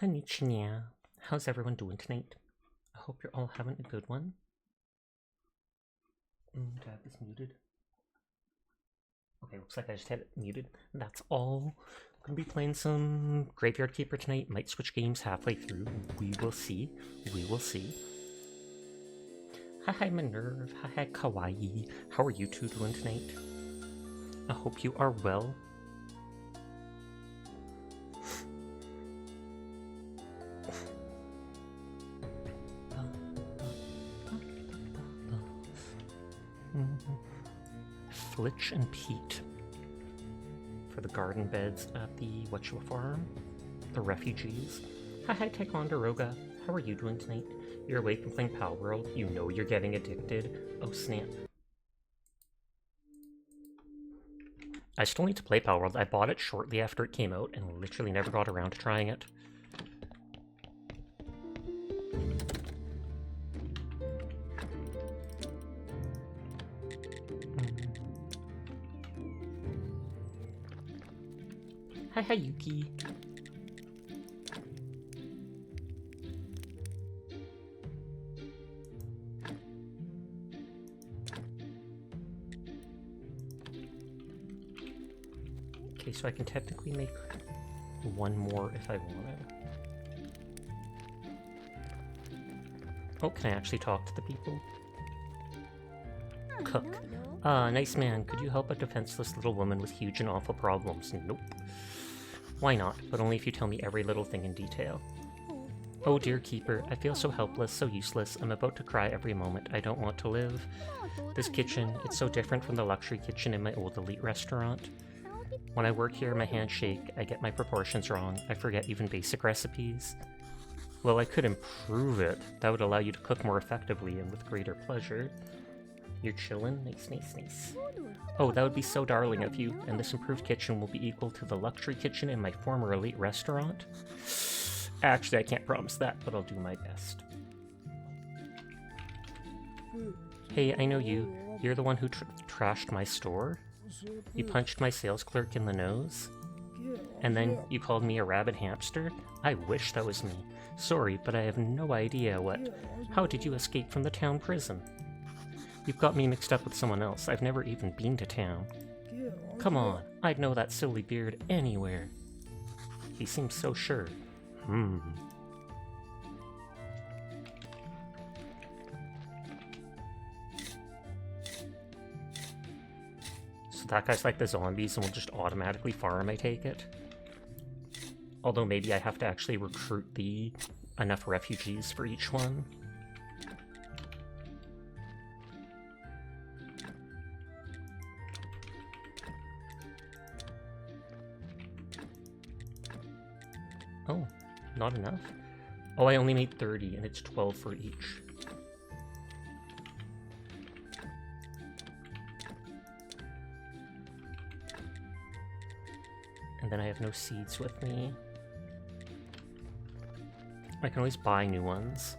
Konnichiwa. How's everyone doing tonight? I hope you're all having a good one. Do I have this muted? Okay, looks like I just had it muted. That's all. I'm gonna be playing some Graveyard Keeper tonight. Might switch games halfway through. We will see. We will see. Hi Minerve. Hi Kawaii. How are you two doing tonight? I hope you are well. Flitch and Pete for the garden beds at the Wachua Farm. The refugees. Hi Ticonderoga. How are you doing tonight? You're away from playing Pal World. You know you're getting addicted. Oh snap. I still need to play Pal World. I bought it shortly after it came out and literally never got around to trying it. Hi Yuki. Okay, so I can technically make one more if I wanted. Oh, can I actually talk to the people? Cook. Nice man, could you help a defenseless little woman with huge and awful problems? Nope. Why not, but only if you tell me every little thing in detail. Oh dear Keeper, I feel so helpless, so useless. I'm about to cry every moment. I don't want to live. This kitchen, it's so different from the luxury kitchen in my old elite restaurant. When I work here, my hands shake, I get my proportions wrong, I forget even basic recipes. Well, I could improve it. That would allow you to cook more effectively and with greater pleasure. You're chillin'? Nice. Oh, that would be so darling of you, and this improved kitchen will be equal to the luxury kitchen in my former elite restaurant? Actually, I can't promise that, but I'll do my best. Hey, I know you. You're the one who trashed my store? You punched my sales clerk in the nose? And then you called me a rabid hamster? I wish that was me. Sorry, but I have no idea what... How did you escape from the town prison? You've got me mixed up with someone else. I've never even been to town. Come on, I'd know that silly beard anywhere. He seems so sure. So that guy's like the zombies and will just automatically farm, I take it? Although maybe I have to actually recruit enough refugees for each one. Oh, not enough? Oh, I only made 30, and it's 12 for each. And then I have no seeds with me. I can always buy new ones.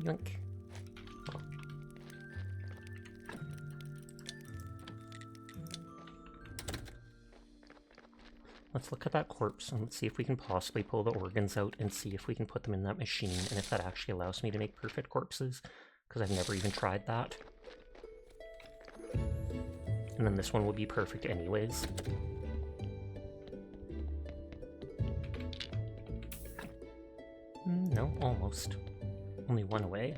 Yoink. Let's look at that corpse and let's see if we can possibly pull the organs out and see if we can put them in that machine and if that actually allows me to make perfect corpses, because I've never even tried that. And then this one will be perfect anyways. No, almost. Only one away.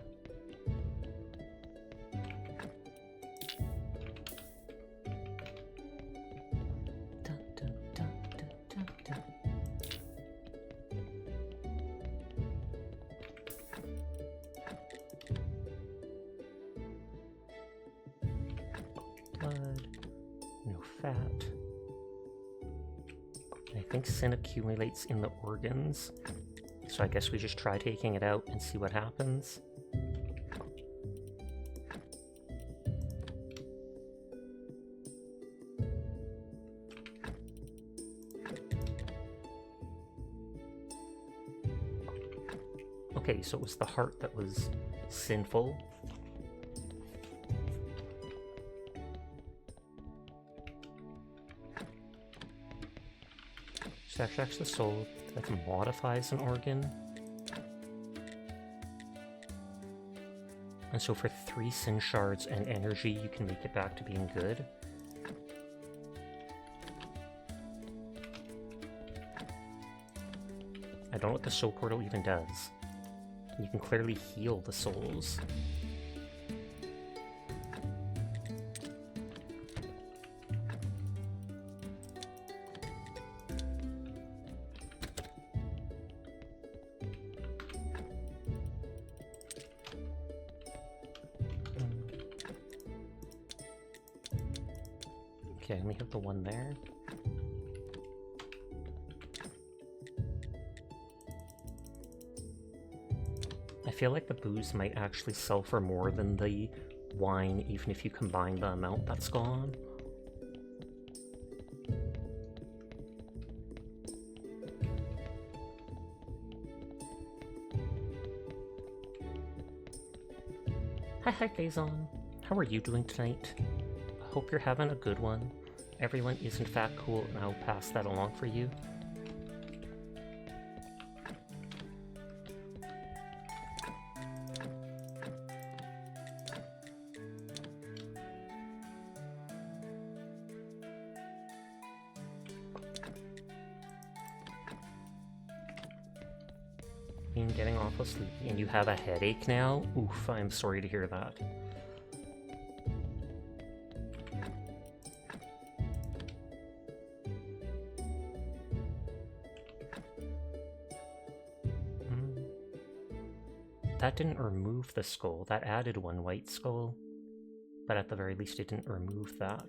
Sin accumulates in the organs, so I guess we just try taking it out and see what happens. Okay, so it was the heart that was sinful. Sasha actually sold that modifies an organ. And so for 3 Sin Shards and energy, you can make it back to being good. I don't know what the soul portal even does. You can clearly heal the souls. Okay, we have the one there. I feel like the booze might actually sell for more than the wine, even if you combine the amount that's gone. Hi Faison. How are you doing tonight? I hope you're having a good one. Everyone is in fact cool, and I'll pass that along for you. Been getting awful sleepy, and you have a headache now? Oof, I'm sorry to hear that. That didn't remove the skull, that added 1 white skull. But at the very least it didn't remove that.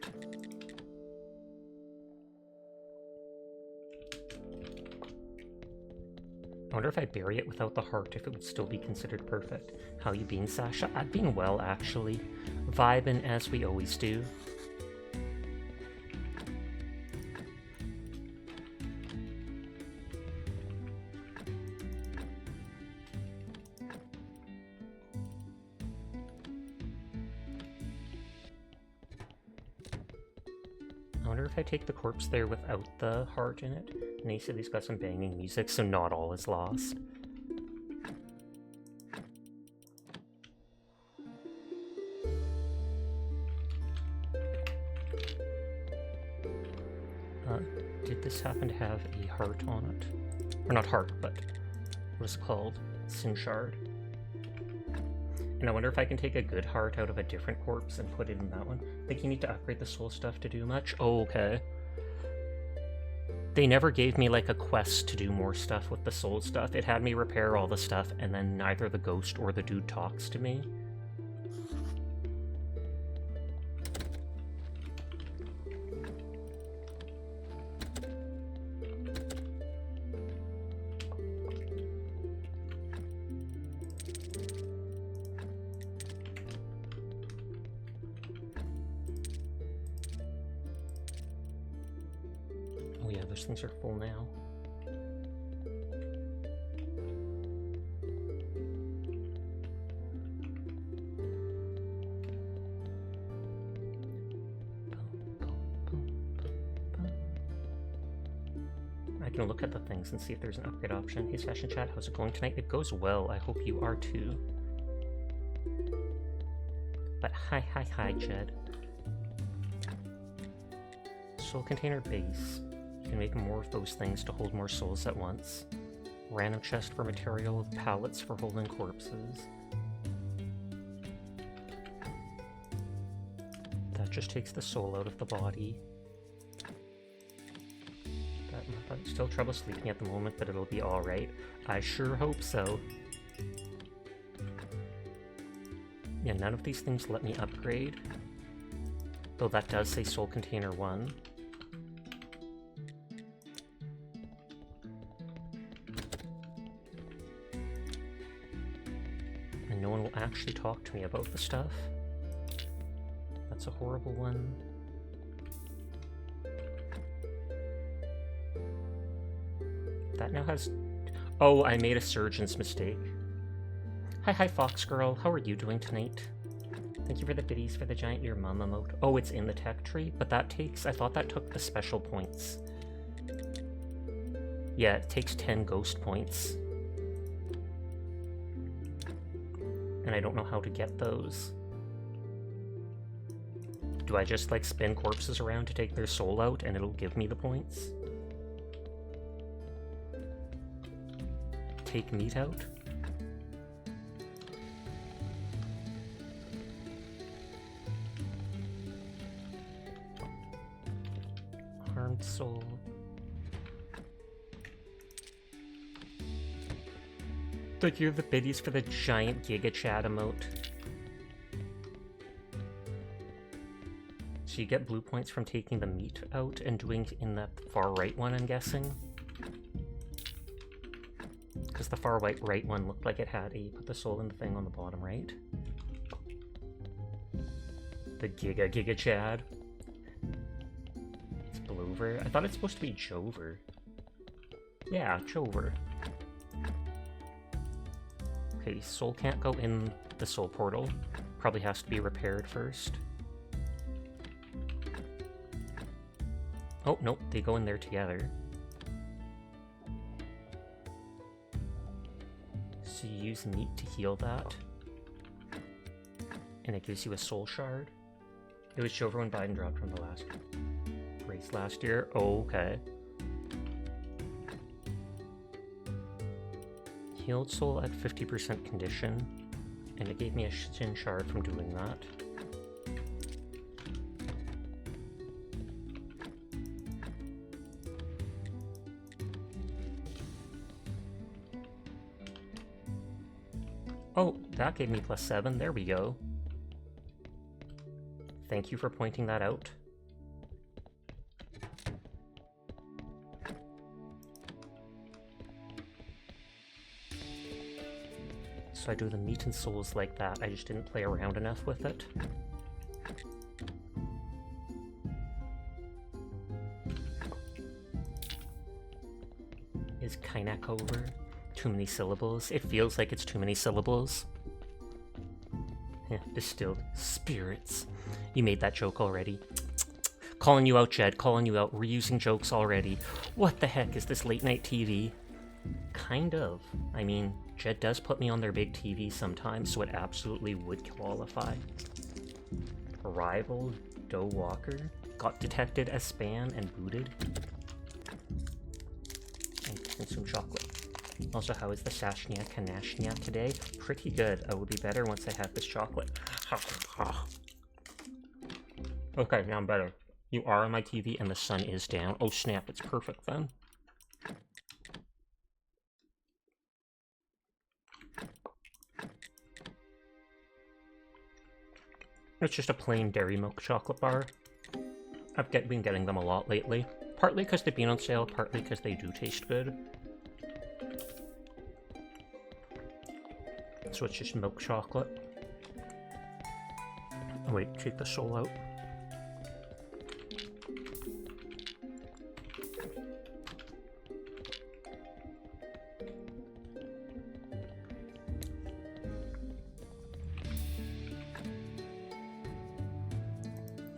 I wonder if I bury it without the heart, if it would still be considered perfect. How you been, Sasha? I've been well, actually. Vibing as we always do. I wonder if I take the corpse there without the heart in it. And he said he's got some banging music, so not all is lost. Did this happen to have a heart on it? Or not heart, but what is it called? Sin Shard. And I wonder if I can take a good heart out of a different corpse and put it in that one. I think you need to upgrade the soul stuff to do much. Oh, okay. They never gave me like a quest to do more stuff with the soul stuff. It had me repair all the stuff, and then neither the ghost or the dude talks to me. Oh yeah, those things are full now. I can look at the things and see if there's an upgrade option. Hey Session Chat, how's it going tonight? It goes well, I hope you are too. But hi Jed. Soul container base. You can make more of those things to hold more souls at once. Random chest for material with pallets for holding corpses. That just takes the soul out of the body. I'm still trouble sleeping at the moment, but it'll be alright. I sure hope so. Yeah, none of these things let me upgrade. Though that does say Soul Container 1. And no one will actually talk to me about the stuff. That's a horrible one. That now has... Oh, I made a surgeon's mistake. Hi Fox Girl, how are you doing tonight? Thank you for the biddies for the giant ear mum emote. Oh, it's in the tech tree, but that takes... I thought that took the special points. Yeah, it takes 10 ghost points. And I don't know how to get those. Do I just, like, spin corpses around to take their soul out and it'll give me the points? Take meat out? Harmed soul. Like, you're the biddies for the giant Giga Chat emote. So you get blue points from taking the meat out and doing in the far right one, I'm guessing. Because the far right one looked like it had a put the soul in the thing on the bottom right. The Giga Chad. It's Blover. I thought it's supposed to be Jover. Yeah, Jover. Okay, soul can't go in the soul portal. Probably has to be repaired first. Oh, nope, they go in there together. So you use meat to heal that. And it gives you a soul shard. It was Jover when Biden dropped from the last race last year. Oh, okay. Healed soul at 50% condition. And it gave me a Shin shard from doing that. Oh, that gave me +7. There we go. Thank you for pointing that out. So I do the meat and souls like that. I just didn't play around enough with it. Is Kainak over? Too many syllables. It feels like it's too many syllables. Distilled spirits. You made that joke already. Calling you out, Jed. Calling you out. Reusing jokes already. What the heck is this late night TV? Kind of. I mean, Jed does put me on their big TV sometimes, so it absolutely would qualify. Arrival, Doe Walker. Got detected as spam and booted. And consume chocolate. Also, how is the Sashnia Kanashnia today? Pretty good. I will be better once I have this chocolate. Okay, now I'm better. You are on my TV and the sun is down. Oh snap, it's perfect then. It's just a plain dairy milk chocolate bar. I've been getting them a lot lately. Partly because they've been on sale, partly because they do taste good. So it's just milk chocolate. Oh wait, take the soul out.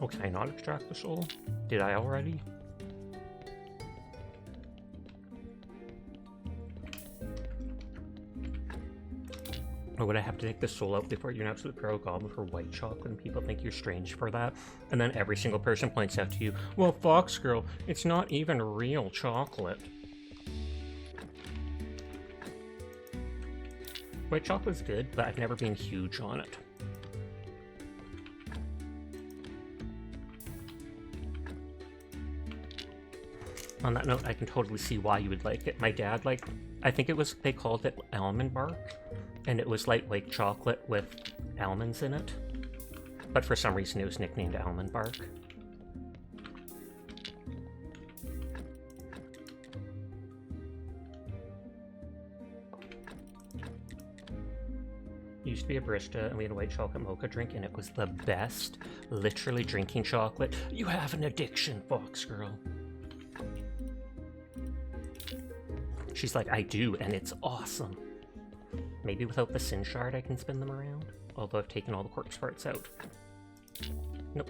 Oh, can I not extract the soul? Did I already? Or would I have to take the soul out before you're an absolute pro goblin for white chocolate and people think you're strange for that? And then every single person points out to you, well, Fox Girl, it's not even real chocolate. White chocolate's good, but I've never been huge on it. On that note, I can totally see why you would like it. My dad, I think it was, they called it almond bark, and it was like chocolate with almonds in it. But for some reason it was nicknamed almond bark. Used to be a barista, and we had a white chocolate mocha drink, and it was the best. Literally drinking chocolate. You have an addiction, Fox Girl. She's like, I do, and it's awesome. Maybe without the Sin Shard I can spin them around. Although I've taken all the corpse parts out. Nope.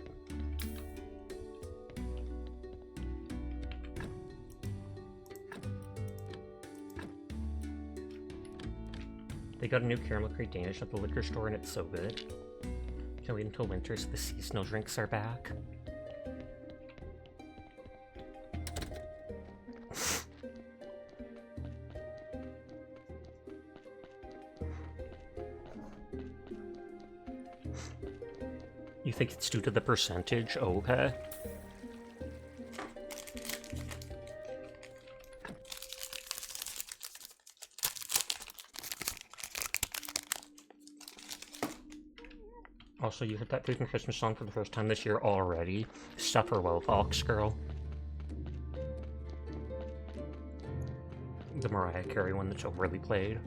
They got a new caramel crate Danish at the liquor store and it's so good. Can't wait until winter so the seasonal drinks are back. You think it's due to the percentage? Oh, okay. Also, you heard that freaking Christmas song for the first time this year already? Suffer well, Fox Girl. The Mariah Carey one that's overly played.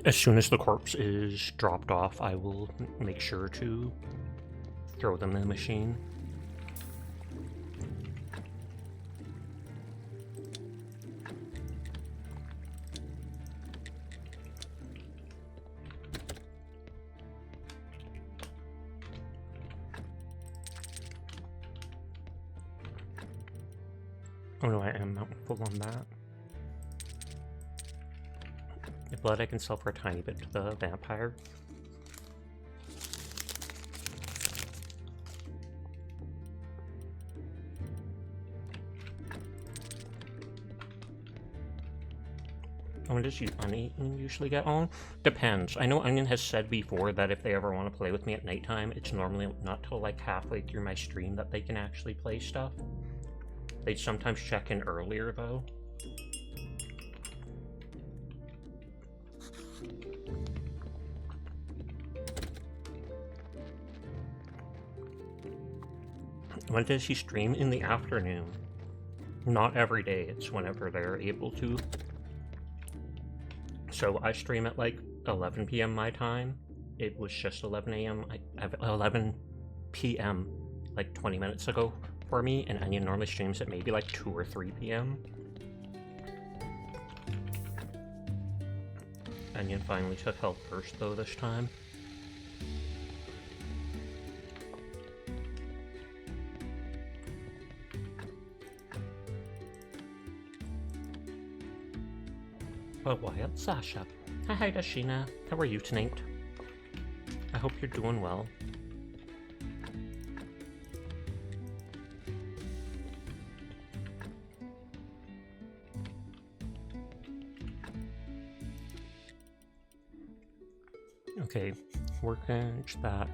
As soon as the corpse is dropped off, I will make sure to throw them in the machine. Oh no, I am mountain full on that. The blood I can sell for a tiny bit to the vampire. When does Onion usually get on? Depends. I know Onion has said before that if they ever want to play with me at nighttime, it's normally not till like halfway through my stream that they can actually play stuff. They sometimes check in earlier though. When does he stream? In the afternoon. Not every day, it's whenever they're able to. So I stream at like 11 p.m. my time. It was just 11 a.m. 11 p.m. like 20 minutes ago for me, and Onion normally streams at maybe like 2 or 3 p.m. Onion finally took health first though this time. But Wyatt, Sasha. Hi, Dashina. How are you tonight? I hope you're doing well. Okay, workbench that.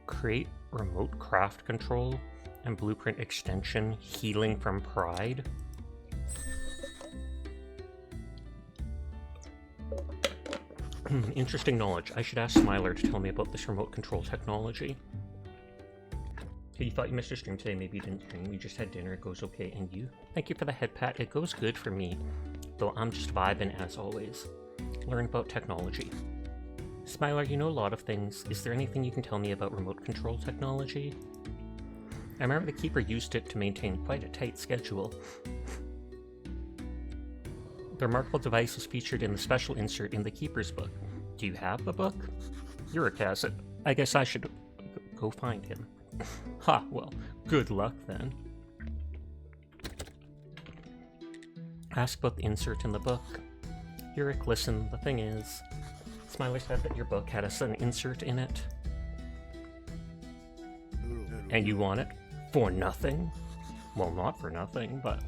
Create remote craft control and blueprint extension healing from pride. Interesting knowledge. I should ask Smiler to tell me about this remote control technology. So you thought you missed your stream today, maybe you didn't stream, you just had dinner, it goes okay, and you? Thank you for the head pat, it goes good for me. Though I'm just vibing as always. Learn about technology. Smiler, you know a lot of things. Is there anything you can tell me about remote control technology? I remember the Keeper used it to maintain quite a tight schedule. The remarkable device is featured in the special insert in the Keeper's book. Do you have the book? Yurik has it. I guess I should go find him. Ha, well, good luck then. Ask about the insert in the book. Yurik, listen, the thing is, Smiler said that your book had an insert in it. And you want it? For nothing? Well, not for nothing, but...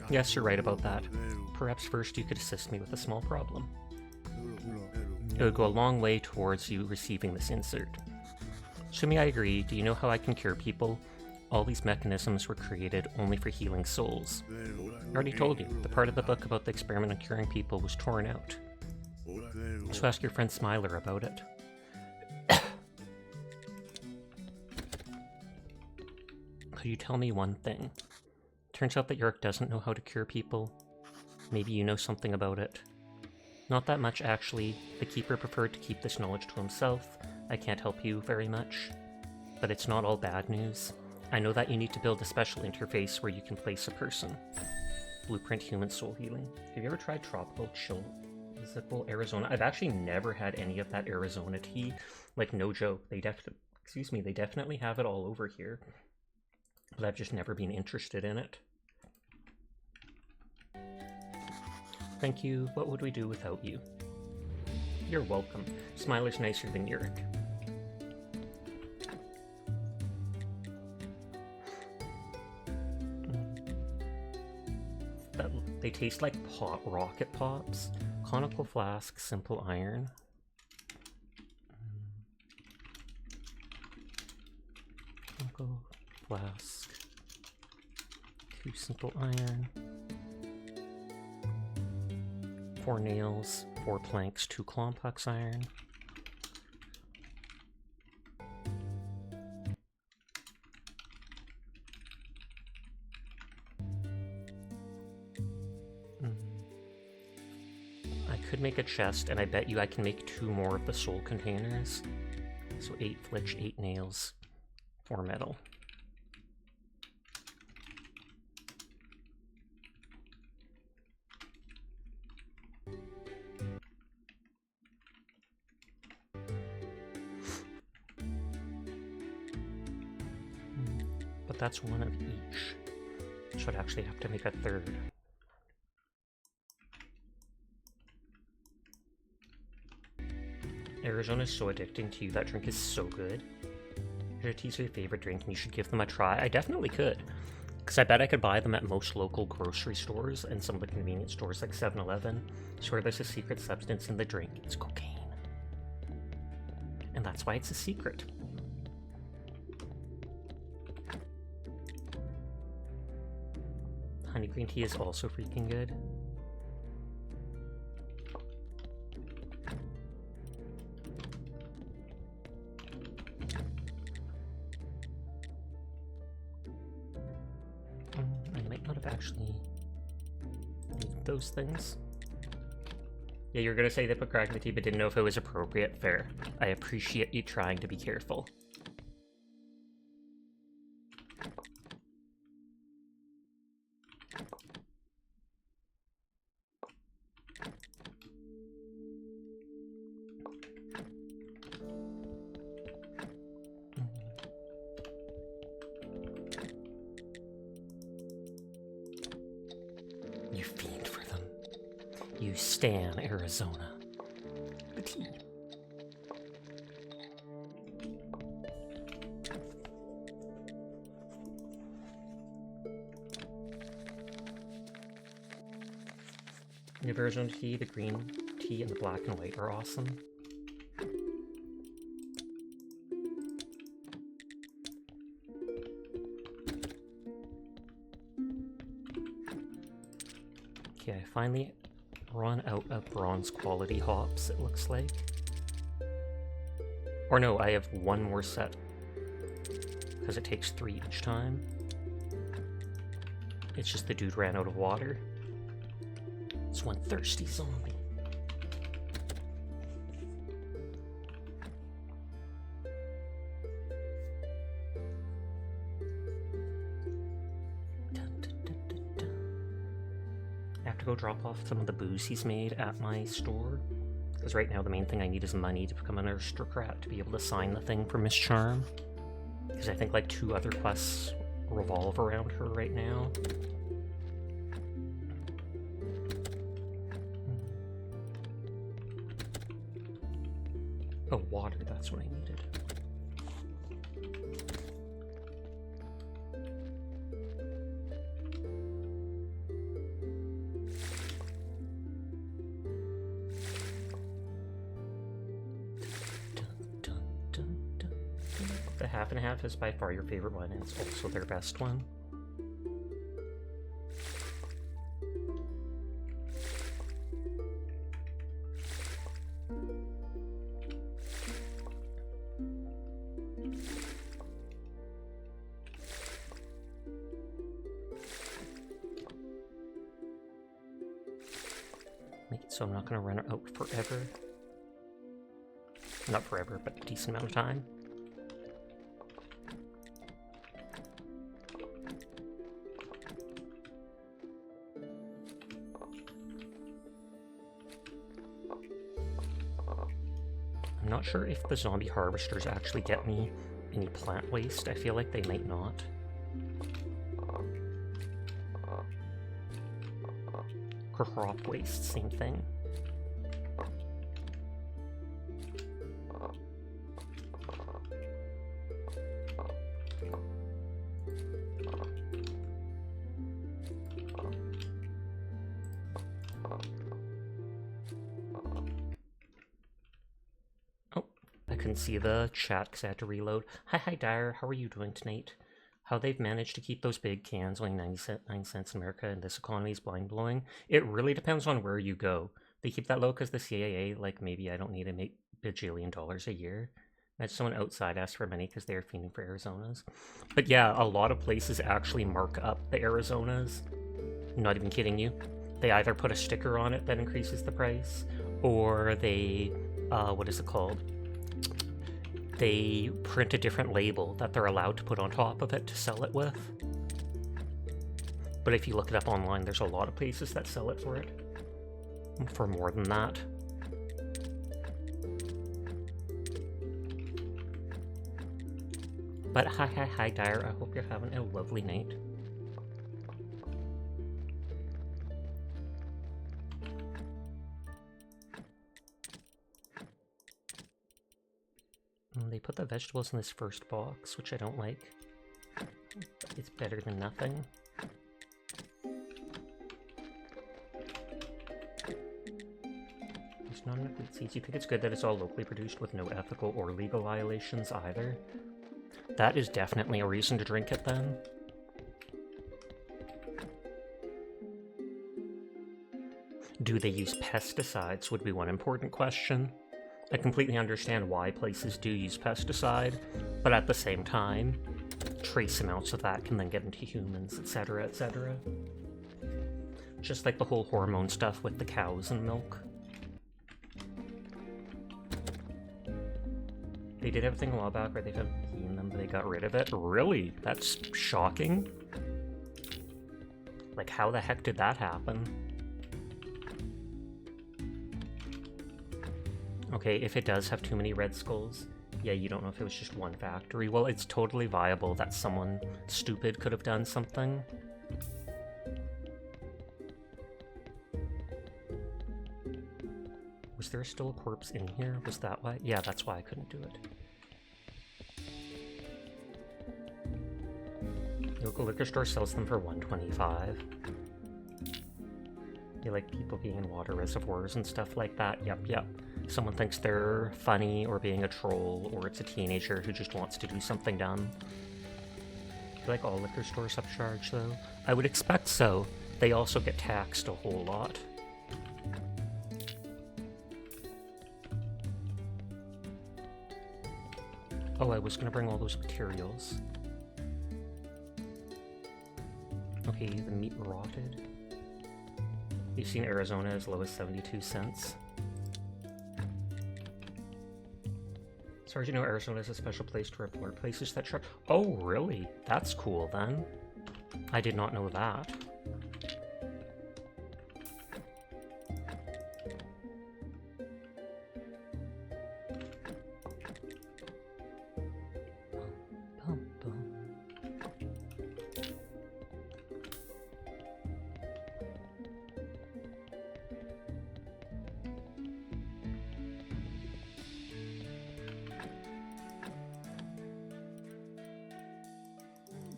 Yes, you're right about that. Perhaps first you could assist me with a small problem. It would go a long way towards you receiving this insert. Assuming I agree, do you know how I can cure people? All these mechanisms were created only for healing souls. I already told you, the part of the book about the experiment on curing people was torn out. So ask your friend Smiler about it. Could you tell me one thing? Turns out that Yurik doesn't know how to cure people. Maybe you know something about it. Not that much, actually. The Keeper preferred to keep this knowledge to himself. I can't help you very much. But it's not all bad news. I know that you need to build a special interface where you can place a person. Blueprint Human Soul Healing. Have you ever tried Tropical Chill Physical Arizona? I've actually never had any of that Arizona tea. Like, no joke. They definitely have it all over here. but I've just never been interested in it. Thank you. What would we do without you? You're welcome. Smiler's nicer than Yurik. They taste like rocket pops. Conical flask, simple iron. Conical flask. 2 simple iron. 4 nails, 4 planks, 2 complex iron. I could make a chest, and I bet you I can make 2 more of the soul containers. So 8 flitch, 8 nails, 4 metal. But that's 1 of each. So I'd actually have to make a 3rd. Arizona is so addicting to you. That drink is so good. Your tea's your favorite drink and you should give them a try. I definitely could. Because I bet I could buy them at most local grocery stores and some of the convenience stores like 7-Eleven. Swear there's a secret substance in the drink. It's cocaine. And that's why it's a secret. Honey green tea is also freaking good. I might not have actually needed those things. Yeah, you're gonna say they put crack in the tea, but didn't know if it was appropriate. Fair. I appreciate you trying to be careful. You fiend for them. You stan Arizona. The tea. The Arizona tea, the green tea, and the black and white are awesome. Okay, I finally run out of bronze quality hops, it looks like. Or no, I have 1 more set. Because it takes 3 each time. It's just the dude ran out of water. It's one thirsty zombie. I have to go drop off some of the booze he's made at my store. Because right now the main thing I need is money to become an aristocrat to be able to sign the thing for Miss Charm. Because I think like 2 other quests revolve around her right now. Oh, water, that's what I needed. The half and half is by far your favorite one, and it's also their best one. Make it so I'm not going to run out forever. Not forever, but a decent amount of time. I'm not sure if the zombie harvesters actually get me any plant waste. I feel like they might not. Crop waste, same thing. Oh, I couldn't see the chat because I had to reload. Hi, Dyer. How are you doing tonight? How they've managed to keep those big cans weighing 9 cents in America in this economy is mind-blowing. It really depends on where you go. They keep that low because the CAA, like, maybe I don't need to make bajillion dollars a year. Imagine someone outside asked for money because they're fiending for Arizonas. But yeah, a lot of places actually mark up the Arizonas. I'm not even kidding you. They either put a sticker on it that increases the price, or they, what is it called? They print a different label that they're allowed to put on top of it to sell it with. But if you look it up online, there's a lot of places that sell it for more than that. But hi, Dyer. I hope you're having a lovely night. They put the vegetables in this first box, which I don't like. It's better than nothing. There's not enough wheat seeds. You think it's good that it's all locally produced with no ethical or legal violations either? That is definitely a reason to drink it then. Do they use pesticides would be one important question. I completely understand why places do use pesticide, but at the same time, trace amounts of that can then get into humans, etc., etc. Just like the whole hormone stuff with the cows and milk. They did everything a while back where they found pee in them, but they got rid of it. Really? That's shocking. Like, how the heck did that happen? Okay, if it does have too many red skulls, yeah, you don't know if it was just one factory. Well, it's totally viable that someone stupid could have done something. Was there still a corpse in here? Was that why? Yeah, that's why I couldn't do it. The local liquor store sells them for $1.25. You like people being in water reservoirs and stuff like that? Yep. Someone thinks they're funny or being a troll, or it's a teenager who just wants to do something dumb. I feel like all liquor stores upcharge, though. I would expect so. They also get taxed a whole lot. Oh, I was gonna bring all those materials. Okay, the meat rotted. You've seen Arizona as low as 72 cents. As far as you know, Arizona is a special place to report places that charge. Oh, really? That's cool, then. I did not know that.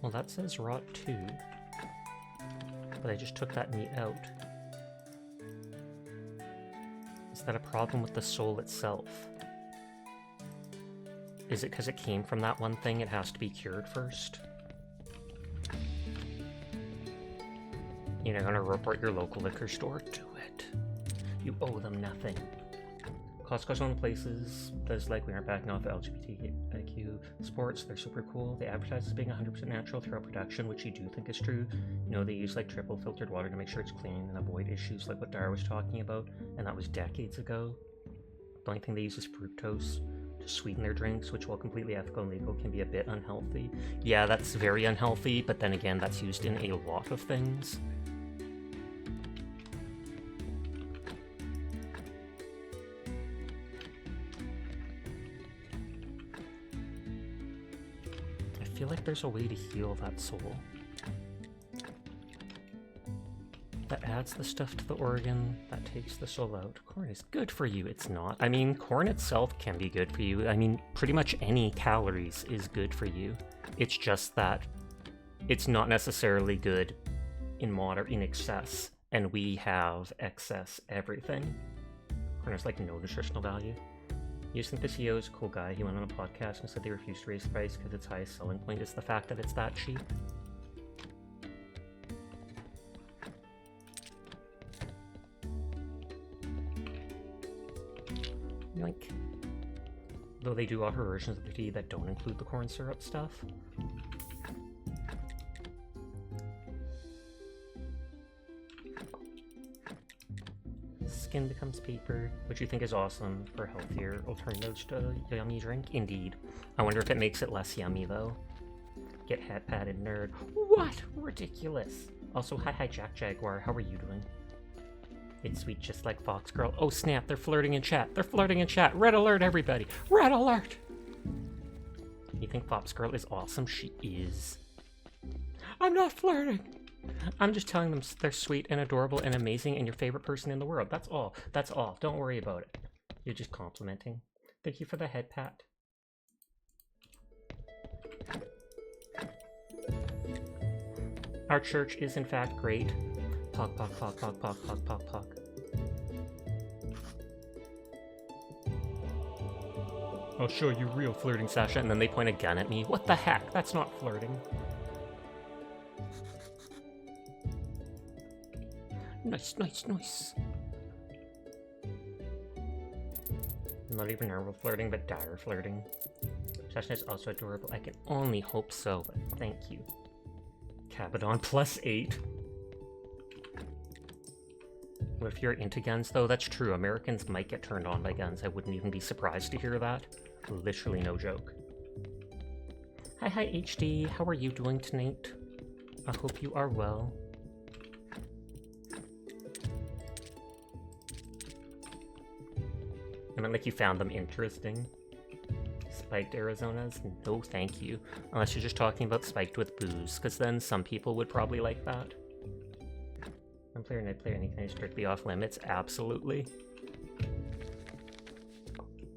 Well, that says rot too, but I just took that meat out. Is that a problem with the soul itself? Is it because it came from that one thing it has to be cured first? You're not gonna report your local liquor store? Do it. You owe them nothing. Costco's one of the places that's like we aren't backing off LGBTQ sports. They're super cool. They advertise as being 100% natural throughout production, which you do think is true. You know, they use like triple filtered water to make sure it's clean and avoid issues like what Dara was talking about, and that was decades ago. The only thing they use is fructose to sweeten their drinks, which, while completely ethical and legal, can be a bit unhealthy. Yeah, that's very unhealthy, but then again, that's used in a lot of things. I feel like there's a way to heal that soul. That adds the stuff to the organ, that takes the soul out. Corn is good for you. It's not. I mean, corn itself can be good for you. I mean, pretty much any calories is good for you. It's just that it's not necessarily good in excess, and we have excess everything. Corn has like no nutritional value. You just think the CEO is a cool guy. He went on a podcast and said they refused to raise the price because its highest selling point is the fact that it's that cheap. Yoink. Though they do offer versions of the tea that don't include the corn syrup stuff. Skin becomes paper, which you think is awesome for healthier alternatives to yummy drink. Indeed. I wonder if it makes it less yummy though. Get hat padded nerd. What? Ridiculous. Also, hi Jack Jaguar, how are you doing? It's sweet just like Fox Girl. Oh snap, they're flirting in chat. They're flirting in chat. Red alert, everybody. Red alert! You think Fox Girl is awesome? She is. I'm not flirting. I'm just telling them they're sweet and adorable and amazing and your favorite person in the world. That's all. That's all. Don't worry about it. You're just complimenting. Thank you for the head pat. Our church is in fact great. Pog, pog, pog, pog, pog, pog, pog, pog. I'll show you real flirting, Sasha. And then they point a gun at me. What the heck? That's not flirting. Nice, nice, nice. Not even normal flirting, but dire flirting. Sasha is also adorable. I can only hope so, but thank you. Cabadon +8. What if you're into guns, though? That's true. Americans might get turned on by guns. I wouldn't even be surprised to hear that. Literally no joke. Hi HD. How are you doing tonight? I hope you are well. I meant like you found them interesting. Spiked Arizonas? No thank you. Unless you're just talking about spiked with booze, because then some people would probably like that. Player, night player, anything is strictly off limits? Absolutely.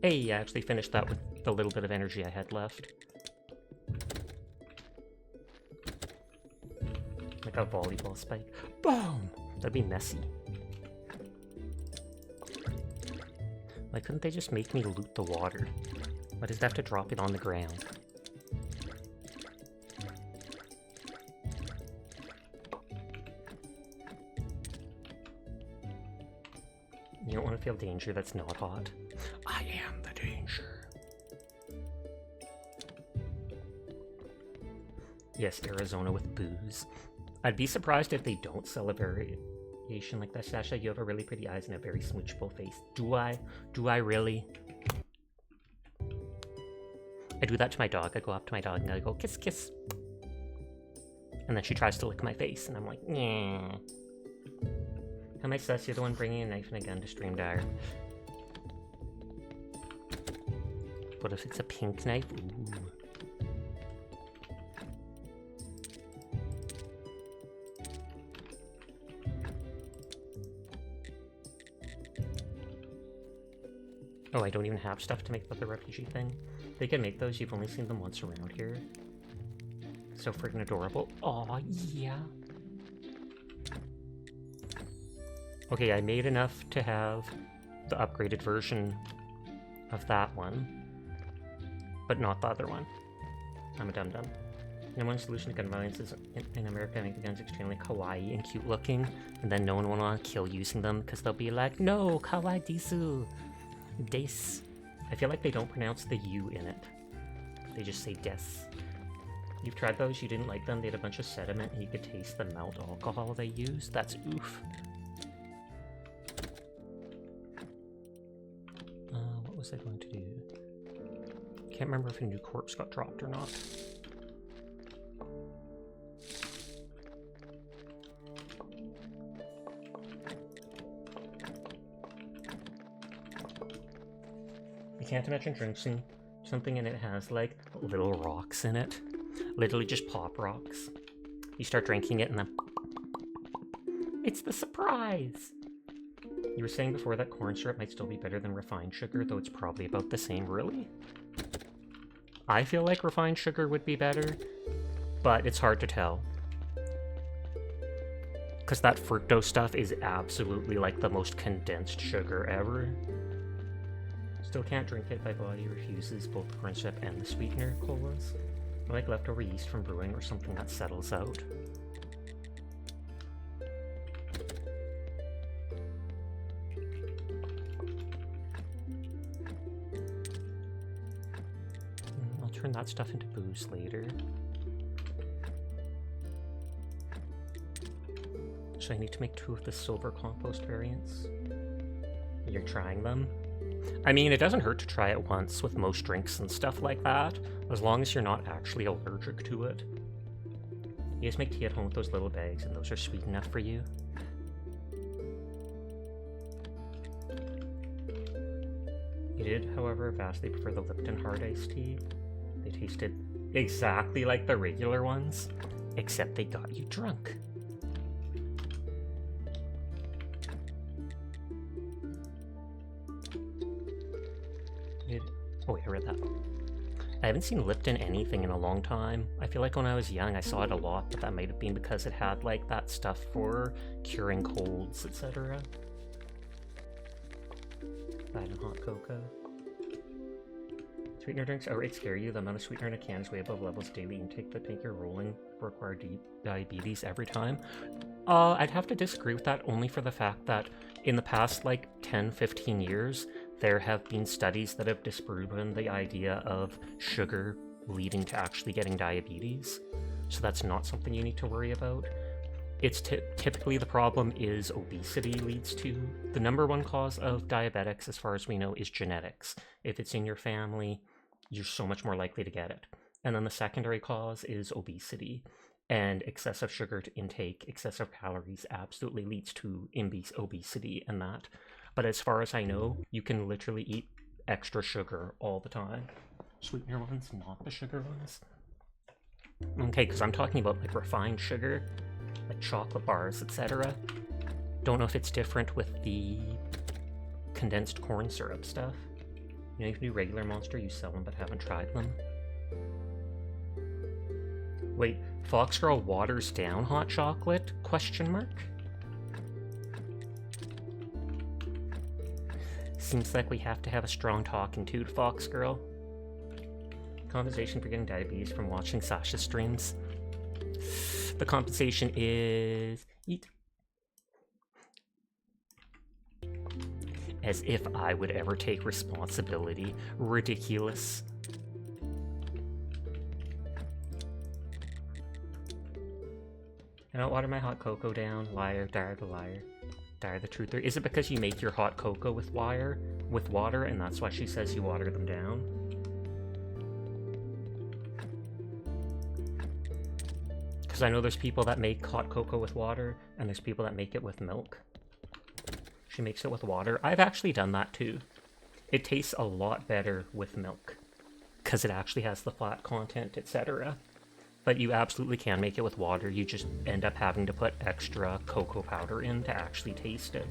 Hey, I actually finished that with the little bit of energy I had left. Like a volleyball spike. Boom! That'd be messy. Why couldn't they just make me loot the water? Why does it have to drop it on the ground? You don't want to feel danger that's not hot. I am the danger. Yes, Arizona with booze. I'd be surprised if they don't sell a variation like that. Sasha, you have a really pretty eyes and a very smoochable face. Do I? Do I really? I do that to my dog. I go up to my dog and I go, kiss, kiss. And then she tries to lick my face and I'm like, yeah. Am I sus? You're the one bringing a knife and a gun to Stream Dire. What if it's a pink knife? Ooh. Oh, I don't even have stuff to make the refugee thing. They can make those, you've only seen them once around here. So freaking adorable. Aw, yeah. Okay, I made enough to have the upgraded version of that one, but not the other one. I'm a dum-dum. And one solution to gun violence is in America, make the guns extremely kawaii and cute looking, and then no one will want to kill using them because they'll be like, no, kawaii desu, des. I feel like they don't pronounce the U in it. They just say des. You've tried those, you didn't like them, they had a bunch of sediment and you could taste the malt alcohol they use. That's oof. What was I going to do? Can't remember if a new corpse got dropped or not. I can't imagine drinking something and it has like little rocks in it. Literally just pop rocks. You start drinking it and then It's the surprise! You were saying before that corn syrup might still be better than refined sugar, though it's probably about the same, really? I feel like refined sugar would be better, but it's hard to tell. Because that fructose stuff is absolutely like the most condensed sugar ever. Still can't drink it, my body refuses both the corn syrup and the sweetener colas. I like leftover yeast from brewing or something that settles out. I'll turn that stuff into booze later. So I need to make 2 of the silver compost variants. You're trying them? I mean, it doesn't hurt to try it once with most drinks and stuff like that, as long as you're not actually allergic to it. You just make tea at home with those little bags, and those are sweet enough for you. You did, however, vastly prefer the Lipton hard iced tea. They tasted exactly like the regular ones, except they got you drunk. Oh wait, I read that. I haven't seen Lipton anything in a long time. I feel like when I was young I saw it a lot, but that might have been because it had like that stuff for curing colds, etc. Bad and hot cocoa. Sweetener drinks outright scare you. The amount of sweetener in a can is way above levels daily intake that make your rolling require diabetes every time. I'd have to disagree with that only for the fact that in the past like 10-15 years, there have been studies that have disproven the idea of sugar leading to actually getting diabetes. So that's not something you need to worry about. It's typically the problem is obesity leads to. The #1 cause of diabetics, as far as we know, is genetics. If it's in your family, you're so much more likely to get it. And then the secondary cause is obesity. And excessive sugar intake, excessive calories absolutely leads to obesity and that. But as far as I know, you can literally eat extra sugar all the time. Sweetener ones, not the sugar ones. Okay, because I'm talking about like refined sugar, like chocolate bars, etc. Don't know if it's different with the condensed corn syrup stuff. You know, you can do regular Monster, you sell them but haven't tried them. Wait, Foxgirl waters down hot chocolate? Question mark? Seems like we have to have a strong talking to Foxgirl. Compensation for getting diabetes from watching Sasha's streams. The compensation is... eat. As if I would ever take responsibility. Ridiculous. I don't water my hot cocoa down. Liar, Dara the liar. Dara the truther. Is it because you make your hot cocoa with water, and that's why she says you water them down? Because I know there's people that make hot cocoa with water, and there's people that make it with milk. She makes it with water. I've actually done that too. It tastes a lot better with milk, because it actually has the fat content, etc. But you absolutely can make it with water, you just end up having to put extra cocoa powder in to actually taste it.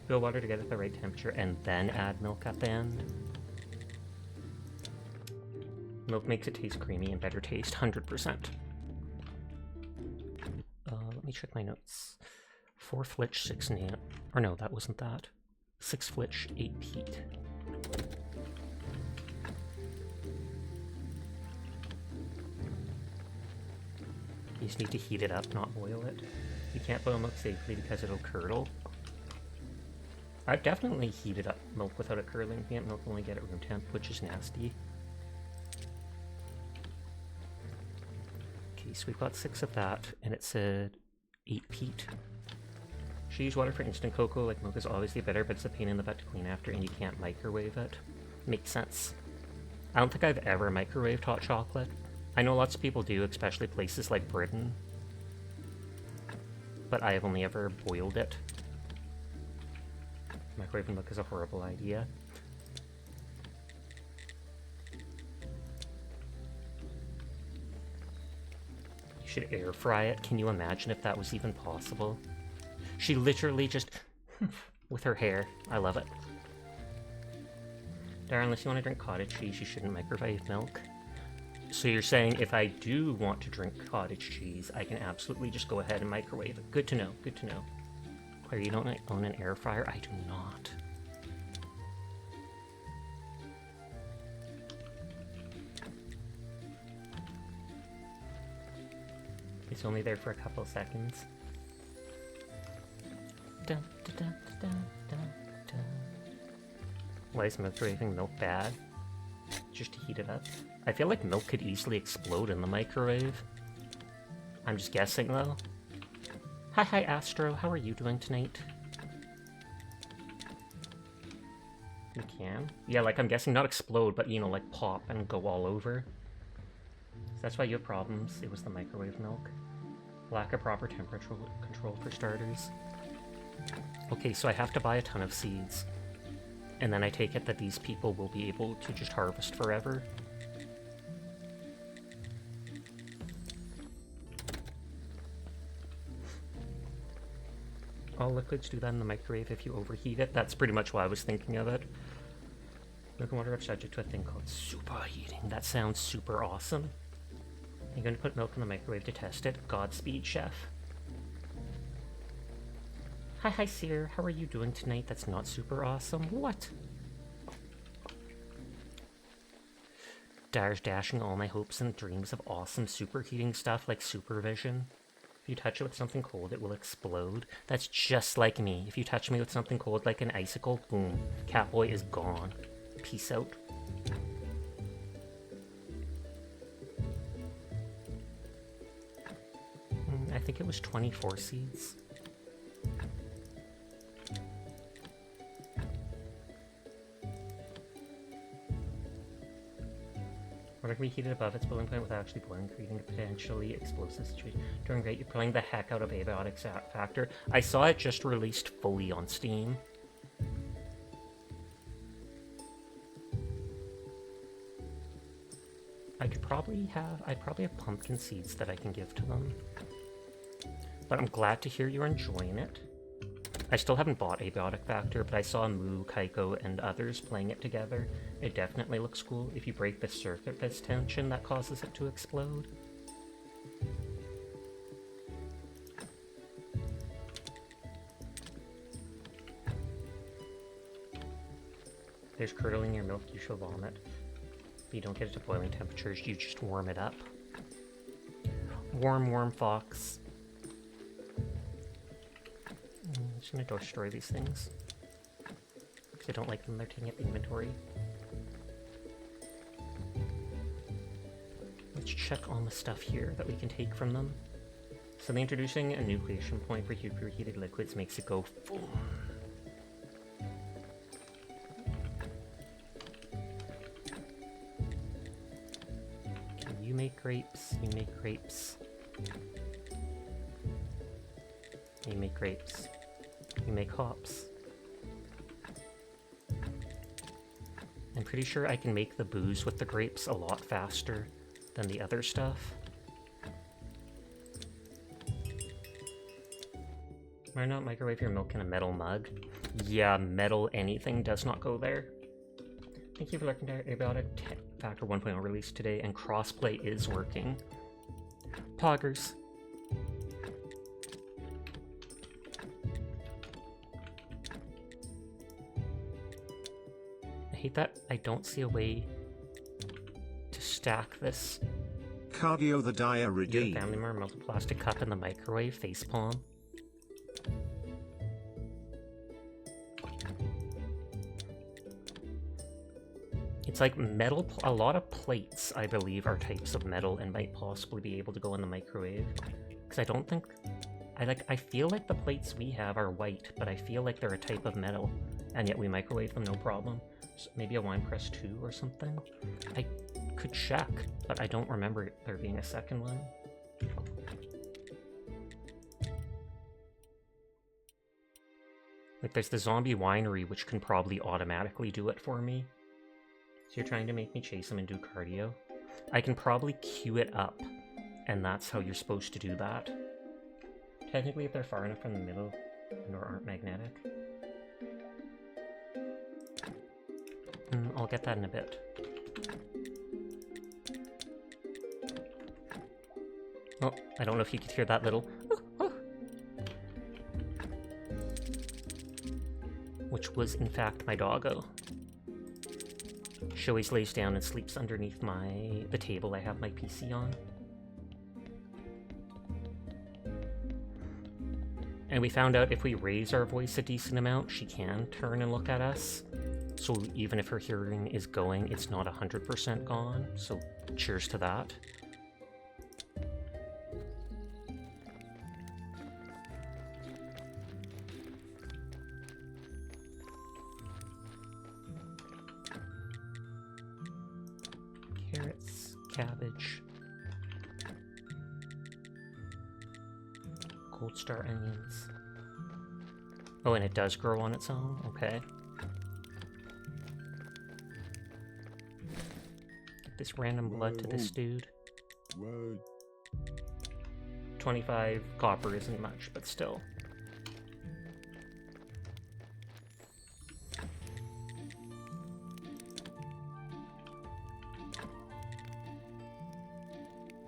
Fill water to get it at the right temperature, and then add milk at the end. Milk makes it taste creamy and better taste, 100%. Let me check my notes. 4 flitch, 6 nan... Or no, that wasn't that. 6 flitch, 8 peat. You just need to heat it up, not boil it. You can't boil milk safely because it'll curdle. I've definitely heated up milk without it curdling. You can't milk only get at room temp, which is nasty. Okay, so we've got 6 of that, and it said 8 peat. Should use water for instant cocoa, like milk is obviously better, but it's a pain in the butt to clean after, and you can't microwave it. Makes sense. I don't think I've ever microwaved hot chocolate. I know lots of people do, especially places like Britain. But I have only ever boiled it. Microwaving milk is a horrible idea. You should air fry it. Can you imagine if that was even possible? She literally just... with her hair. I love it. Dara, unless you want to drink cottage cheese, you shouldn't microwave milk. So you're saying if I do want to drink cottage cheese, I can absolutely just go ahead and microwave it. Good to know, good to know. Claire, you don't own an air fryer? I do not. It's only there for a couple seconds. Dun, dun, dun, dun, dun, dun. Why is microwaving milk bad? Just to heat it up? I feel like milk could easily explode in the microwave. I'm just guessing though. Hi Astro, how are you doing tonight? You can? Yeah, like I'm guessing not explode, but you know, like pop and go all over. So that's why you have problems. It was the microwave milk. Lack of proper temperature control for starters. Okay, so I have to buy a ton of seeds. And then I take it that these people will be able to just harvest forever. All liquids do that in the microwave if you overheat it. That's pretty much why I was thinking of it. Milk and water are subject to a thing called superheating. That sounds super awesome. You're going to put milk in the microwave to test it? Godspeed, chef. Hi, Seer. How are you doing tonight? That's not super awesome. What? Dara's dashing all my hopes and dreams of awesome superheating stuff like supervision. If you touch it with something cold, it will explode. That's just like me. If you touch me with something cold like an icicle, boom. Catboy is gone. Peace out. I think it was 24 seeds. Water can be heated above its boiling point without actually boiling, creating a potentially explosive situation. Doing great, you're playing the heck out of Abiotic Factor. I saw it just released fully on Steam. I probably have pumpkin seeds that I can give to them. But I'm glad to hear you're enjoying it. I still haven't bought Abiotic Factor, but I saw Moo, Kaiko, and others playing it together. It definitely looks cool. If you break the surface tension, that causes it to explode. There's curdling in your milk, you shall vomit. If you don't get it to boiling temperatures, you just warm it up. Warm fox. I'm just gonna destroy these things. Because I don't like them, they're taking up inventory. Let's check on the stuff here that we can take from them. So introducing a nucleation point for superheated liquids makes it go full. You make grapes, you make grapes. You make grapes. You make hops. I'm pretty sure I can make the booze with the grapes a lot faster than the other stuff. Why not microwave your milk in a metal mug? Yeah, metal anything does not go there. Thank you for looking at Abiotic Factor 1.0 release today, and crossplay is working. Poggers. I hate that I don't see a way to stack this. Cardio the diary. Your family member melt a plastic cup in the microwave, facepalm. It's like metal, a lot of plates, I believe, are types of metal and might possibly be able to go in the microwave. Because I don't think, I feel like the plates we have are white, but I feel like they're a type of metal, and yet we microwave them no problem. So maybe a wine press 2 or something? I could check, but I don't remember there being a second one. Like there's the zombie winery, which can probably automatically do it for me. So you're trying to make me chase him and do cardio? I can probably queue it up, and that's how you're supposed to do that. Technically, if they're far enough from the middle, Nor aren't magnetic. I'll get that in a bit. Oh, I don't know if you could hear that little... which was, in fact, my doggo. She always lays down and sleeps underneath the table I have my PC on. And we found out if we raise our voice a decent amount, she can turn and look at us. So even if her hearing is going, it's not 100% gone. So cheers to that. Carrots, cabbage, Gold Star onions. Oh, and it does grow on its own? Okay. Get this random blood to this dude. 25 copper isn't much, but still.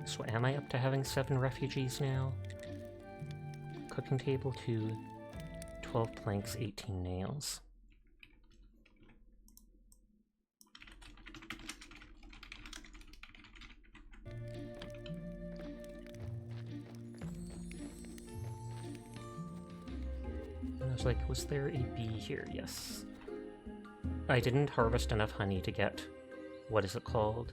So am I up to having 7 refugees now? Cooking table 2, 12 planks, 18 nails. And I was like, was there a bee here? Yes. I didn't harvest enough honey to get, what is it called?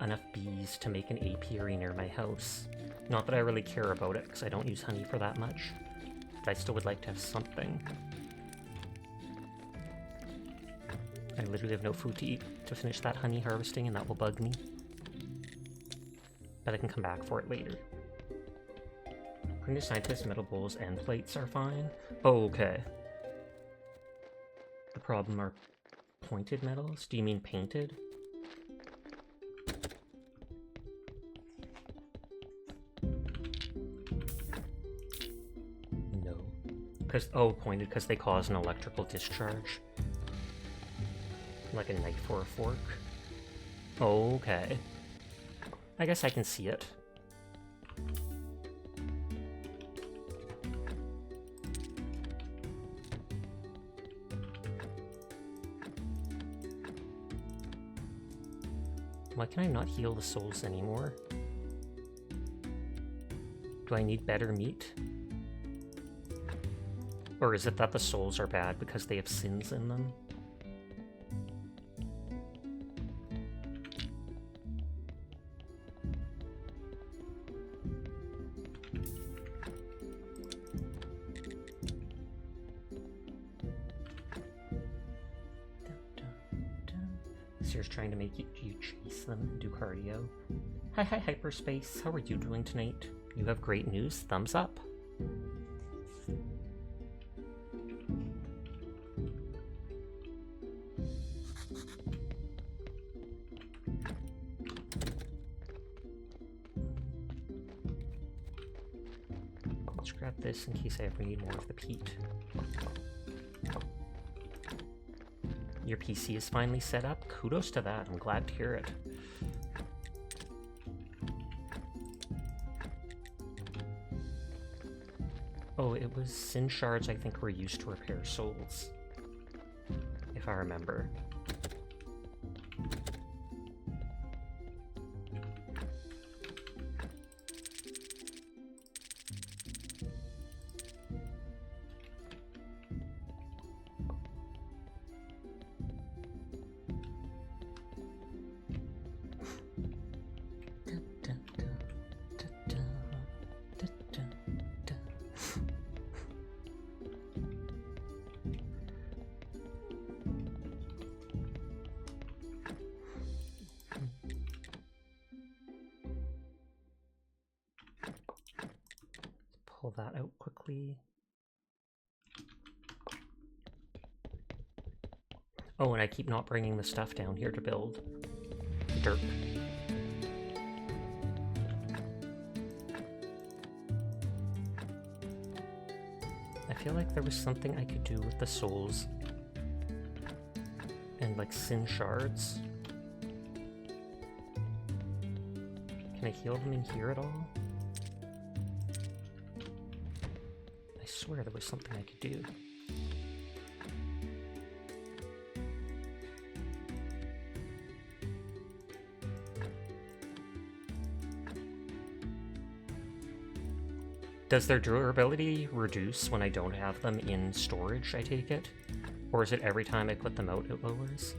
Enough bees to make an apiary near my house. Not that I really care about it, because I don't use honey for that much, but I still would like to have something. I literally have no food to eat to finish that honey harvesting, and that will bug me. But I can come back for it later. According to scientists, metal bowls and plates are fine. Oh, okay. The problem are pointed metals? Do you mean painted? Pointed because they cause an electrical discharge. Like a knife or a fork. Okay. I guess I can see it. Why can I not heal the souls anymore? Do I need better meat? Or is it that the souls are bad because they have sins in them? Seer's trying to make you chase them and do cardio. Hi, Hyperspace. How are you doing tonight? You have great news. Thumbs up. Let's grab this in case I ever need more of the peat. Your PC is finally set up? Kudos to that. I'm glad to hear it. Oh, it was sin shards I think were used to repair souls. If I remember. Pull that out quickly. Oh, and I keep not bringing the stuff down here to build. Dirt. feel like there was something I could do with the souls and like sin shards. Can I heal them in here at all? I swear there was something I could do. Does their durability reduce when I don't have them in storage, I take it? Or is it every time I put them out, it lowers?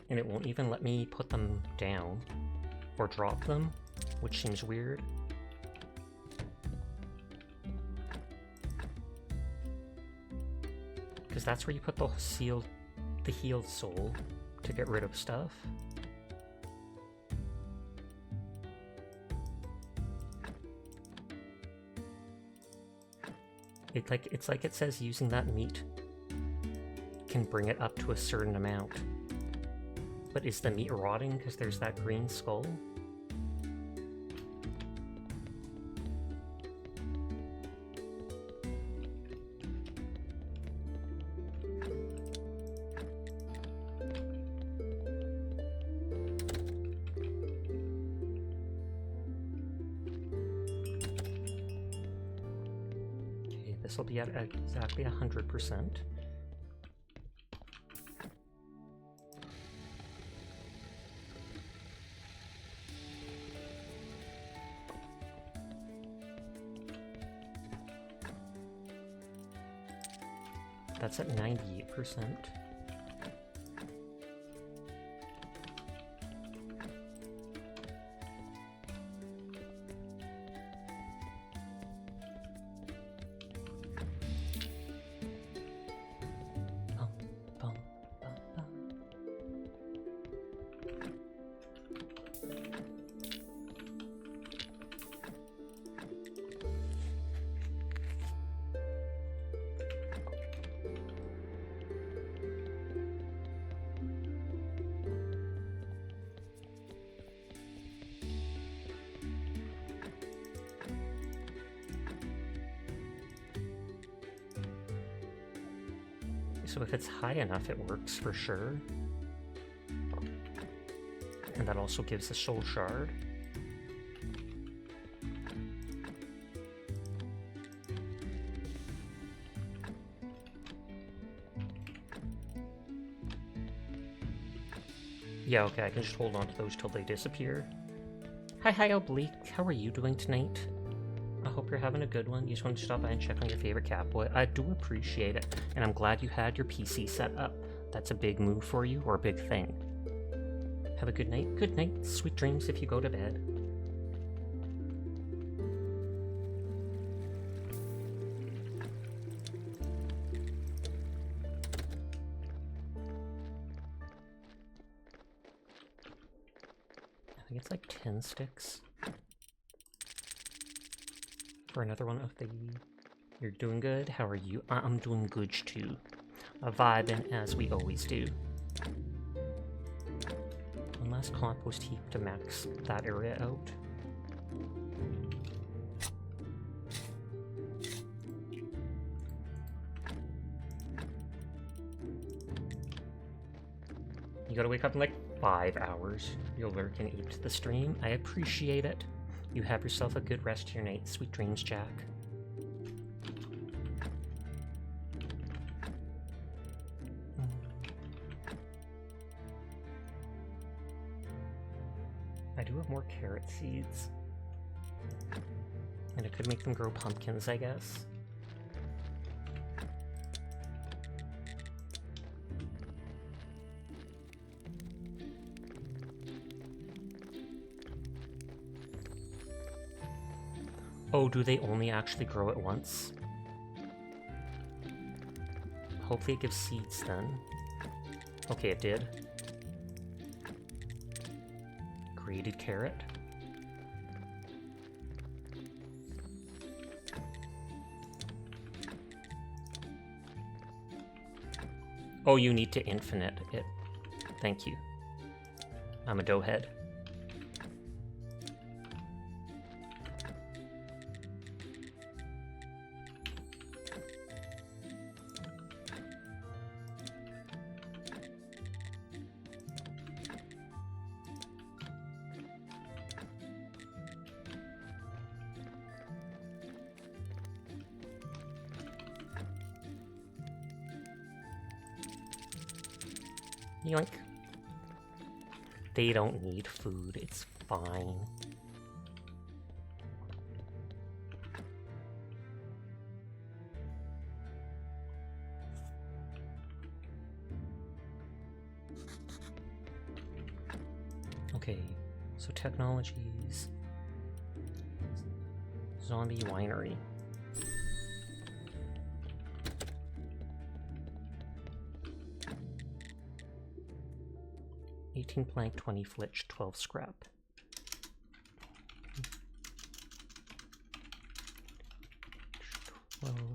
And it won't even let me put them down or drop them, which seems weird. Because that's where you put the healed soul to get rid of stuff. It's like it says using that meat can bring it up to a certain amount. But is the meat rotting because there's that green skull? This will be at exactly 100%. That's at 98%. So if it's high enough, it works for sure. And that also gives a soul shard. Yeah, okay, I can just hold on to those till they disappear. Hi, Oblique. How are you doing tonight? I hope you're having a good one. You just want to stop by and check on your favorite Catboy. I do appreciate it, and I'm glad you had your PC set up. That's a big move for you, or a big thing. Have a good night. Good night. Sweet dreams if you go to bed. I think it's like 10 sticks. For another one of the... You're doing good? How are you? I'm doing good too. Vibing as we always do. One last compost heap to max that area out. You gotta wake up in like 5 hours. You'll lurk and eat the stream. I appreciate it. You have yourself a good rest of your night. Sweet dreams, Jack. I do have more carrot seeds. And I could make them grow pumpkins, I guess. Oh, do they only actually grow at once? Hopefully it gives seeds then. Okay, it did. Grated carrot. Oh, you need to infinite it. Thank you. I'm a doughhead. Yoink. They don't need food, it's fine. Okay, so technologies. Zombie winery. $18 plank, 20 flitch, 12 scrap.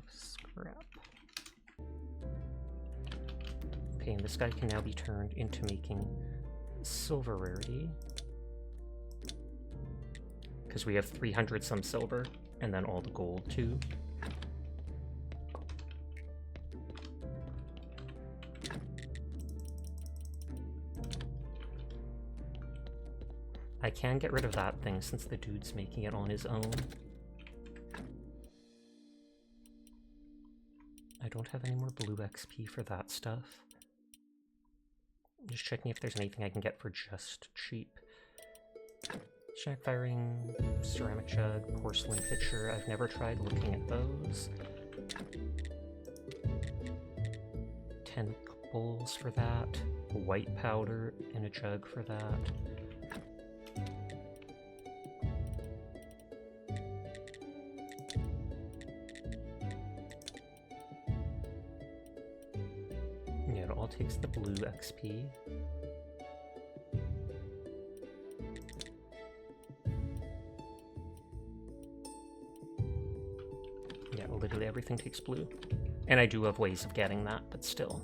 Scrap. Okay, and this guy can now be turned into making silver rarity. Because we have 300 some silver, and then all the gold too. I can get rid of that thing since the dude's making it on his own. I don't have any more blue XP for that stuff. I'm just checking if there's anything I can get for just cheap. Shack firing, ceramic jug, porcelain pitcher. I've never tried looking at those. 10 bowls for that. White powder and a jug for that. Yeah, it all takes the blue XP. Yeah, literally everything takes blue. And I do have ways of getting that, but still.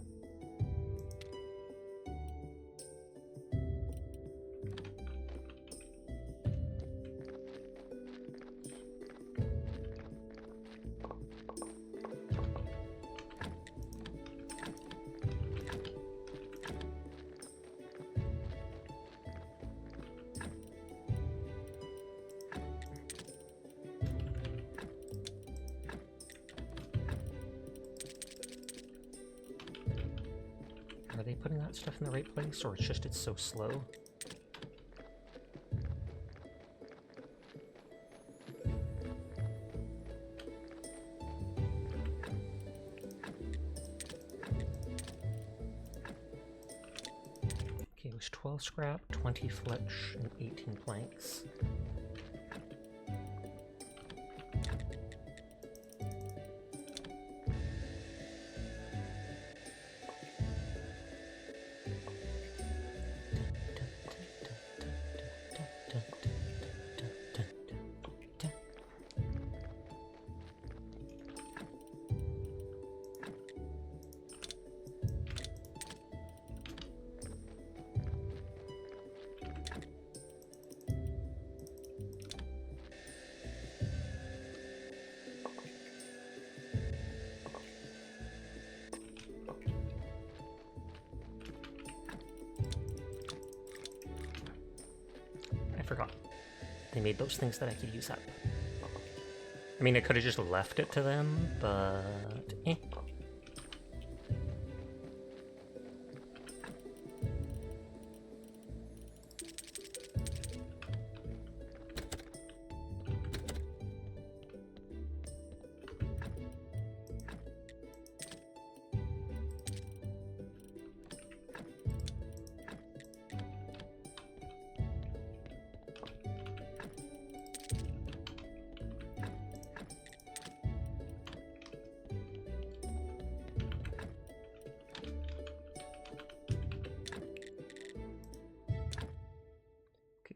Are they putting that stuff in the right place, or it's so slow? Okay, it was 12 scrap, 20 flitch, and 18 planks. I forgot. They made those things that I could use up. I mean, I could have just left it to them, but eh.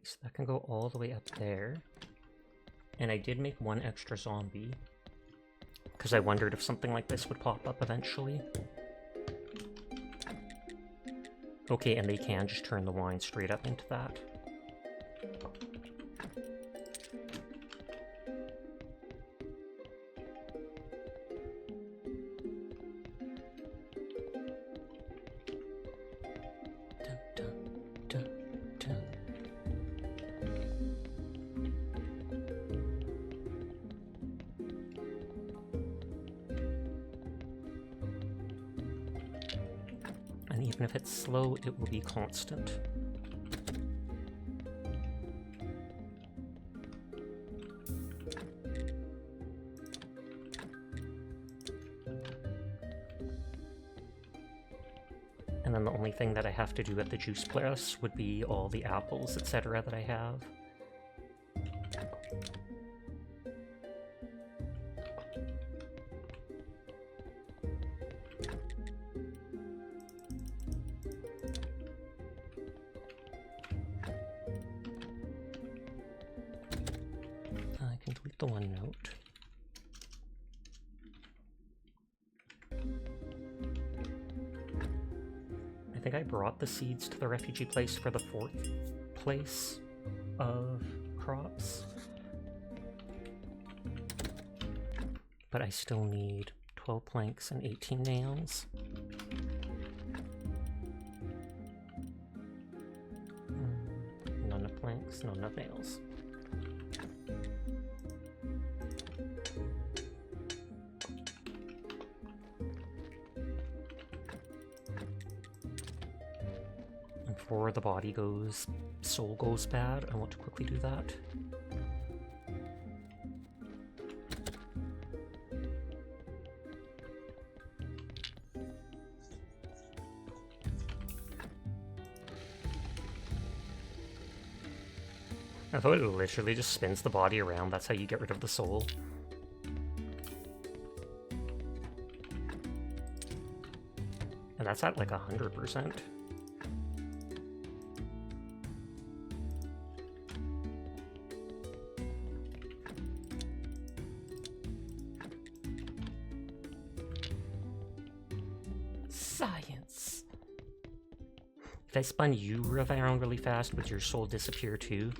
So that can go all the way up there. And I did make one extra zombie, because I wondered if something like this would pop up eventually. Okay, and they can just turn the wine straight up into that. And even if it's slow, it will be constant. And then the only thing that I have to do at the juice press would be all the apples, etc. that I have. I can delete the one note. I think I brought the seeds to the refugee place for the 4th place of crops. But I still need 12 planks and 18 nails. None of planks, none of nails. And before the body goes, soul goes bad, I want to quickly do that. I thought it literally just spins the body around, that's how you get rid of the soul. And that's at like 100%. Science! If I spun you around really fast, would your soul disappear too?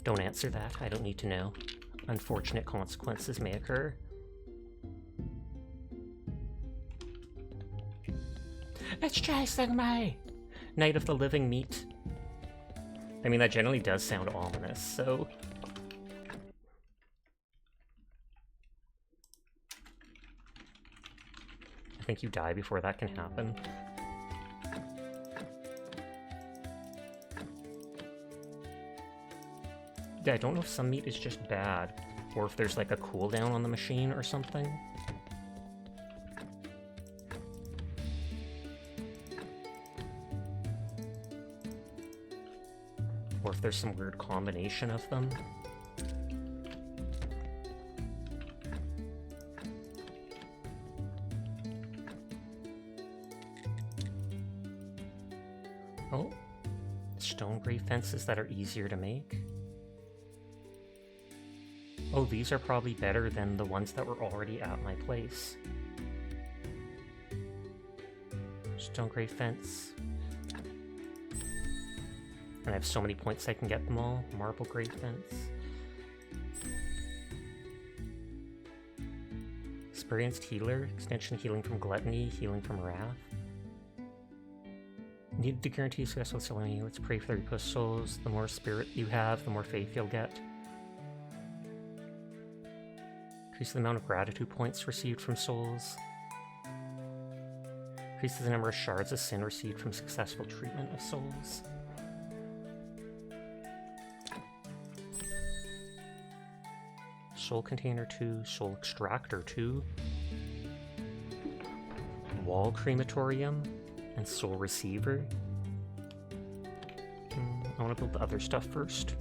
Don't answer that, I don't need to know. Unfortunate consequences may occur. It's chasing me! Night of the Living Meat. I mean, that generally does sound ominous, so... I think you die before that can happen. Yeah, I don't know if some meat is just bad, or if there's like a cooldown on the machine or something. Or if there's some weird combination of them. Oh, stone gray fences that are easier to make. Oh, these are probably better than the ones that were already at my place. Stone gray fence. And I have so many points I can get them all. Marble gray fence. Experienced healer. Extension healing from gluttony. Healing from wrath. Needed to guarantee successful selling. Let's pray for the repost souls. The more spirit you have, the more faith you'll get. Increase the amount of gratitude points received from souls. Increases the number of shards of sin received from successful treatment of souls. Soul Container 2, Soul Extractor 2, Wall Crematorium, and Soul Receiver. I want to build the other stuff first.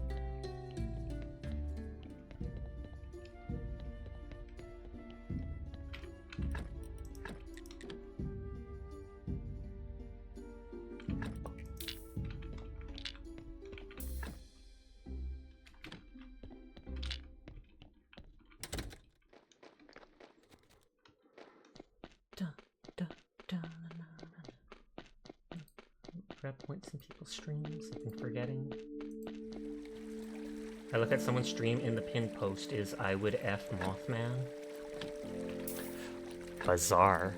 grab points in people's streams. I've been forgetting. I look at someone's stream and the pinned post is I would F Mothman. Bizarre.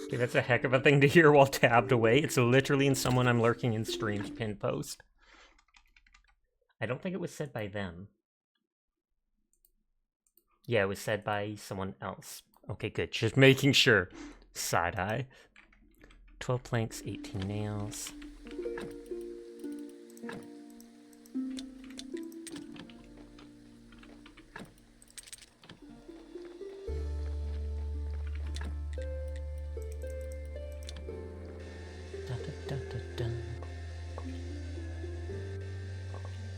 Okay, that's a heck of a thing to hear while tabbed away. It's literally in someone I'm lurking in stream's pinned post. I don't think it was said by them. Yeah, it was said by someone else. Okay, good. Just making sure. Side-eye. 12 planks, 18 nails.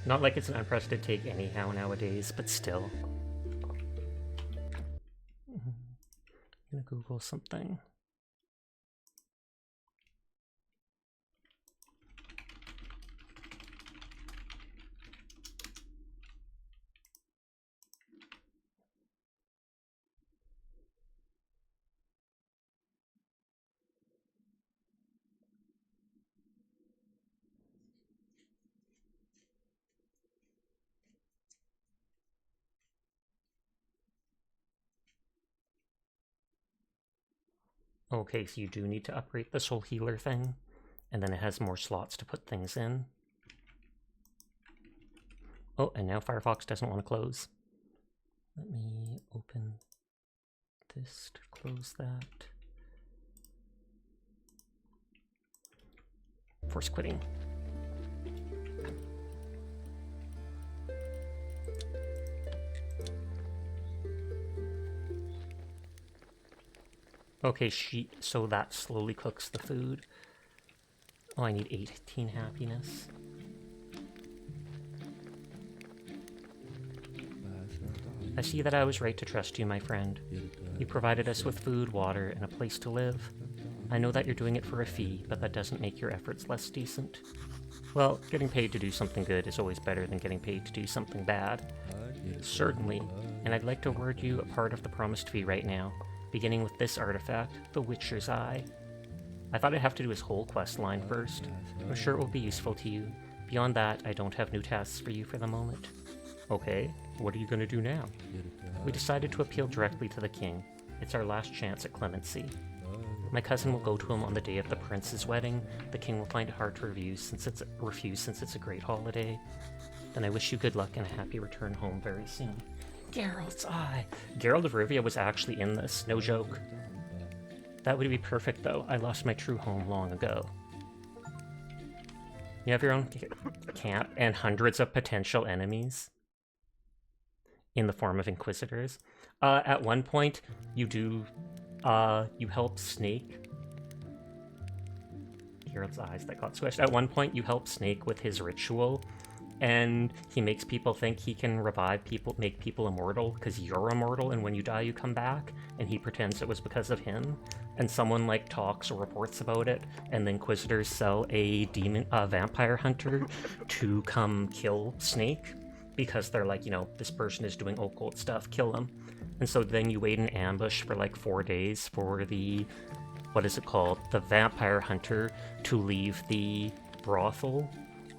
Not like it's an unprecedented take anyhow nowadays, but still. I'm gonna Google something. Okay, so you do need to upgrade the soul healer thing, and then it has more slots to put things in. Oh, and now Firefox doesn't want to close. Let me open this to close that. Force quitting. Okay, so that slowly cooks the food. Oh, I need 18 happiness. I see that I was right to trust you, my friend. You provided us with food, water, and a place to live. I know that you're doing it for a fee, but that doesn't make your efforts less decent. Well, getting paid to do something good is always better than getting paid to do something bad. Certainly, and I'd like to award you a part of the promised fee right now, beginning with this artifact, the Witcher's Eye. I thought I'd have to do his whole quest line first. I'm sure it will be useful to you. Beyond that, I don't have new tasks for you for the moment. Okay, what are you going to do now? We decided to appeal directly to the king. It's our last chance at clemency. My cousin will go to him on the day of the prince's wedding. The king will find it hard to refuse since it's a great holiday. Then I wish you good luck and a happy return home very soon. Geralt's Eye! Geralt of Rivia was actually in this, no joke. That would be perfect though. I lost my true home long ago. You have your own camp and hundreds of potential enemies in the form of Inquisitors. At one point, you help Snake. Geralt's eyes that got squished. At one point, you help Snake with his ritual, and he makes people think he can revive people, make people immortal, because you're immortal, and when you die, you come back, and he pretends it was because of him. And someone, like, talks or reports about it, and the Inquisitors sell a vampire hunter to come kill Snake, because they're like, you know, this person is doing occult stuff, kill him. And so then you wait in ambush for like 4 days for the, what is it called? The vampire hunter to leave the brothel.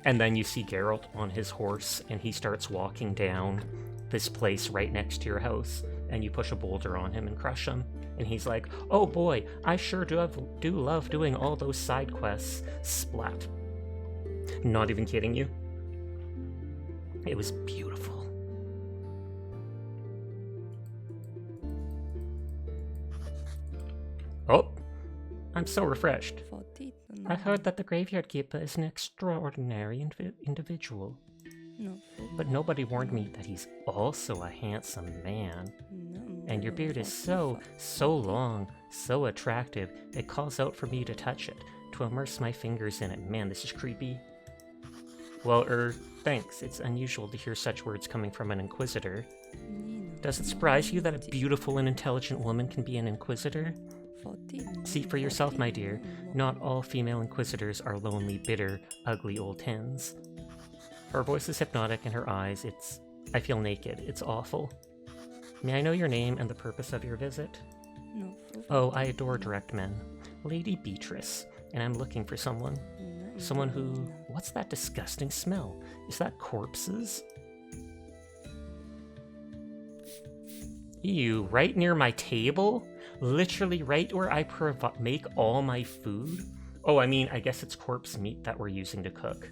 And then you see Geralt on his horse and he starts walking down this place right next to your house. And you push a boulder on him and crush him. And he's like, oh boy, I sure do love doing all those side quests. Splat. Not even kidding you. It was beautiful. Oh, I'm so refreshed. I heard that the Graveyard Keeper is an extraordinary individual. But nobody warned me that he's also a handsome man. And your beard is so long, so attractive, it calls out for me to touch it, to immerse my fingers in it. Man, this is creepy. Well, thanks. It's unusual to hear such words coming from an Inquisitor. Does it surprise you that a beautiful and intelligent woman can be an inquisitor? See for yourself, my dear. Not all female inquisitors are lonely, bitter, ugly old hens. Her voice is hypnotic and her eyes, I feel naked. It's awful. May I know your name and the purpose of your visit? Oh, I adore direct men. Lady Beatrice, and I'm looking for someone. Someone who... What's that disgusting smell? Is that corpses? Ew, right near my table? Literally right where I make all my food? Oh, I mean, I guess it's corpse meat that we're using to cook.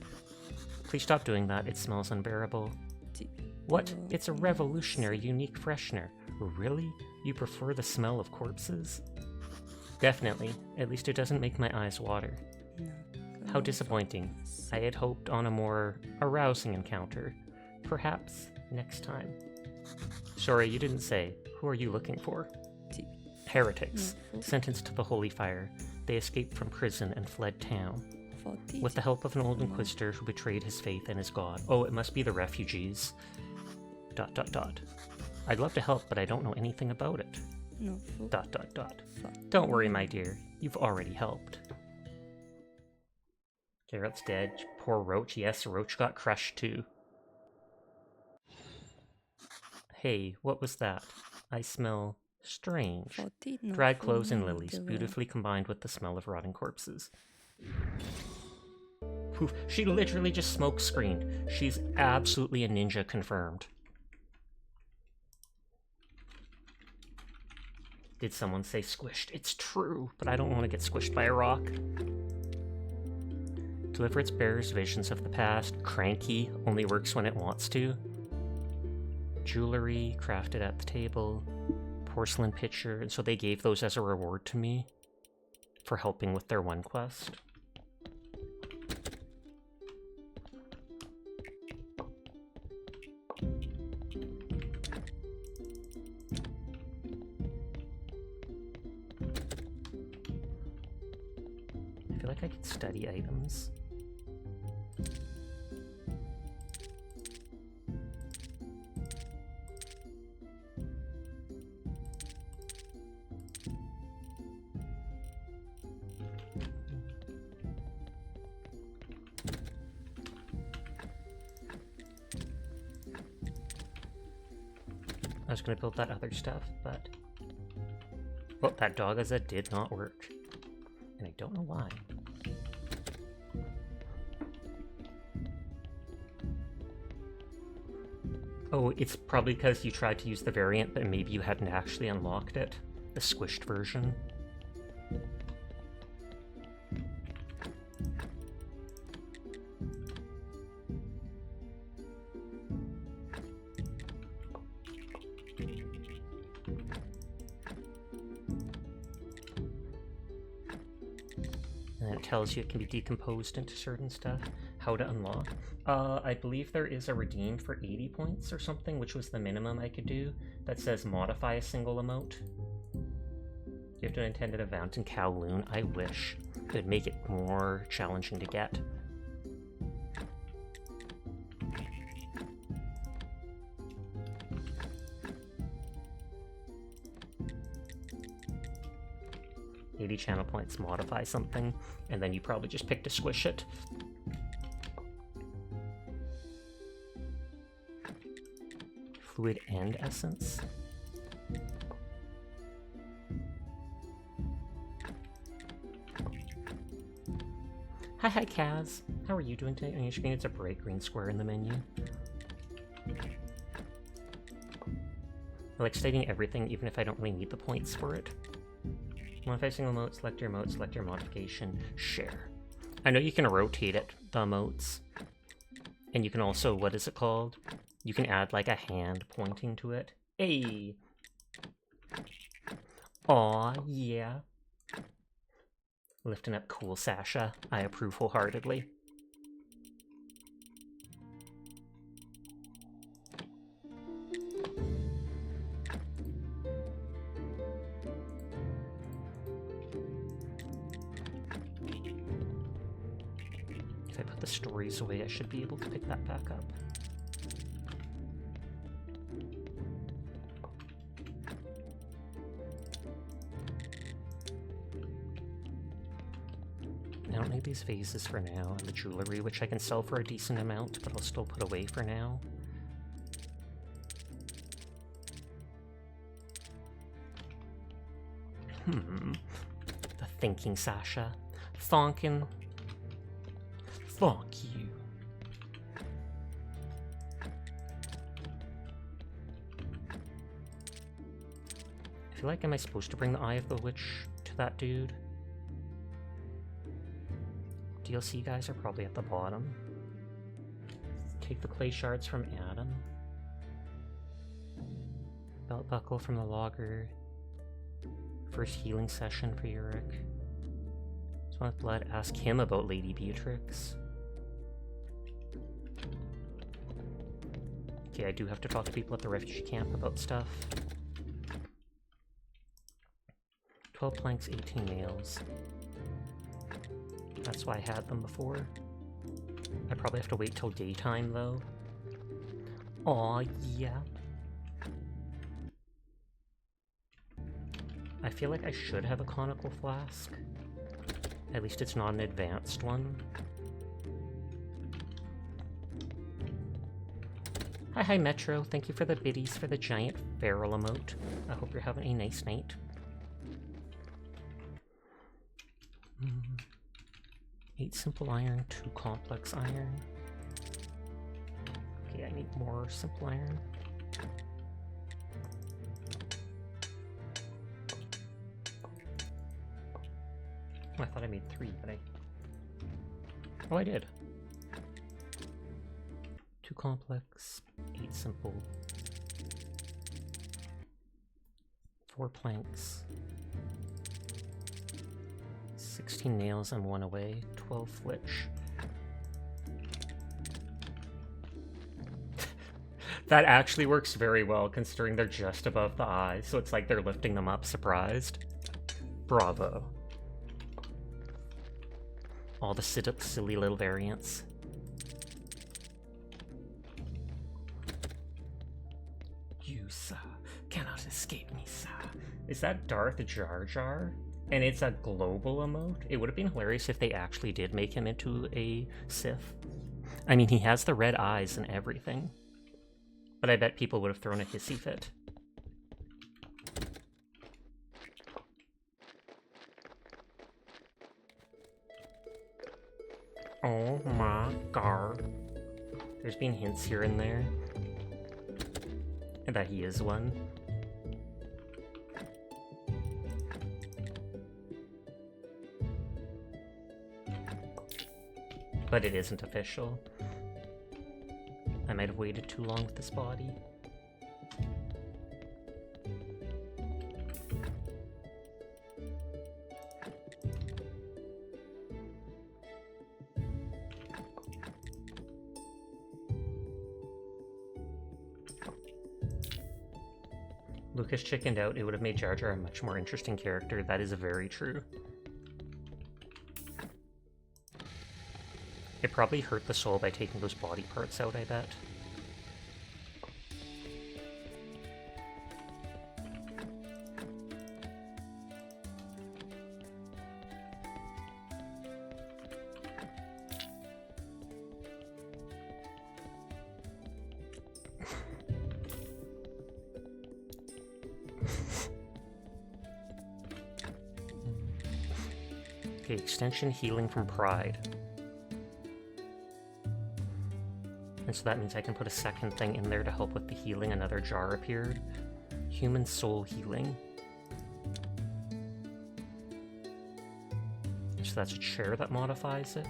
Please stop doing that, it smells unbearable. What? It's a revolutionary, unique freshener. Really? You prefer the smell of corpses? Definitely. At least it doesn't make my eyes water. How disappointing. I had hoped on a more arousing encounter. Perhaps next time. Sorry, you didn't say. Who are you looking for? Heretics, sentenced to the holy fire. They escaped from prison and fled town. With the help of an old inquisitor who betrayed his faith and his god. Oh, it must be the refugees. ... I'd love to help, but I don't know anything about it. ... Don't worry, my dear. You've already helped. Geralt's dead. Poor Roach. Yes, Roach got crushed too. Hey, what was that? I smell strange. Dried clothes and lilies, beautifully combined with the smell of rotting corpses. Poof, she literally just smoke screened. She's absolutely a ninja confirmed. Did someone say squished? It's true, but I don't want to get squished by a rock. Deliver its bearers visions of the past. Cranky, only works when it wants to. Jewelry, crafted at the table. Porcelain pitcher, and so they gave those as a reward to me for helping with their one quest. I feel like I could study items. I was going to build that other stuff, but... Well, that Dogeza did not work. And I don't know why. Oh, it's probably because you tried to use the variant, but maybe you hadn't actually unlocked it. The squished version. Tells you it can be decomposed into certain stuff. How to unlock. I believe there is a redeem for 80 points or something, which was the minimum I could do, that says modify a single emote. You have to intend an event in Kowloon. I wish. It would make it more challenging to get. Channel points modify something, and then you probably just pick to squish it. Fluid and essence. Hi Kaz. How are you doing today? On your screen it's a bright green square in the menu. I like stating everything even if I don't really need the points for it. Modify a single emote, select your modification, share. I know you can rotate it, the emotes. And you can also, what is it called? You can add like a hand pointing to it. Hey! Aw, yeah. Lifting up cool Sasha. I approve wholeheartedly. The stories away, I should be able to pick that back up. don't need these vases for now, and the jewelry, which I can sell for a decent amount, but I'll still put away for now. The thinking Sasha. Thonkin. Thonk you. I feel like, am I supposed to bring the Eye of the Witch to that dude? DLC guys are probably at the bottom. Take the clay shards from Adam. Belt buckle from the logger. First healing session for Yurik. Swan Blood, ask him about Lady Beatrix. Okay, I do have to talk to people at the refugee camp about stuff. 12 planks, 18 nails. That's why I had them before. I probably have to wait till daytime, though. Aw, yeah. I feel like I should have a conical flask. At least it's not an advanced one. Hi Metro, thank you for the biddies for the giant feral emote. I hope you're having a nice night. 8 simple iron, 2 complex iron. Okay, I need more simple iron. Oh, I thought I made 3, but oh, I did. 2 complex, 8 simple. 4 planks. 16 nails and 1 away, 12 flitch. That actually works very well considering they're just above the eye, so it's like they're lifting them up surprised. Bravo. All the silly little variants. You, sir, cannot escape me, sir. Is that Darth Jar Jar? And it's a global emote? It would have been hilarious if they actually did make him into a Sith. I mean, he has the red eyes and everything. But I bet people would have thrown a hissy fit. Oh my god. There's been hints here and there. And that he is one. But it isn't official. I might have waited too long with this body. Lucas chickened out. It would have made Jar Jar a much more interesting character. That is very true. It probably hurt the soul by taking those body parts out, I bet. Okay, extension healing from Pride. And so that means I can put a second thing in there to help with the healing. Another jar appeared. Human soul healing. So that's a chair that modifies it.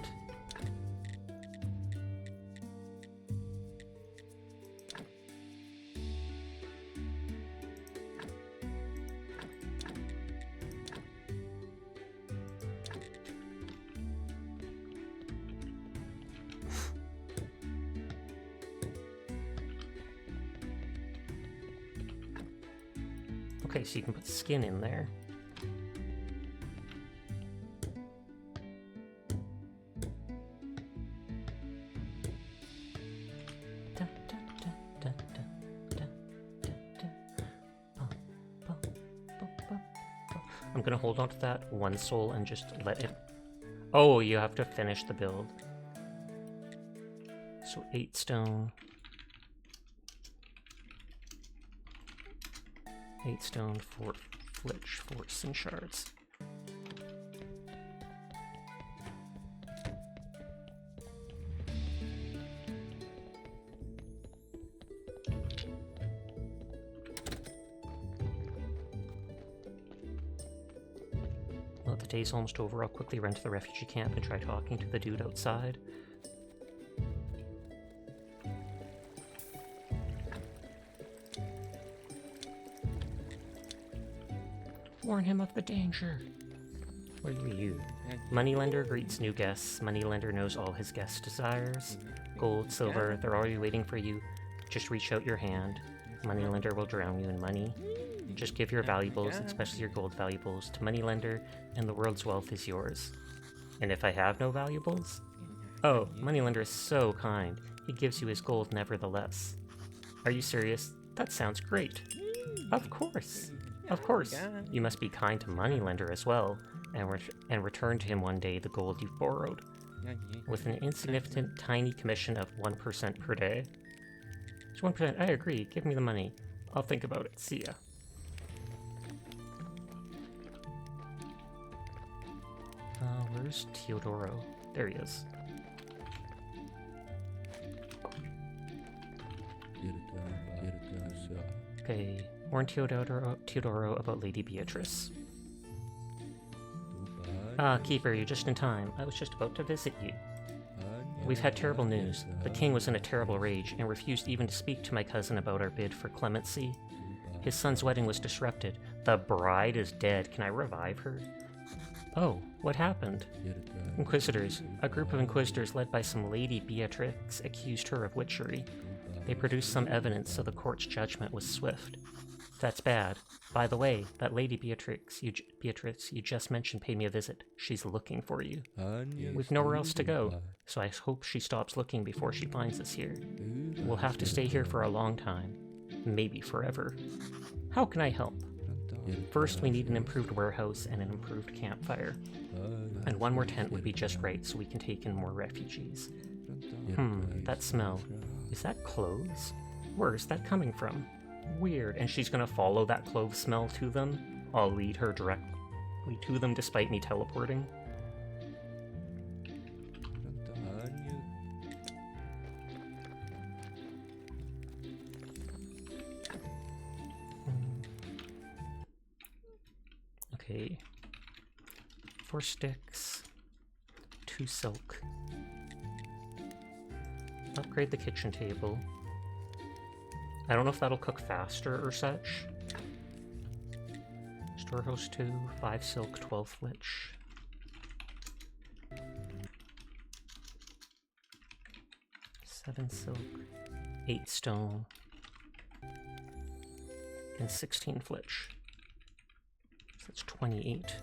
Okay, so you can put skin in there. I'm gonna hold on to that one soul and just let it Oh, you have to finish the build. So 8 stone. 8 stone, 4 flitch, 4 sin shards. Well, the day's almost over. I'll quickly run to the refugee camp and try talking to the dude outside. Warn him of the danger. What are you? Moneylender greets new guests. Moneylender knows all his guests' desires. Gold, silver, they're already waiting for you. Just reach out your hand. Moneylender will drown you in money. Just give your valuables, especially your gold valuables, to Moneylender, and the world's wealth is yours. And if I have no valuables? Oh, Moneylender is so kind. He gives you his gold nevertheless. Are you serious? That sounds great. Of course. Of course. You must be kind to Moneylender as well, and return to him one day the gold you've borrowed, with an insignificant tiny commission of 1% per day. It's 1%. I agree. Give me the money. I'll think about it. See ya. Where's Teodoro? There he is. Okay, warn Teodoro about Lady Beatrice. Ah, Keeper, you're just in time. I was just about to visit you. We've had terrible news. The king was in a terrible rage and refused even to speak to my cousin about our bid for clemency. His son's wedding was disrupted. The bride is dead. Can I revive her? Oh, what happened? Inquisitors. A group of inquisitors led by some Lady Beatrix accused her of witchery. They produced some evidence, so the court's judgment was swift. That's bad. By the way, that Lady Beatrix you just mentioned paid me a visit. She's looking for you. We've nowhere else to go, so I hope she stops looking before she finds us here. We'll have to stay here for a long time. Maybe forever. How can I help? First, we need an improved warehouse and an improved campfire. And one more tent would be just right, so we can take in more refugees. That smell. Is that cloves? Where's that coming from? Weird. And she's gonna follow that clove smell to them? I'll lead her directly to them despite me teleporting. Okay. 4 sticks. 2 silk. Upgrade the kitchen table. I don't know if that'll cook faster or such. Storehouse 2, 5 silk, 12 flitch. Seven silk, 8 stone, and 16 flitch. So that's 28.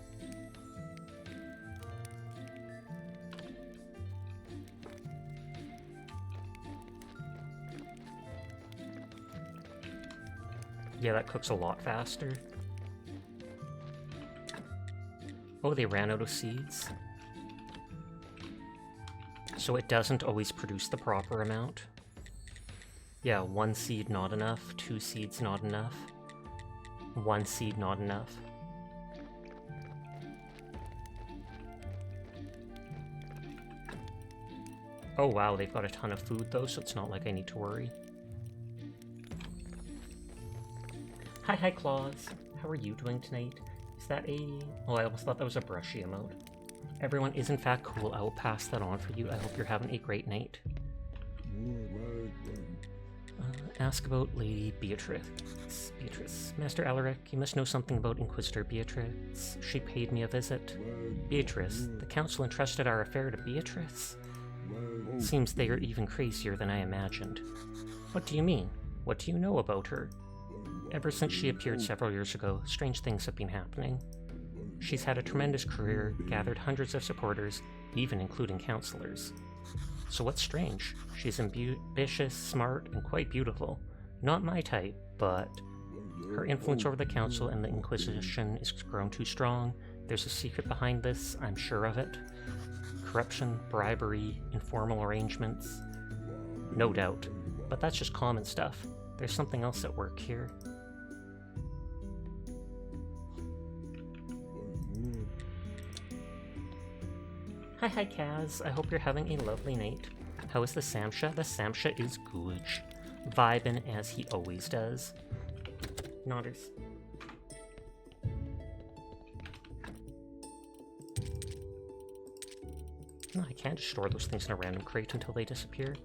Yeah, that cooks a lot faster. Oh, they ran out of seeds. So it doesn't always produce the proper amount. Yeah, 1 seed not enough, 2 seeds not enough, 1 seed not enough. Oh wow, they've got a ton of food though, so it's not like I need to worry. Hi Claus, how are you doing tonight? Is that a... Oh, I almost thought that was a brushy emote. Everyone is in fact cool, I will pass that on for you. I hope you're having a great night. Ask about Lady Beatrice. Master Alaric, you must know something about Inquisitor Beatrix. She paid me a visit. Beatrice? The council entrusted our affair to Beatrice? Seems they are even crazier than I imagined. What do you mean? What do you know about her? Ever since she appeared several years ago, strange things have been happening. She's had a tremendous career, gathered hundreds of supporters, even including counselors. So what's strange? She's ambitious, smart, and quite beautiful. Not my type, but her influence over the council and the Inquisition is grown too strong. There's a secret behind this, I'm sure of it. Corruption, bribery, informal arrangements. No doubt. But that's just common stuff. There's something else at work here. Hi, Kaz. I hope you're having a lovely night. How is the Samsha? The Samsha is good. Vibin' as he always does. Nodders. No, I can't just store those things in a random crate until they disappear.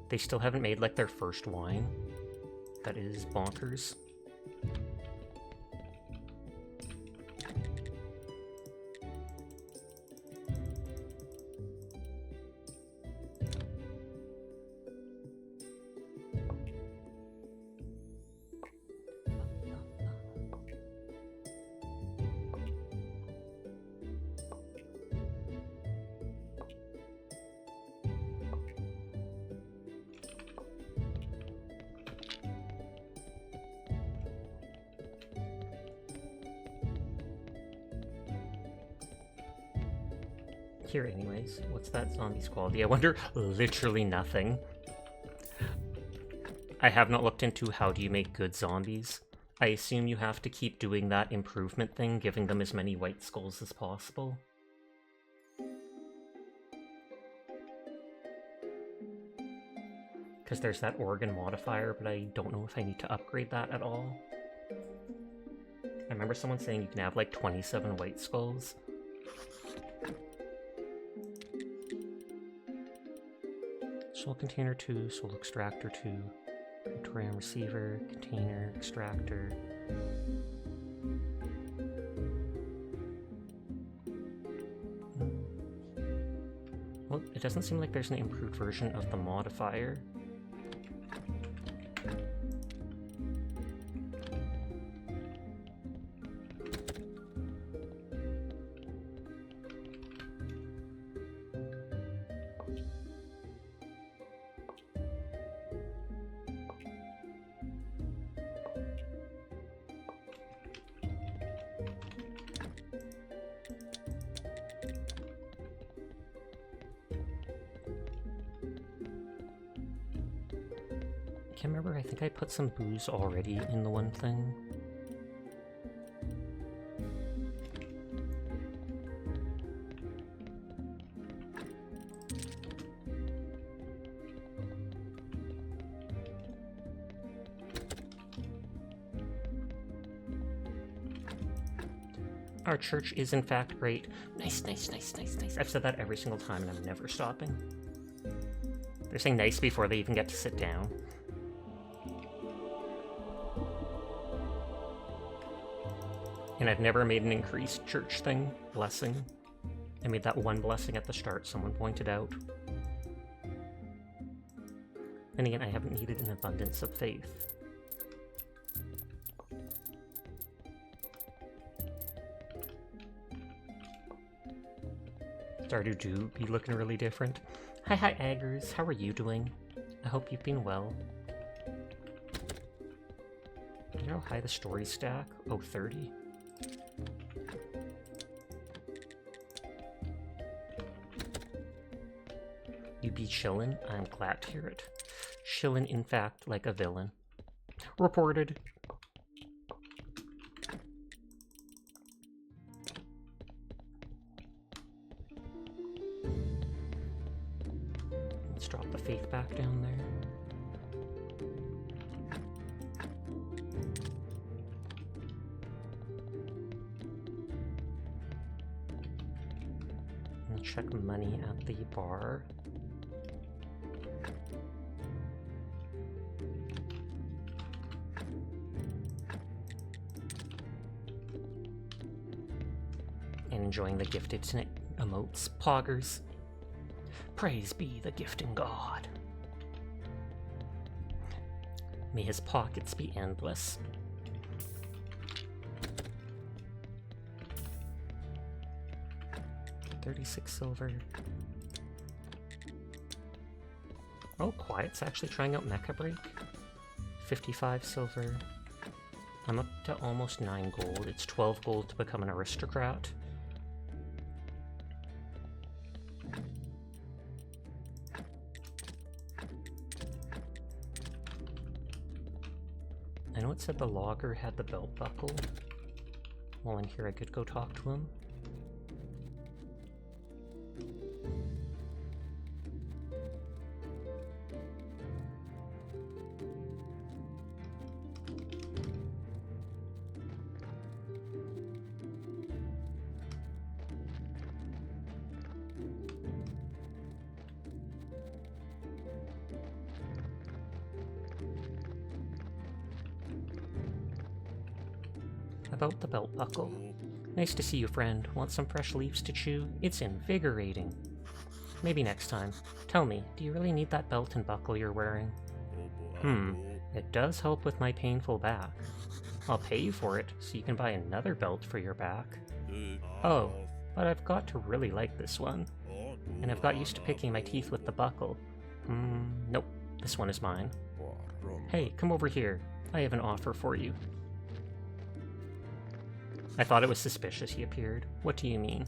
They still haven't made, like, their first wine. That is bonkers. Here, anyways. What's that zombie's quality? I wonder. Literally nothing. I have not looked into how do you make good zombies. I assume you have to keep doing that improvement thing, giving them as many white skulls as possible. Because there's that organ modifier, but I don't know if I need to upgrade that at all. I remember someone saying you can have like 27 white skulls. Soul container 2, soul extractor 2, Praetorium receiver, container, extractor. Well, it doesn't seem like there's an improved version of the modifier. I can't remember, I think I put some booze already in the one thing. Our church is in fact great. Nice, nice, nice, nice, nice. I've said that every single time and I'm never stopping. They're saying nice before they even get to sit down. And I've never made an increased church thing, blessing. I made that one blessing at the start, someone pointed out. And again, I haven't needed an abundance of faith. Stardew do be looking really different. Hi, Aggers. How are you doing? I hope you've been well. You know how high the story stack? Oh, 30. You be chillin'? I'm glad to hear it. Chillin', in fact, like a villain. Reported. Let's drop the faith back down there. And check money at the bar. Enjoying the gifted emotes. Poggers. Praise be the gifting god. May his pockets be endless. $36 silver. Oh, Quiet's actually trying out Mecha Break. 55 silver. I'm up to almost 9 gold. It's 12 gold to become an aristocrat. I know it said the logger had the belt buckle. While in here I could go talk to him. About the belt buckle. Nice to see you, friend. Want some fresh leaves to chew? It's invigorating. Maybe next time. Tell me, do you really need that belt and buckle you're wearing? It does help with my painful back. I'll pay you for it, so you can buy another belt for your back. Oh, but I've got to really like this one. And I've got used to picking my teeth with the buckle. Nope, this one is mine. Hey, come over here. I have an offer for you. I thought it was suspicious he appeared. What do you mean?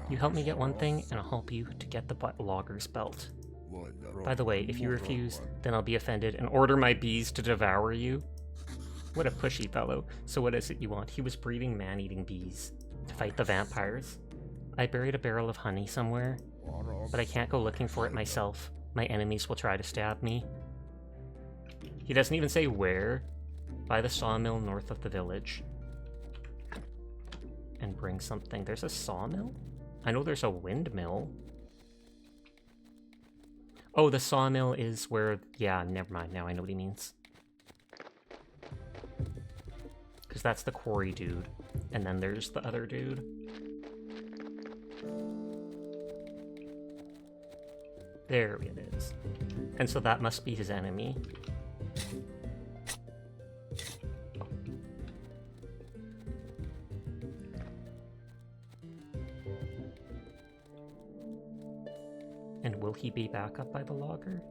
You help me get one thing, and I'll help you to get the logger's belt. By the way, if you refuse, then I'll be offended and order my bees to devour you. What a pushy fellow. So what is it you want? He was breeding man-eating bees to fight the vampires. I buried a barrel of honey somewhere, but I can't go looking for it myself. My enemies will try to stab me. He doesn't even say where. By the sawmill north of the village. And bring something. There's a sawmill? I know there's a windmill. Oh, the sawmill is where... Yeah, never mind. Now I know what he means. Because that's the quarry dude. And then there's the other dude. There it is. And so that must be his enemy. And will he be back up by the logger?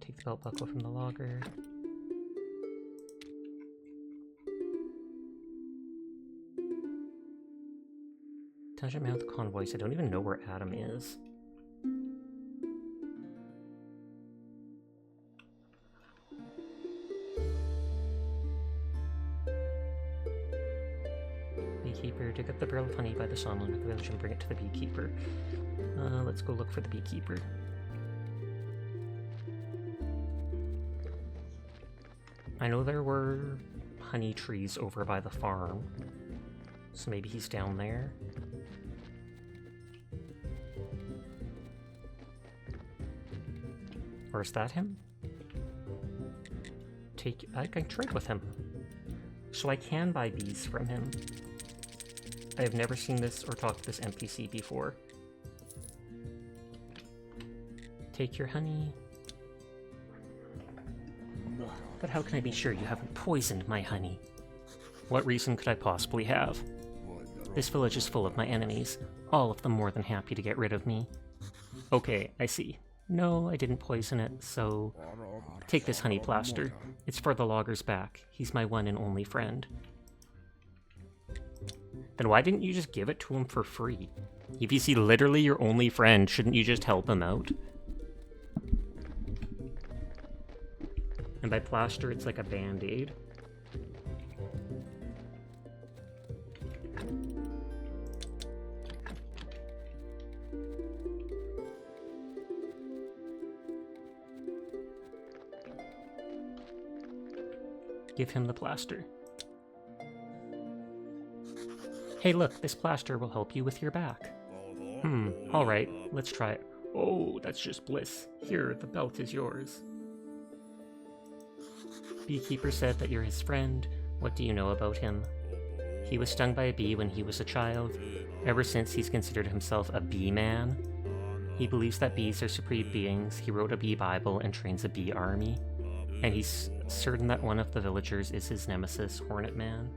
Take the belt buckle from the logger. Dungeon Mouth Convoys. I don't even know where Adam is. Beekeeper, dig up the barrel of honey by the sawmill in the village and bring it to the beekeeper. Let's go look for the beekeeper. I know there were honey trees over by the farm, so maybe he's down there. Or is that him? I can trade with him. So I can buy bees from him. I have never seen this or talked to this NPC before. Take your honey. But how can I be sure you haven't poisoned my honey? What reason could I possibly have? This village is full of my enemies, all of them more than happy to get rid of me. Okay, I see. No, I didn't poison it, so... Take this honey plaster. It's for the logger's back. He's my one and only friend. Then why didn't you just give it to him for free? If he's literally your only friend, shouldn't you just help him out? And by plaster, it's like a band-aid. Give him the plaster. Hey look, this plaster will help you with your back. Alright, let's try it. Oh, that's just bliss. Here, the belt is yours. Beekeeper said that you're his friend. What do you know about him? He was stung by a bee when he was a child. Ever since, he's considered himself a bee man. He believes that bees are supreme beings. He wrote a bee Bible and trains a bee army. And he's certain that one of the villagers is his nemesis, Hornet Man.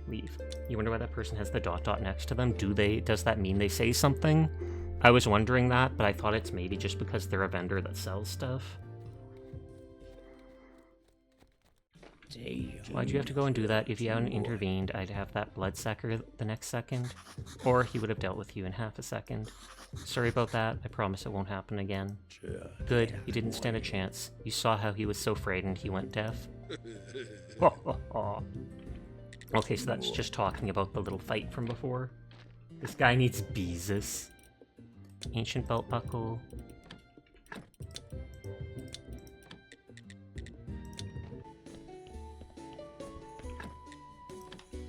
Leave. You wonder why that person has the dot dot next to them? Does that mean they say something? I was wondering that, but I thought it's maybe just because they're a vendor that sells stuff. Why'd you have to go and do that? If you hadn't intervened, I'd have that bloodsucker the next second. Or he would have dealt with you in half a second. Sorry about that. I promise it won't happen again. Good. You didn't stand a chance. You saw how he was so frightened he went deaf. Okay, so that's just talking about the little fight from before. This guy needs Beezus. Ancient belt buckle.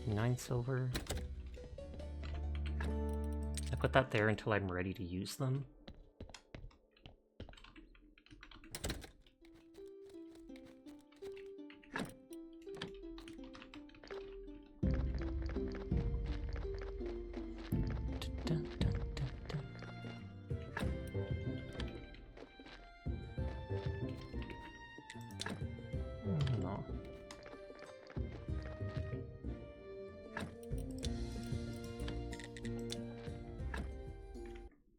9 silver. I put that there until I'm ready to use them. No.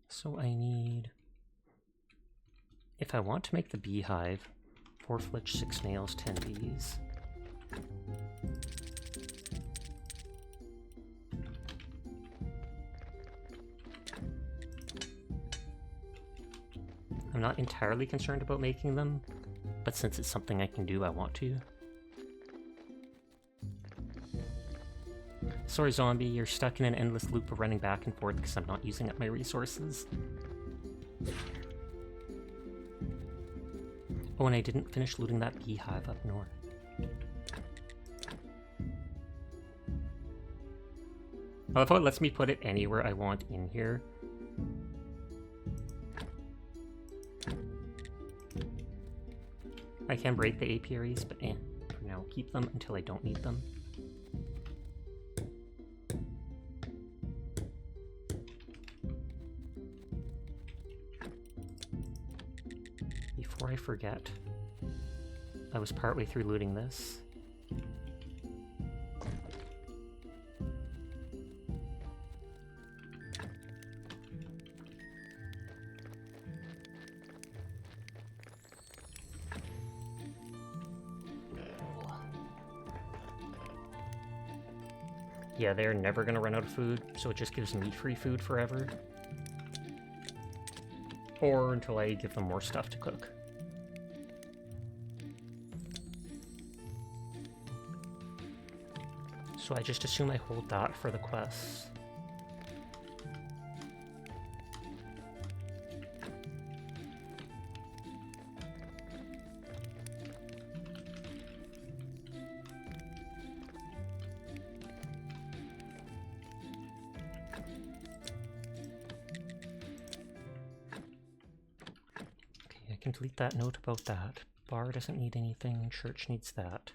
So I need... If I want to make the beehive, 4 flitch, 6 nails, 10 bees. I'm not entirely concerned about making them, but since it's something I can do, I want to. Sorry, zombie, you're stuck in an endless loop of running back and forth because I'm not using up my resources. Oh, and I didn't finish looting that beehive up north. I love how it lets me put it anywhere I want in here. I can break the apiaries, but for now, keep them until I don't need them. Before I forget, I was partway through looting this. Yeah, they're never gonna run out of food, so it just gives me free food forever. Or until I give them more stuff to cook. So I just assume I hold that for the quests. Okay, I can delete that note about that. Bar doesn't need anything, church needs that.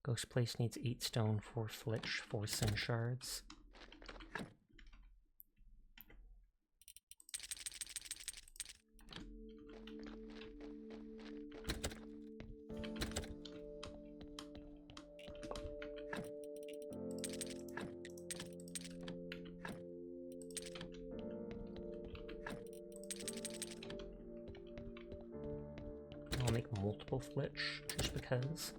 Ghost Place needs 8 stone, 4 flitch, 4 sin shards. I'll make multiple flitch, just because.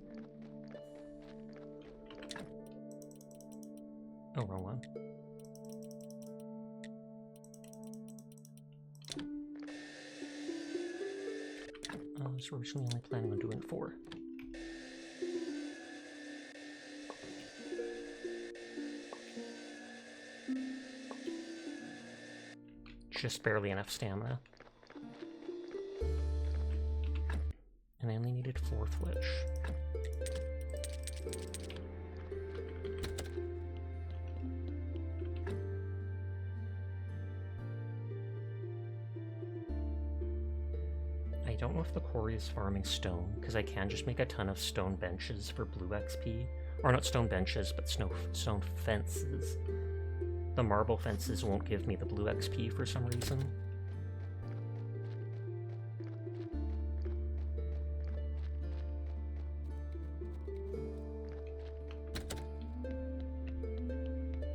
Oh, wrong one. I was originally only planning on doing 4. Just barely enough stamina. And I only needed 4 flitch. I don't know if the quarry is farming stone, because I can just make a ton of stone benches for blue XP. Or not stone benches, but stone fences. The marble fences won't give me the blue XP for some reason.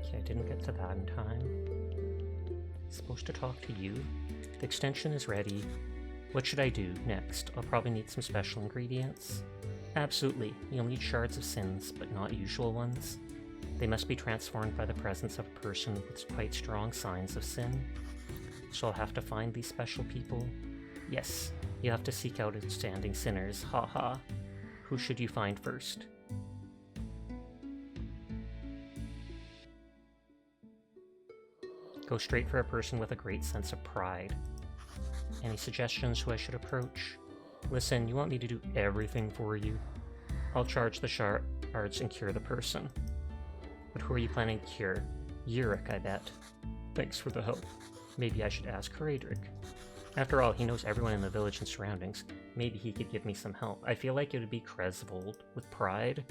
Okay, I didn't get to that in time. Supposed to talk to you. The extension is ready. What should I do next? I'll probably need some special ingredients. Absolutely. You'll need shards of sins, but not usual ones. They must be transformed by the presence of a person with quite strong signs of sin. So I'll have to find these special people? Yes, you have to seek out outstanding sinners, haha. Who should you find first? Go straight for a person with a great sense of pride. Any suggestions who I should approach? Listen, you want me to do everything for you? I'll charge the shards and cure the person. But who are you planning to cure? Yurik, I bet. Thanks for the help. Maybe I should ask Heredric. After all, he knows everyone in the village and surroundings. Maybe he could give me some help. I feel like it would be Kresvold with pride.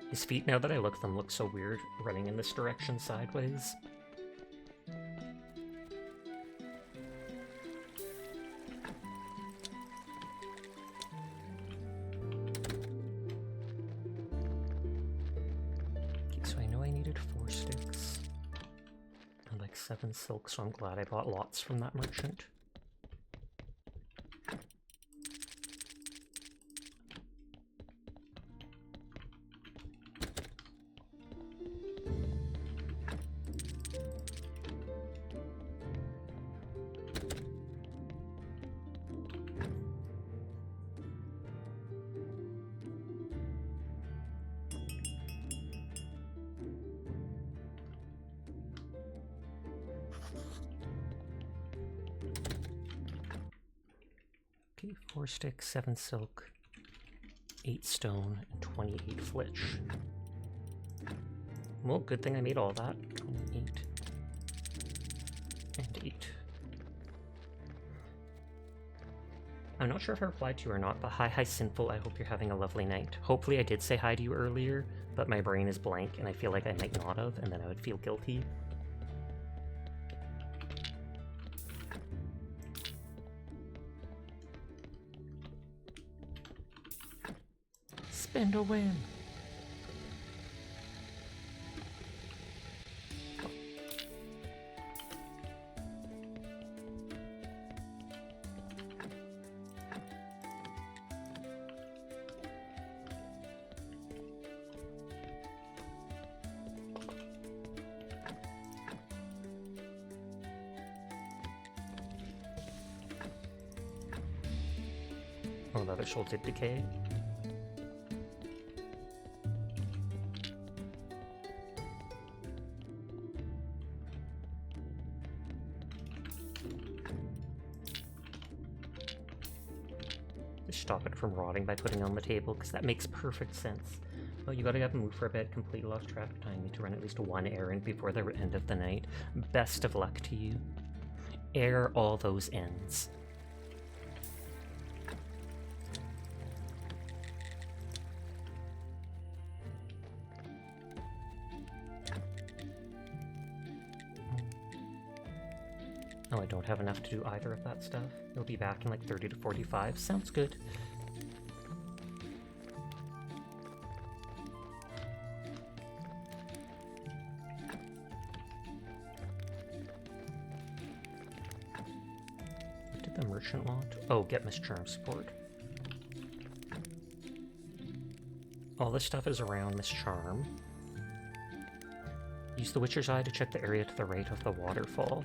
His feet, now that I look at them, look so weird, running in this direction sideways. Okay, so I know I needed 4 sticks. And like 7 silk, so I'm glad I bought lots from that merchant. Okay, 4 sticks, 7 silk, 8 stone, and 28 flitch. Well, good thing I made all that. 28 and 8. I'm not sure if I replied to you or not, but hi Sinful, I hope you're having a lovely night. Hopefully I did say hi to you earlier, but my brain is blank and I feel like I might not have, and then I would feel guilty. Spend a win. Oh, another soul did decay. Stop it from rotting by putting it on the table, because that makes perfect sense. Oh, you gotta get moved for a bit, completely lost track of time. Need to run at least 1 errand before the end of the night. Best of luck to you. Air all those ends. Oh, I don't have enough to do either of that stuff. You'll be back in like 30 to 45. Sounds good. What did the merchant want? Oh, get Miss Charm support. All this stuff is around Miss Charm. Use the Witcher's Eye to check the area to the right of the waterfall.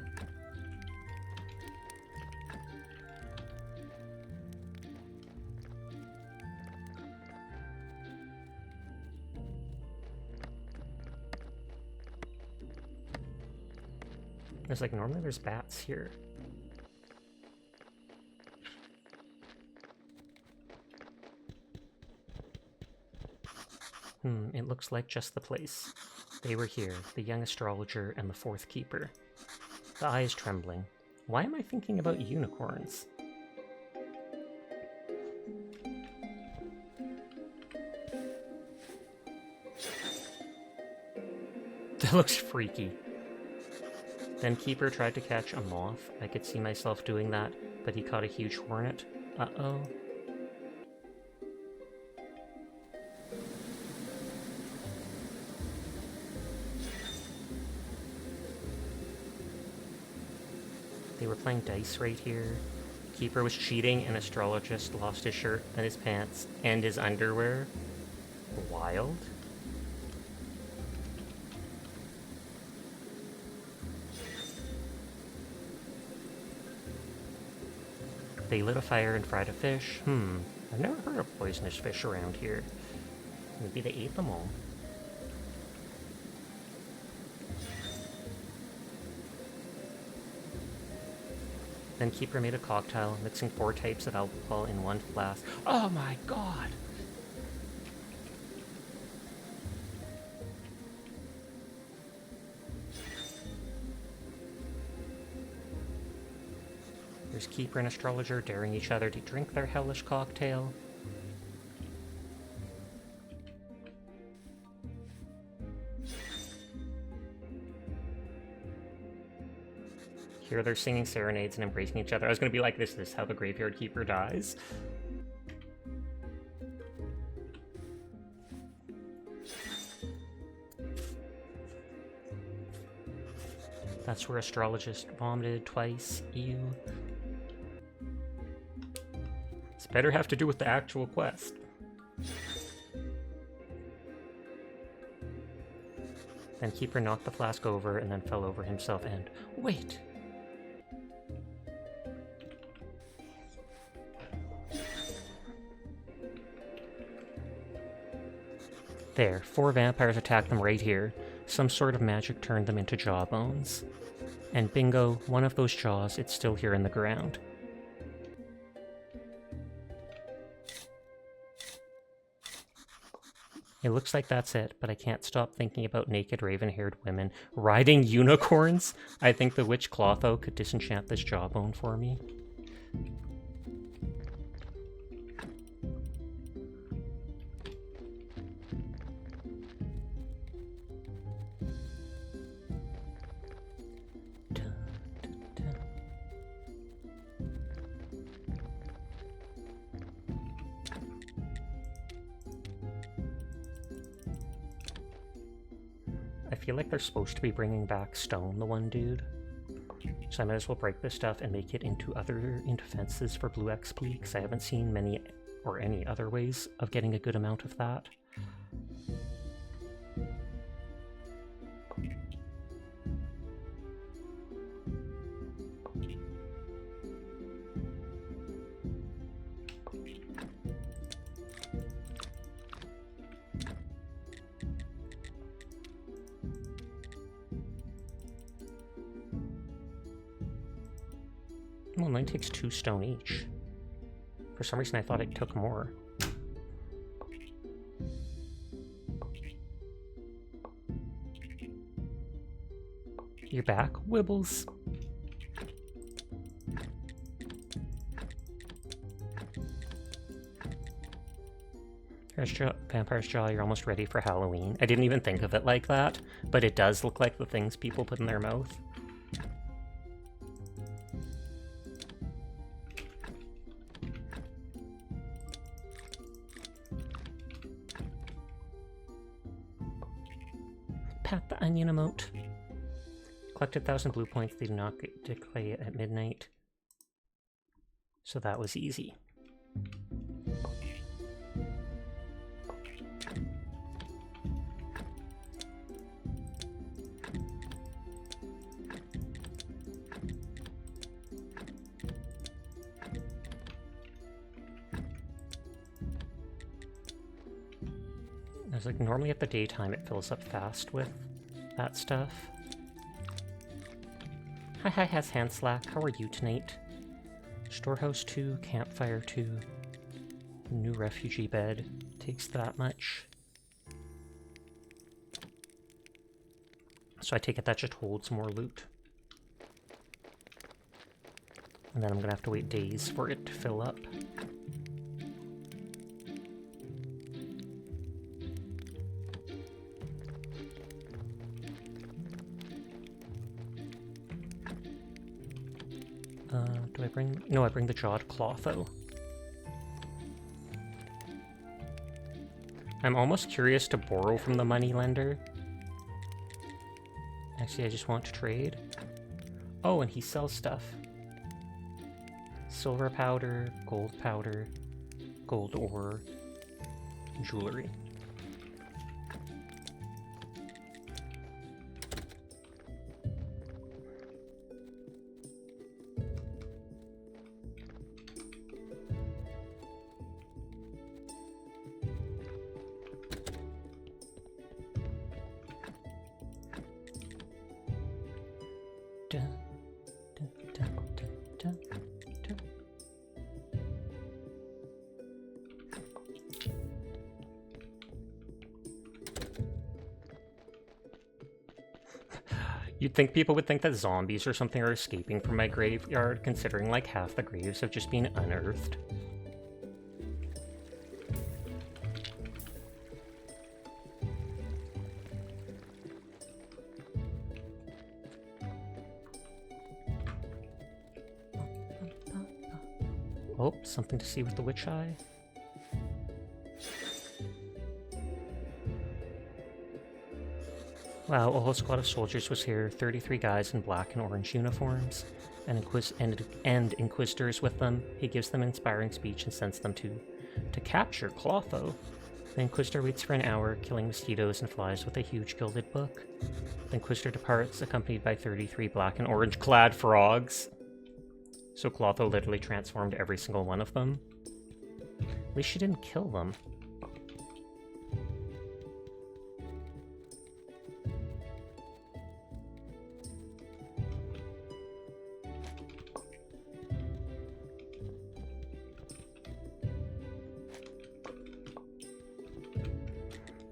There's like, normally there's bats here. It looks like just the place. They were here, the young astrologer and the fourth keeper. The eye is trembling. Why am I thinking about unicorns? That looks freaky. Then Keeper tried to catch a moth. I could see myself doing that, but he caught a huge hornet. Uh-oh. They were playing dice right here. Keeper was cheating, and Astrologist lost his shirt and his pants and his underwear. Wild. They lit a fire and fried a fish. I've never heard of poisonous fish around here. Maybe they ate them all. Then Keeper made a cocktail, mixing 4 types of alcohol in 1 flask. Oh my god! There's Keeper and Astrologer daring each other to drink their hellish cocktail. Here they're singing serenades and embracing each other. I was going to be like, this is how the Graveyard Keeper dies. That's where Astrologist vomited twice. Ew. This better have to do with the actual quest. Then Keeper knocked the flask over and then fell over himself and... Wait! There, 4 vampires attacked them right here. Some sort of magic turned them into jawbones. And bingo, one of those jaws, it's still here in the ground. It looks like that's it, but I can't stop thinking about naked raven-haired women riding unicorns. I think the witch Clotho could disenchant this jawbone for me. I feel like they're supposed to be bringing back Stone, the one dude. So I might as well break this stuff and make it into fences for blue XP, because I haven't seen many or any other ways of getting a good amount of that. Well, mine takes 2 stone each. For some reason I thought it took more. You're back, Wibbles. There's Vampire's Jaw, you're almost ready for Halloween. I didn't even think of it like that, but it does look like the things people put in their mouth. Pat the onion emote. Collected 1,000 blue points, they did not declare at midnight. So that was easy. Whereas, like, normally at the daytime it fills up fast with that stuff. Hi, Hanslack. How are you tonight? Storehouse 2, Campfire 2, new refugee bed. Takes that much. So I take it that just holds more loot. And then I'm gonna have to wait days for it to fill up. Do I bring... No, I bring the Jawed Clotho. I'm almost curious to borrow from the moneylender. Actually, I just want to trade. Oh, and he sells stuff. Silver powder, gold ore, jewelry. You'd think people would think that zombies or something are escaping from my graveyard, considering like half the graves have just been unearthed. Oh, something to see with the witch eye. Wow, a whole squad of soldiers was here, 33 guys in black and orange uniforms, and inquisitors with them. He gives them an inspiring speech and sends them to capture Clotho. The Inquisitor waits for an hour, killing mosquitoes and flies with a huge gilded book. The Inquisitor departs, accompanied by 33 black and orange clad frogs. So Clotho literally transformed every single one of them. At least she didn't kill them.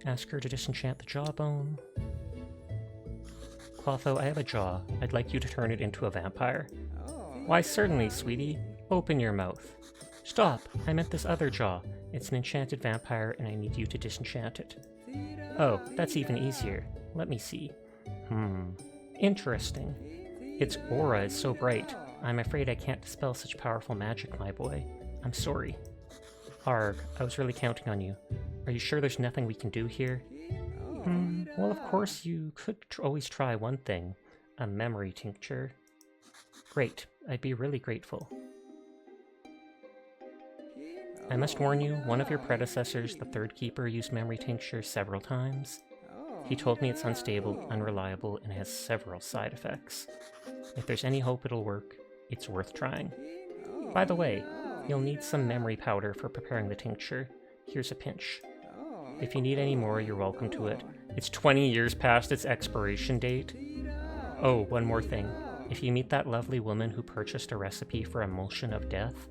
Ask her to disenchant the jawbone. Clotho, I have a jaw. I'd like you to turn it into a vampire. Why, certainly, sweetie. Open your mouth. Stop! I meant this other jaw. It's an enchanted vampire, and I need you to disenchant it. Oh, that's even easier. Let me see. Interesting. Its aura is so bright. I'm afraid I can't dispel such powerful magic, my boy. I'm sorry. Arg, I was really counting on you. Are you sure there's nothing we can do here? Well, of course, you could always try one thing. A memory tincture. Great. I'd be really grateful. I must warn you, one of your predecessors, the Third Keeper, used memory tincture several times. He told me it's unstable, unreliable, and has several side effects. If there's any hope it'll work, it's worth trying. By the way, you'll need some memory powder for preparing the tincture. Here's a pinch. If you need any more, you're welcome to it. It's 20 years past its expiration date. Oh, one more thing. If you meet that lovely woman who purchased a recipe for emulsion of death,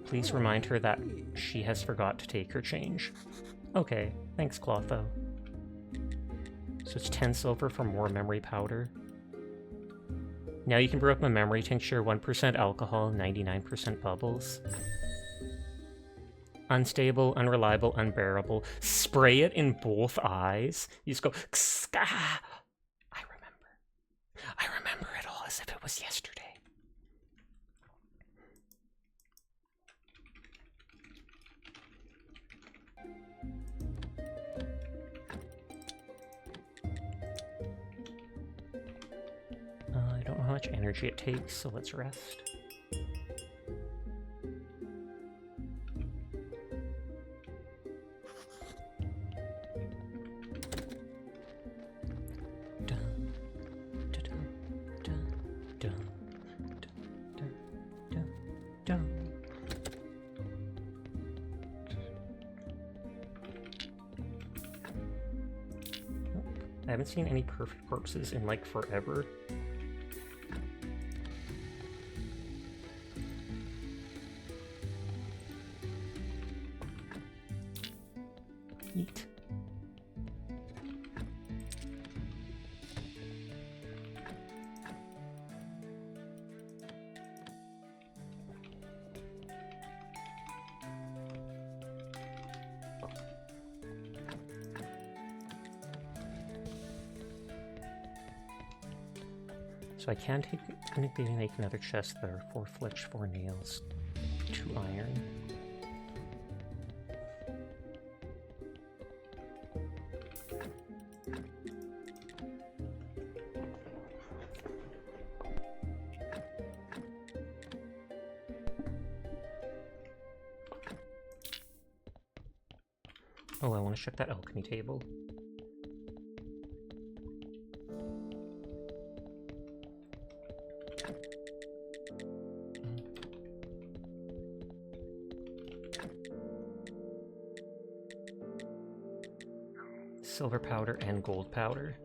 please remind her that she has forgot to take her change. Okay, thanks, Clotho. So it's 10 silver for more memory powder. Now you can brew up a memory tincture, 1% alcohol, 99% bubbles. Unstable, unreliable, unbearable. Spray it in both eyes. You just go, Kska! I remember it all as if it was yesterday. I don't know how much energy it takes, so let's rest. I haven't seen any perfect corpses in, like, forever. Eat. So I can technically make another chest there. 4 flitch, 4 nails, 2 iron. Oh, I want to check that alchemy table. Silver powder and gold powder.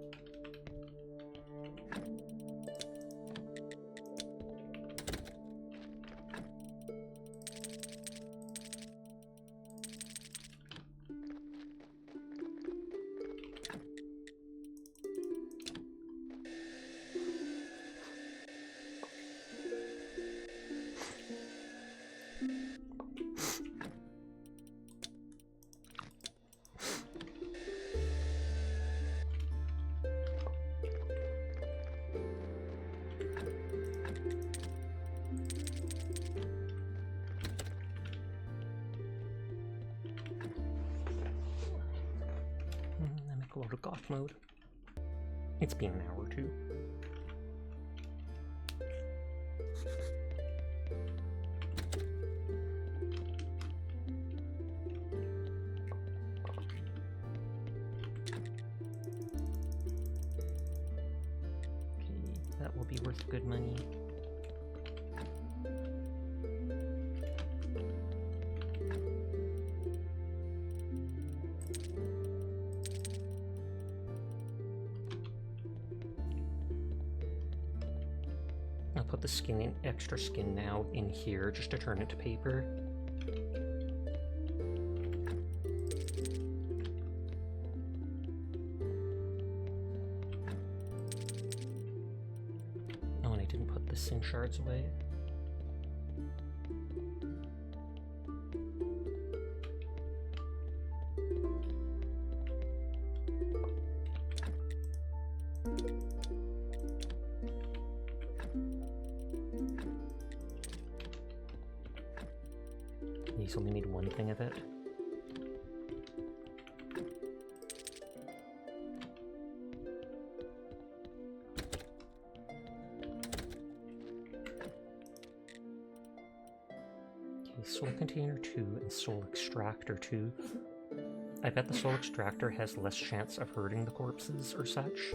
Go to goth mode. It's been an hour or two. Okay, that will be worth good money. I'll put the skin in, extra skin now in here just to turn it to paper. Oh, and I didn't put the sin shards away. These only need one thing of it. Okay, soul container 2 and soul extractor 2. I bet the soul extractor has less chance of hurting the corpses or such.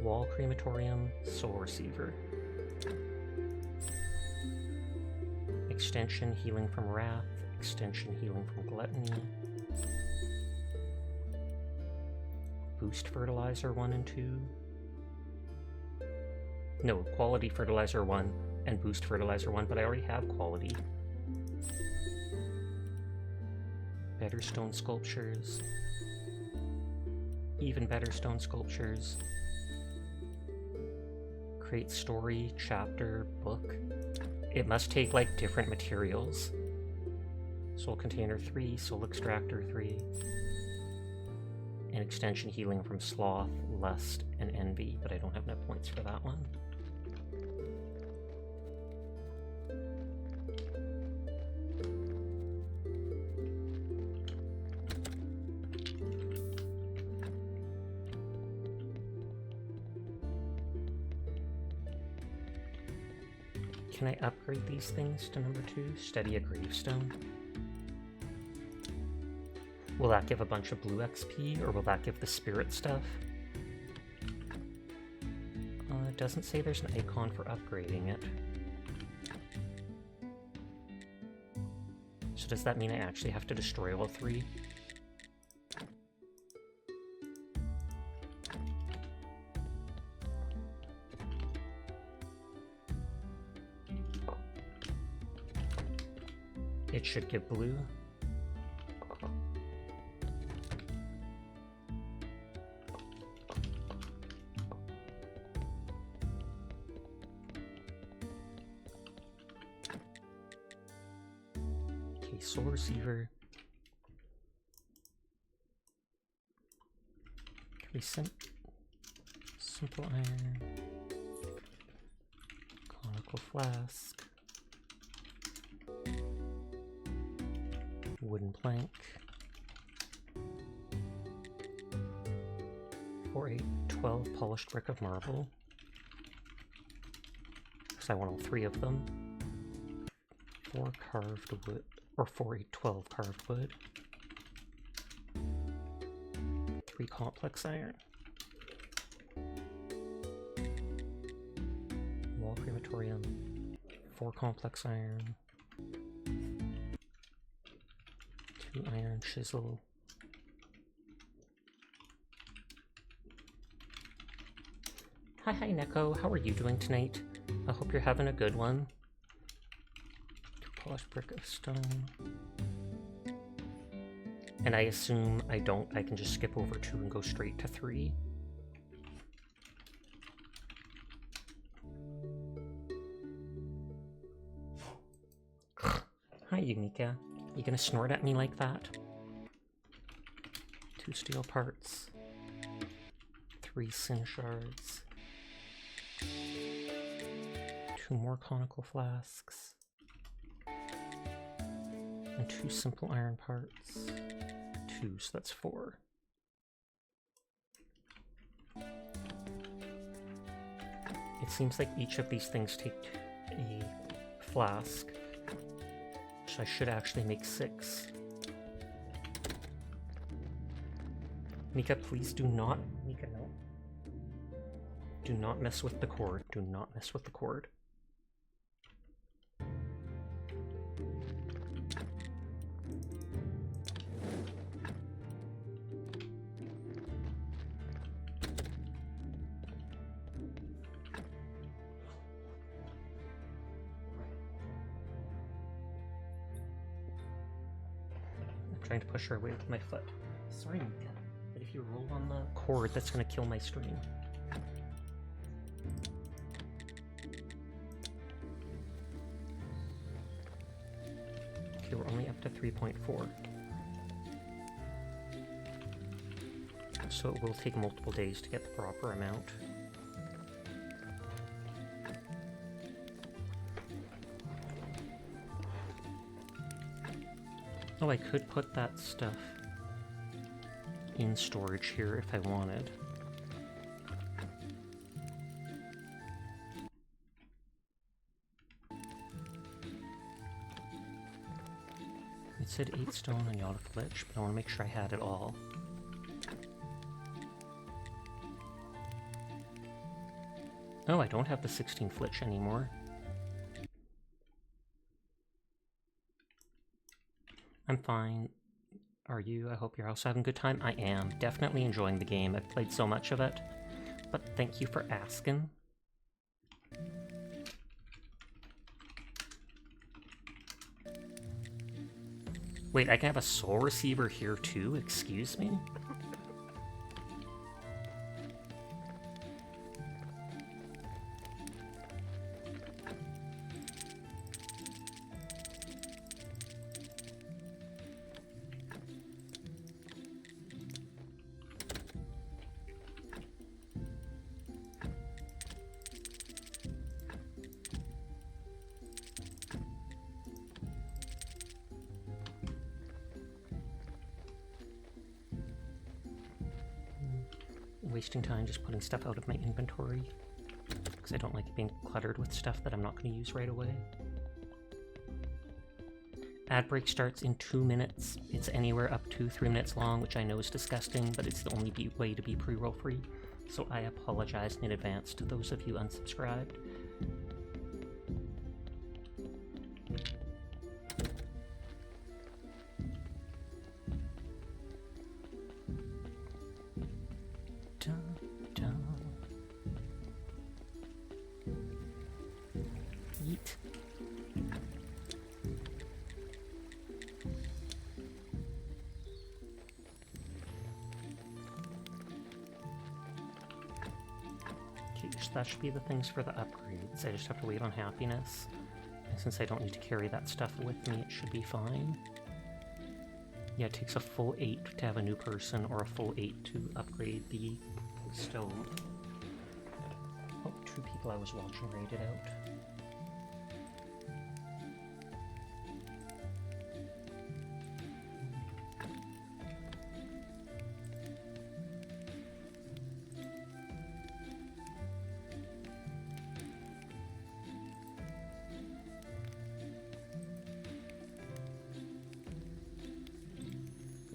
Wall crematorium, soul receiver. Extension healing from wrath, extension healing from gluttony. Boost fertilizer 1 and 2. No, quality fertilizer 1 and boost fertilizer 1, but I already have quality. Better stone sculptures. Even better stone sculptures. Create story, chapter, book. It must take, like, different materials. Soul container 3, soul extractor 3. And extension healing from sloth, lust, and envy, but I don't have enough points for that one. Can I upgrade these things to number 2? Study a gravestone. Will that give a bunch of blue XP, or will that give the spirit stuff? It doesn't say there's an icon for upgrading it. So does that mean I actually have to destroy all 3? It should give blue. Okay, Soul Receiver. Can we simple iron, conical flask, wooden plank, for a 12 polished brick of marble, because I want all 3 of them, 4 carved wood, or for a 12 carved wood, 3 complex iron, wall crematorium, 4 complex iron, 2 iron chisel, Hi Neko, how are you doing tonight? I hope you're having a good one. 2 polished brick of stone. And I assume I can just skip over 2 and go straight to 3. Hi Unika, you gonna snort at me like that? 2 steel parts. 3 sin shards. 2 more conical flasks. And 2 simple iron parts. 2, so that's 4. It seems like each of these things take a flask, which I should actually make 6. Mika, please do not... Mika, no. Do not mess with the cord. Do not mess with the cord. Trying to push her away with my foot. Sorry, Mika, but if you roll on the cord, that's gonna kill my stream. Okay, we're only up to 3.4. So it will take multiple days to get the proper amount. Oh, I could put that stuff in storage here if I wanted. It said 8 stone on Yacht of Glitch, but I want to make sure I had it all. Oh, I don't have the 16 flitch anymore. I'm fine. Are you? I hope you're also having a good time. I am. Definitely enjoying the game. I've played so much of it. But thank you for asking. Wait, I can have a soul receiver here too? Excuse me? Wasting time just putting stuff out of my inventory because I don't like it being cluttered with stuff that I'm not going to use right away. Ad break starts in 2 minutes. It's anywhere up to 3 minutes long, which I know is disgusting, but it's the only way to be pre-roll free. So I apologize in advance to those of you unsubscribed. That should be the things for the upgrades. I just have to wait on happiness. Since I don't need to carry that stuff with me, it should be fine. Yeah, it takes a full 8 to have a new person, or a full 8 to upgrade the stove. Oh, 2 people I was watching raided out.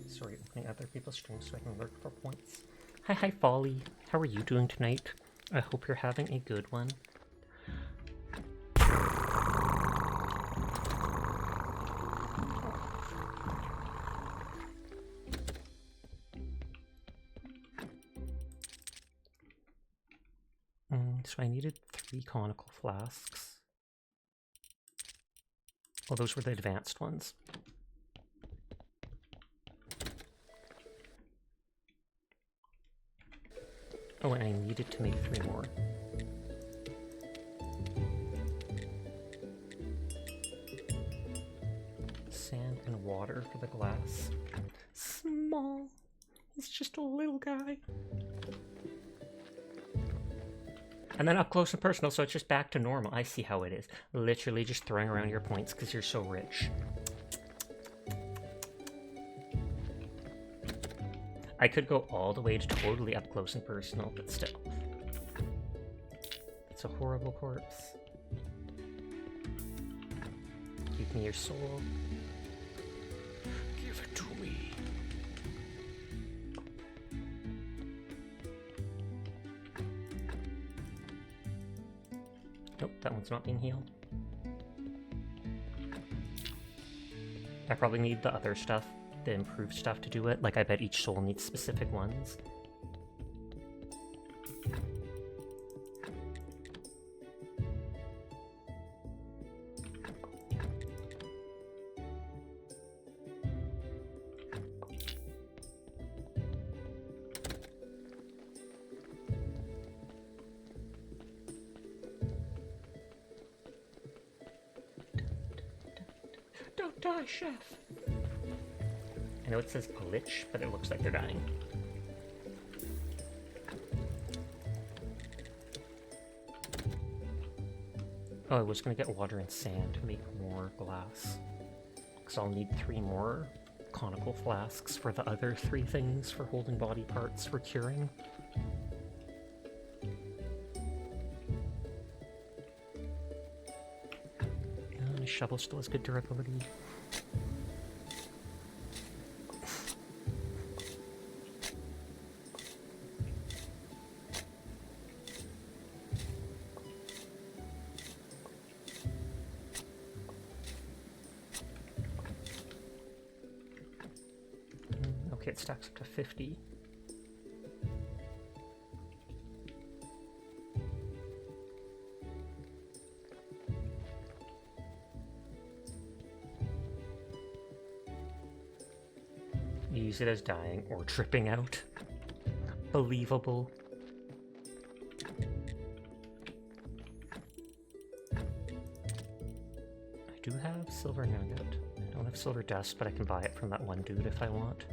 Sorry, opening other people's streams so I can lurk for points. Hi, Folly. How are you doing tonight? I hope you're having a good one. So I needed 3 conical flasks. Oh, those were the advanced ones. Oh, and I needed to make 3 more. Sand and water for the glass. Small. He's just a little guy. And then up close and personal, so it's just back to normal. I see how it is. Literally just throwing around your points because you're so rich. I could go all the way to totally up close and personal, but still. It's a horrible corpse. Give me your soul. Give it to me. Nope, that one's not being healed. I probably need the other stuff, the improved stuff to do it. Like, I bet each soul needs specific ones. Don't die, chef! I know it says glitch, but it looks like they're dying. Oh, I was gonna get water and sand to make more glass. Because I'll need 3 more conical flasks for the other 3 things for holding body parts for curing. My shovel still has good durability. Okay, it stacks up to 50. Use it as dying or tripping out. Believable. I do have silver nugget. I don't have silver dust, but I can buy it from that one dude if I want.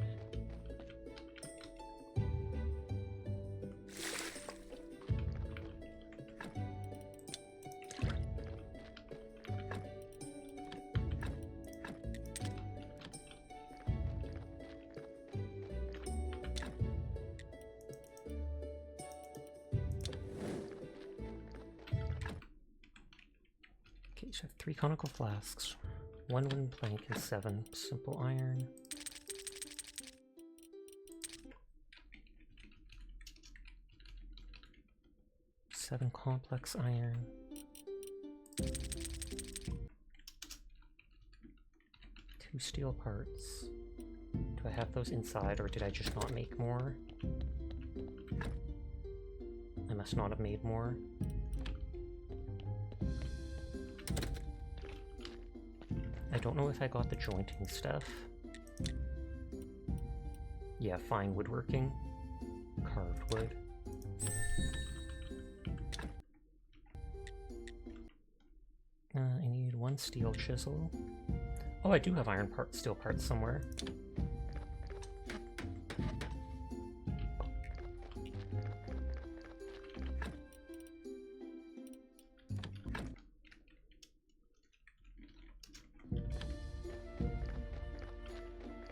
So I have 3 conical flasks, 1 wooden plank, and 7 simple iron. Seven complex iron. 2 steel parts. Do I have those inside, or did I just not make more? I must not have made more. I don't know if I got the jointing stuff. Yeah, fine woodworking. Carved wood. one steel chisel. Oh, I do have steel parts somewhere.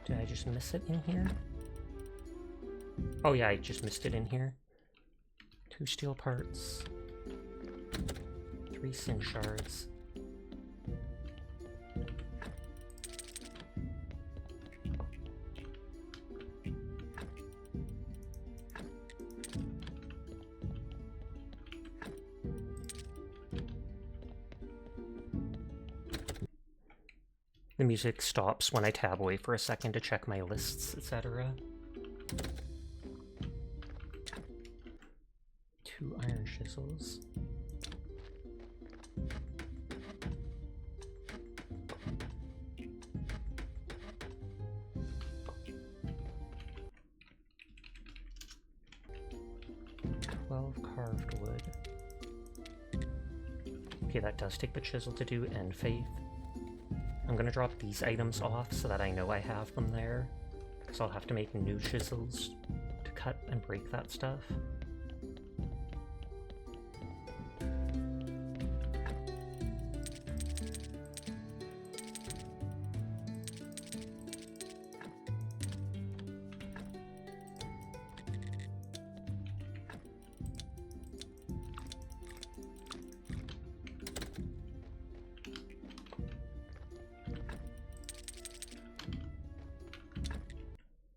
Did I just miss it in here? Oh yeah, I just missed it in here. 2 steel parts. 3 sin shards. The music stops when I tab away for a second to check my lists, etc. 2 iron chisels. Carved wood. Okay, that does take the chisel to do, and faith. I'm gonna drop these items off so that I know I have them there, because I'll have to make new chisels to cut and break that stuff.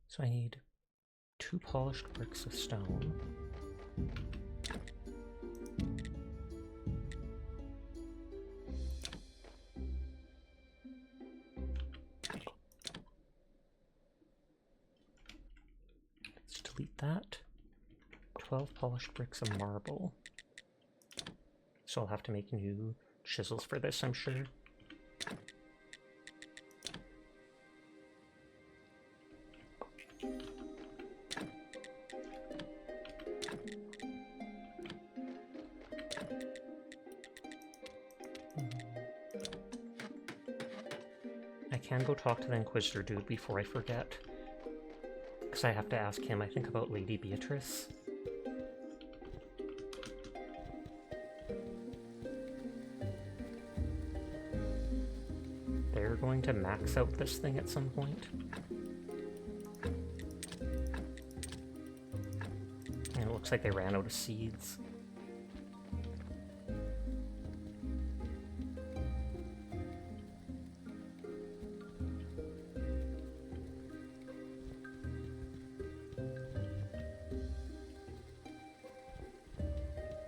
So I need 2 polished bricks of stone. Let's delete that. 12 polished bricks of marble. So I'll have to make new chisels for this, I'm sure. I can go talk to the Inquisitor dude before I forget, because I have to ask him, I think, about Lady Beatrice. They're going to max out this thing at some point. And it looks like they ran out of seeds.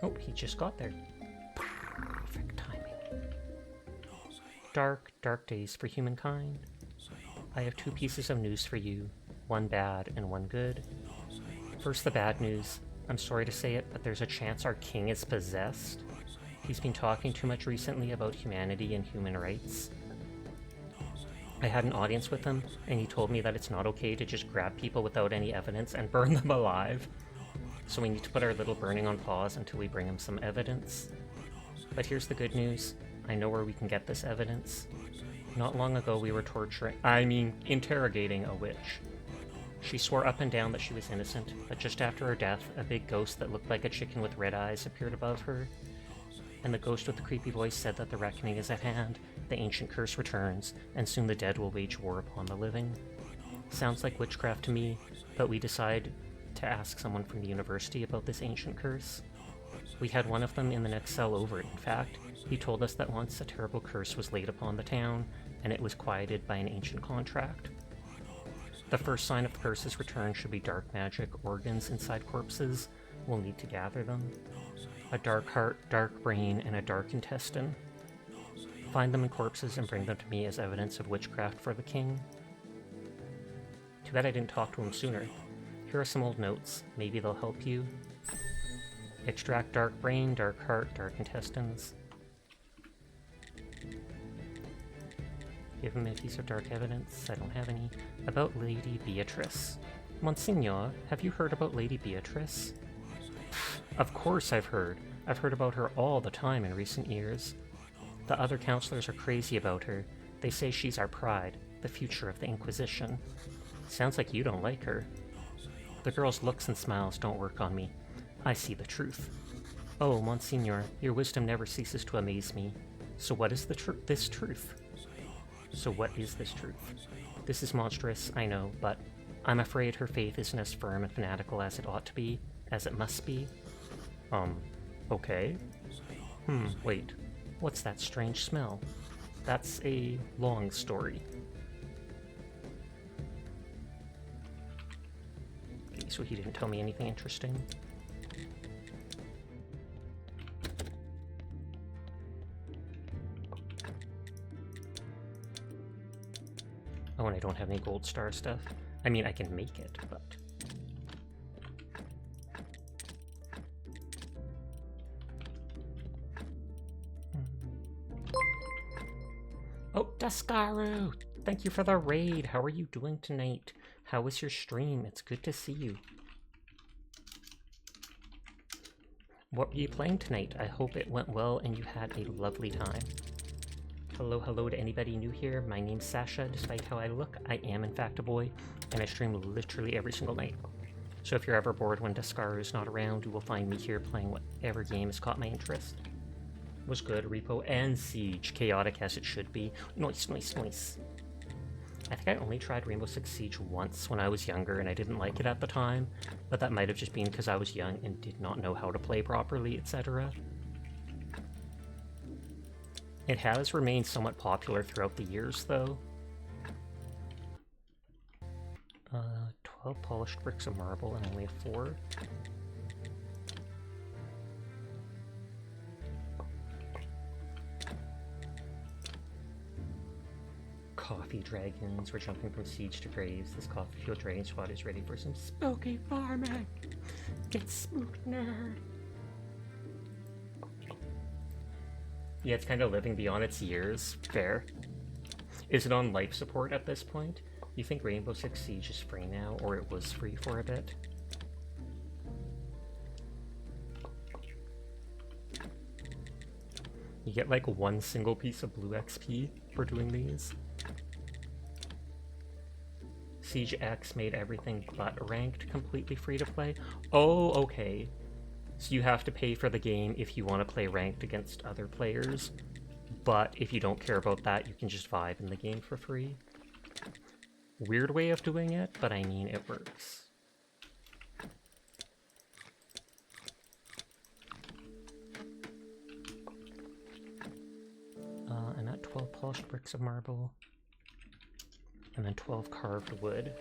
Oh, he just got there. Perfect timing. Dark, dark days for humankind. I have 2 pieces of news for you. One bad and one good. First, the bad news. I'm sorry to say it, but there's a chance our king is possessed. He's been talking too much recently about humanity and human rights. I had an audience with him, and he told me that it's not okay to just grab people without any evidence and burn them alive. So we need to put our little burning on pause until we bring him some evidence. But here's the good news. I know where we can get this evidence. Not long ago we were interrogating a witch. She swore up and down that she was innocent, but just after her death, a big ghost that looked like a chicken with red eyes appeared above her. And the ghost with the creepy voice said that the reckoning is at hand, the ancient curse returns, and soon the dead will wage war upon the living. Sounds like witchcraft to me, but we decide to ask someone from the university about this ancient curse. We had one of them in the next cell over, in fact. He told us that once a terrible curse was laid upon the town, and it was quieted by an ancient contract. The first sign of the curse's return should be dark magic organs inside corpses. We'll need to gather them. A dark heart, dark brain, and a dark intestine. Find them in corpses and bring them to me as evidence of witchcraft for the king. Too bad I didn't talk to him sooner. Here are some old notes. Maybe they'll help you. Extract dark brain, dark heart, dark intestines. Give him a piece of dark evidence. I don't have any. About Lady Beatrice. Monsignor, have you heard about Lady Beatrice? Of course I've heard. I've heard about her all the time in recent years. The other counselors are crazy about her. They say she's our pride, the future of the Inquisition. Sounds like you don't like her. The girl's looks and smiles don't work on me. I see the truth. Oh, Monsignor, your wisdom never ceases to amaze me. So what is this truth? So what is this truth? This is monstrous, I know, but I'm afraid her faith isn't as firm and fanatical as it ought to be, as it must be. Okay. Wait. What's that strange smell? That's a long story. Okay, so he didn't tell me anything interesting. Oh, and I don't have any gold star stuff. I mean, I can make it, but... Oh, Daskaru! Thank you for the raid! How are you doing tonight? How was your stream? It's good to see you. What were you playing tonight? I hope it went well and you had a lovely time. Hello to anybody new here. My name's Sasha. Despite how I look, I am in fact a boy, and I stream literally every single night. So if you're ever bored when Daskaru is not around, you will find me here playing whatever game has caught my interest. Was good, Repo and Siege. Chaotic as it should be. Nice. I think I only tried Rainbow Six Siege once when I was younger, and I didn't like it at the time, but that might have just been because I was young and did not know how to play properly, etc. It has remained somewhat popular throughout the years, though. 12 polished bricks of marble and only a 4. Coffee dragons. We're jumping from siege to graves. This coffee field dragon squad is ready for some spooky farming. Get spooked, nerd. Yeah, it's kind of living beyond its years. Fair. Is it on life support at this point? You think Rainbow Six Siege is free now, or it was free for a bit? You get like one single piece of blue XP for doing these. Siege X made everything but ranked completely free to play. Oh, okay. So you have to pay for the game if you want to play ranked against other players, but if you don't care about that, you can just vibe in the game for free. Weird way of doing it, but I mean, it works. And at 12 polished bricks of marble, and then 12 carved wood.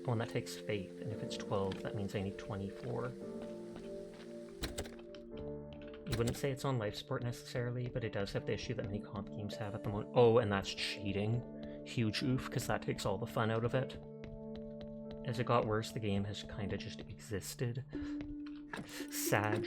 Oh, and that takes faith, and if it's 12, that means I need 24. You wouldn't say it's on life support necessarily, but it does have the issue that many comp games have at the moment. Oh, and that's cheating. Huge oof, because that takes all the fun out of it. As it got worse, the game has kind of just existed. Sag.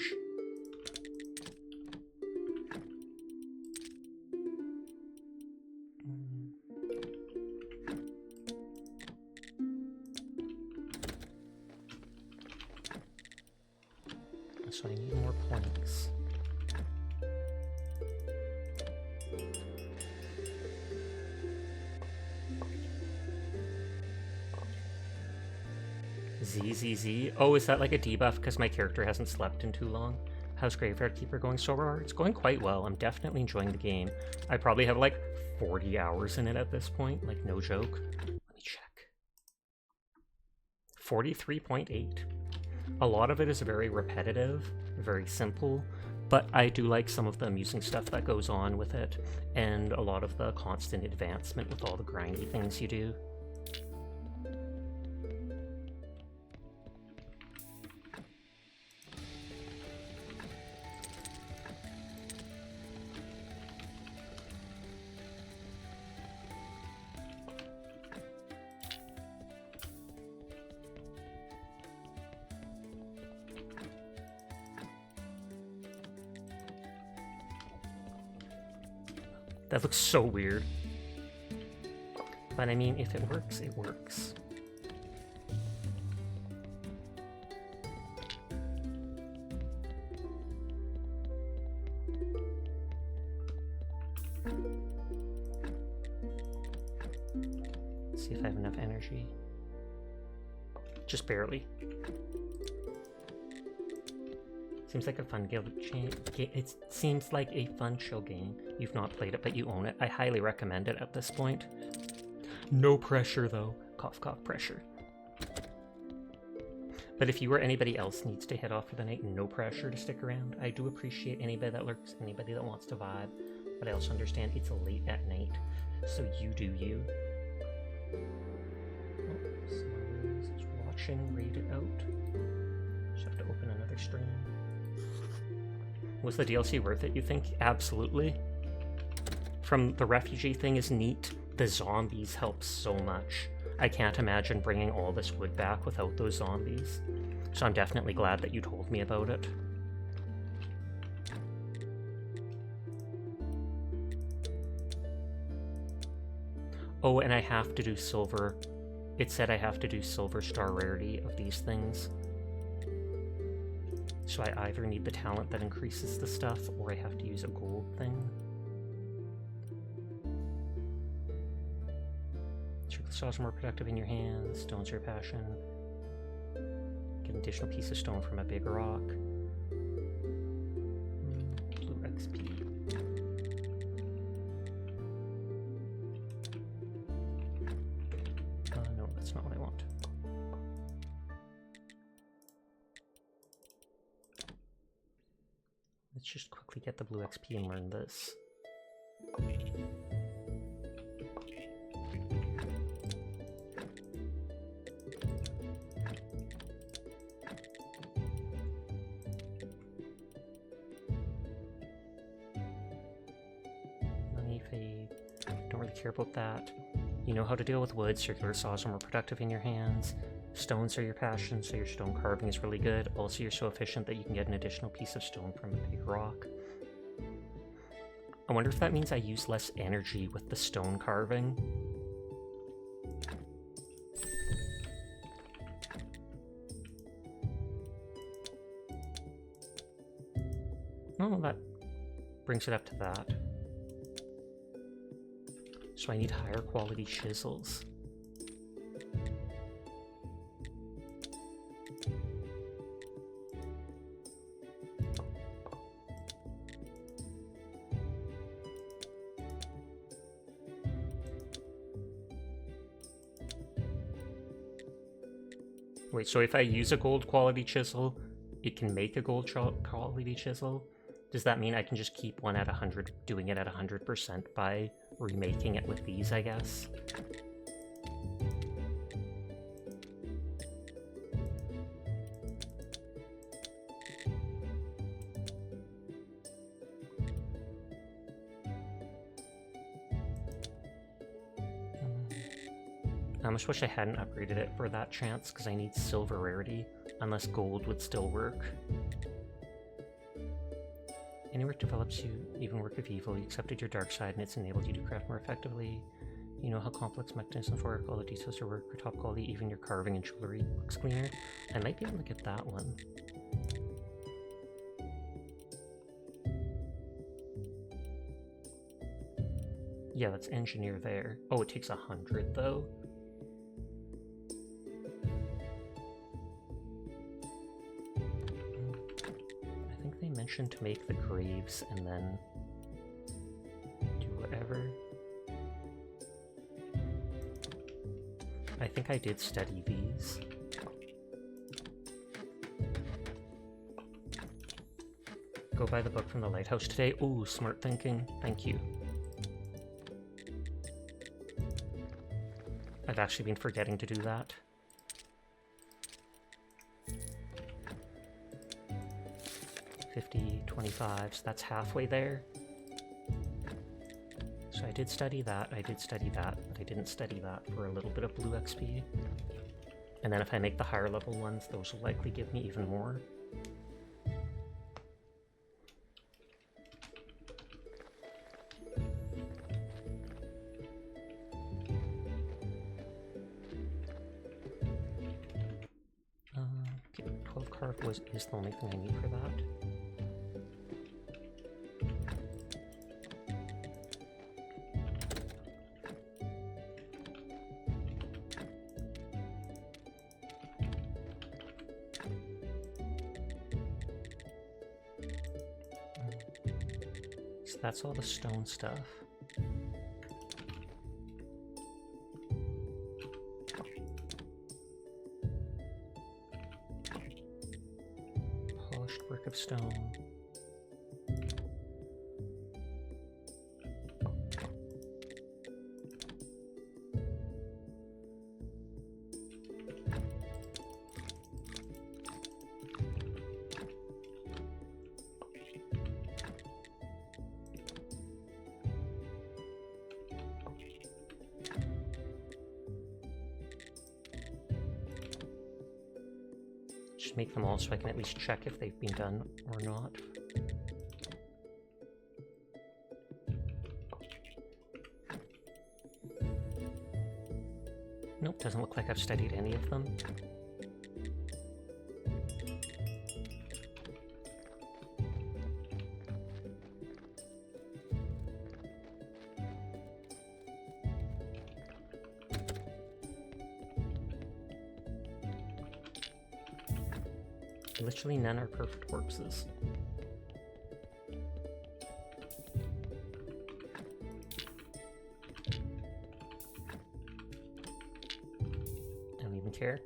So I need more planks. ZZZ. Oh, is that like a debuff because my character hasn't slept in too long? How's Graveyard Keeper going so far? It's going quite well. I'm definitely enjoying the game. I probably have like 40 hours in it at this point, like no joke. Let me check. 43.8. A lot of it is very repetitive, very simple, but I do like some of the amusing stuff that goes on with it, and a lot of the constant advancement with all the grindy things you do. That looks so weird. But I mean, if it works, it works. see if I have enough energy. Just barely. Seems like a fun it seems like a fun chill game. You've not played it, but you own it. I highly recommend it at this point. No pressure, though. Cough, cough, pressure. But if you or anybody else needs to head off for the night, no pressure to stick around. I do appreciate anybody that lurks, anybody that wants to vibe, but I also understand it's late at night, so you do you. Oh, someone is watching, read it out. Just have to open another stream. Was the DLC worth it, you think? Absolutely. From the refugee thing is neat. The zombies help so much. I can't imagine bringing all this wood back without those zombies. So I'm definitely glad that you told me about it. Oh, and I have to do silver. It said I have to do silver star rarity of these things. So I either need the talent that increases the stuff, or I have to use a gold thing. Stars are more productive in your hands. Stones are your passion. Get an additional piece of stone from a big rock. Blue XP. No, that's not what I want. Let's just quickly get the blue XP and learn this. Care about that. You know how to deal with wood. Circular saws are more productive in your hands. Stones are your passion, so your stone carving is really good. Also, you're so efficient that you can get an additional piece of stone from a big rock. I wonder if that means I use less energy with the stone carving. Oh, that brings it up to that. So I need higher quality chisels. Wait, so if I use a gold quality chisel, it can make a gold quality chisel? Does that mean I can just keep one at 100, doing it at 100% by remaking it with these, I guess? I almost wish I hadn't upgraded it for that chance, because I need silver rarity, unless gold would still work. Any work develops you, even work of evil. You accepted your dark side and it's enabled you to craft more effectively. You know how complex mechanisms work, all the details of work are top quality, even your carving and jewelry looks cleaner. I might be able to get that one. Yeah, that's engineer there. Oh, it takes 100 though. To make the graves and then do whatever. I think I did study these. Go buy the book from the lighthouse today. Ooh, smart thinking. Thank you. I've actually been forgetting to do that. 50, 25, so that's halfway there. So I did study that, but I didn't study that for a little bit of blue XP. And then if I make the higher level ones, those will likely give me even more. Okay, 12 carve is the only thing I need for that. that's all the stone stuff. Polished brick of stone. Just make them all so I can at least check if they've been done or not. Nope, doesn't look like I've studied any of them. Literally none are perfect corpses. Don't even care.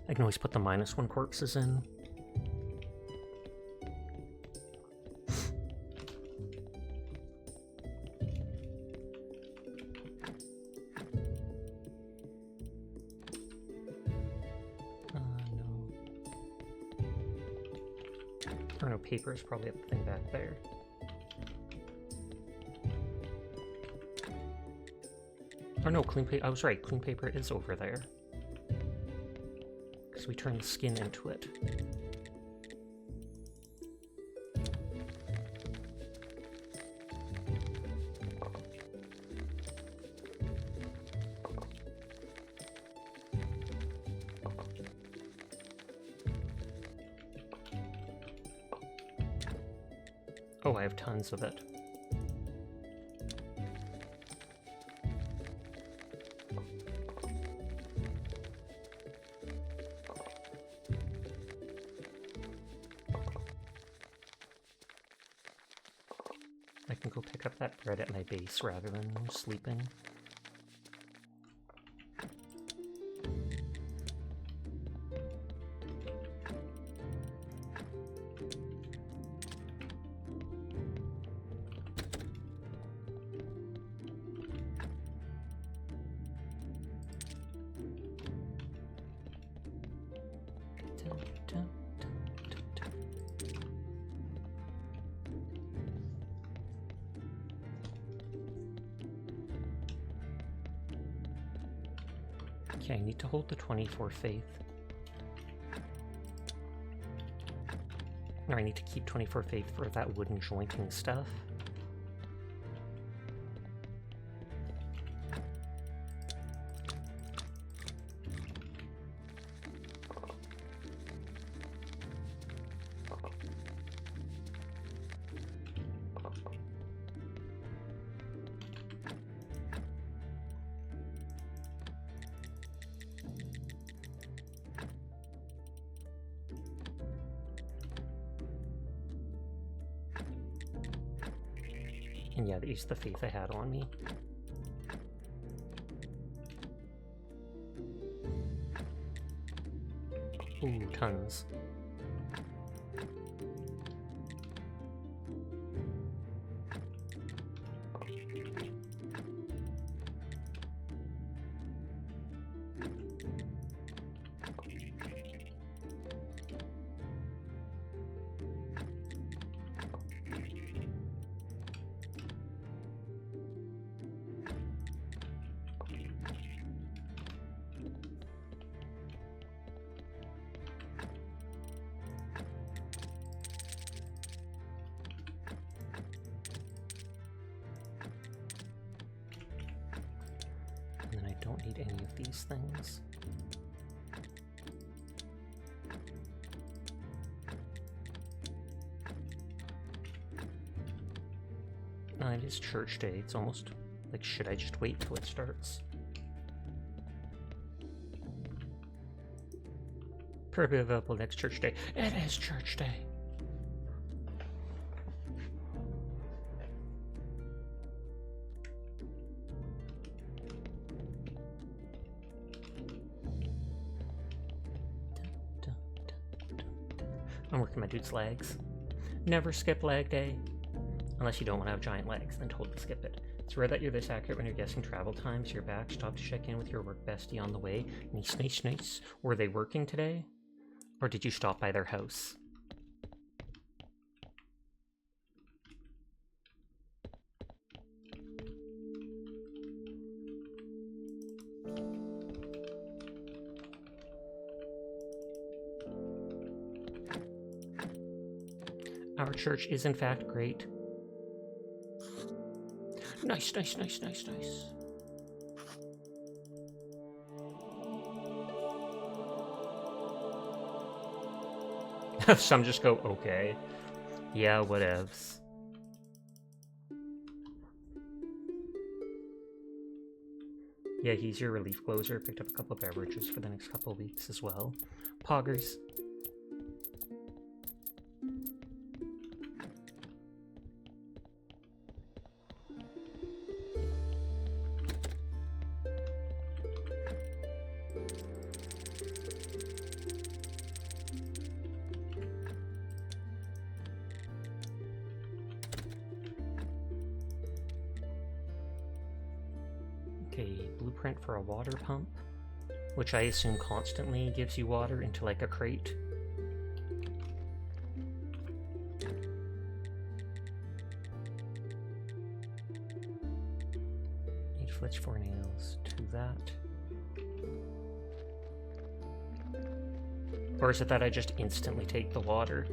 I can always put the -1 corpses in. Or no, paper is probably a thing back there. Or no, clean paper. I was right, clean paper is over there. Because we turned the skin into it. Oh, I have tons of it. I can go pick up that bread at my base rather than sleeping. Okay, I need to hold the 24 faith. Or I need to keep 24 faith for that wooden jointing stuff. And yeah, these are the faith I had on me. Ooh, tons. Don't need any of these things. It is church day. It's almost like, should I just wait till it starts? Probably available next church day. It is church day. I'm working my dude's legs. Never skip leg day. Unless you don't want to have giant legs, then totally skip it. It's rare that you're this accurate when you're guessing travel times. You're back. Stop to check in with your work bestie on the way. Nice, nice, nice. Were they working today? Or did you stop by their house? Our church is in fact great. Nice, nice, nice, nice, nice. Some just go, okay. Yeah, whatevs. Yeah, he's your relief closer. Picked up a couple of beverages for the next couple of weeks as well. Poggers. Okay, blueprint for a water pump, which I assume constantly gives you water into like a crate. Need flitch 4 nails to that. Or is it that I just instantly take the water?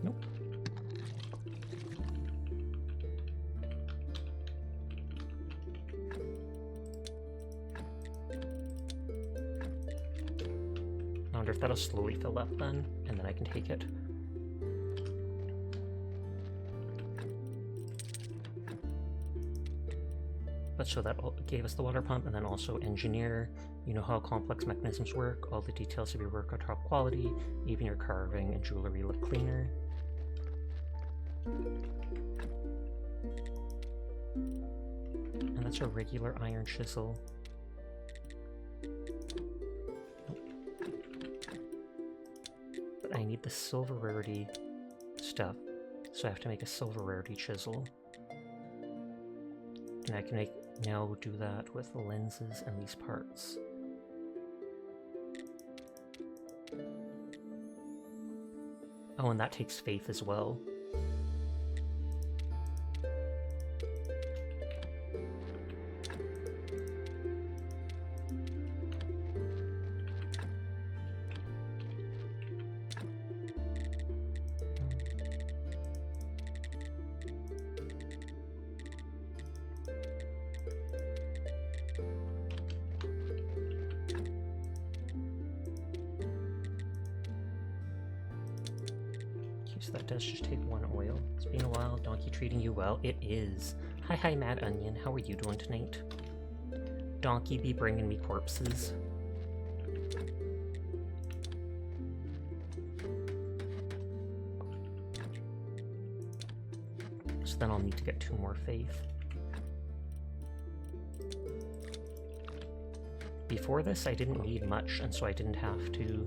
Nope. I wonder if that'll slowly fill up then, and then I can take it. But so that gave us the water pump, and then also engineer. You know how complex mechanisms work, all the details of your work are top quality, even your carving and jewelry look cleaner. And that's a regular iron chisel. But I need the silver rarity stuff, so I have to make a silver rarity chisel. And I can now do that with the lenses and these parts. Oh, and that takes faith as well. So that does just take 1 oil. It's been a while. Donkey treating you well? It is. Hi, Mad Onion. How are you doing tonight? Donkey be bringing me corpses. So then I'll need to get 2 more faith. Before this, I didn't need much, and so I didn't have to...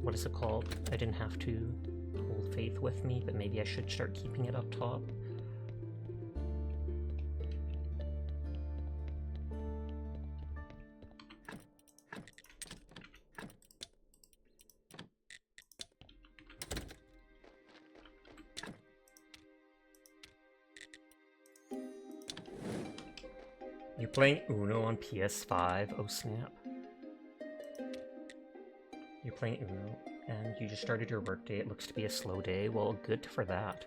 What is it called? I didn't have to hold faith with me, but maybe I should start keeping it up top. You're playing Uno on PS5? Oh snap. You're playing Uno, and you just started your workday. It looks to be a slow day. Well, good for that.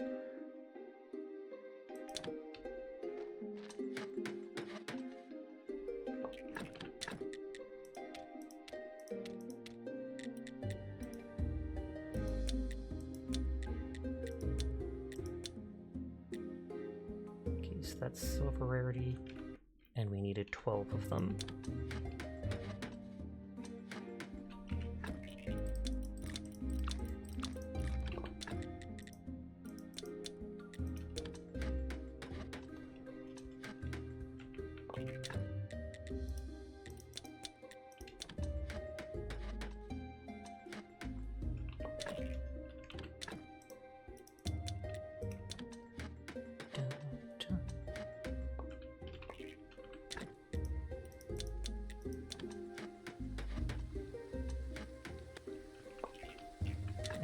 Okay, so that's silver rarity, and we needed 12 of them.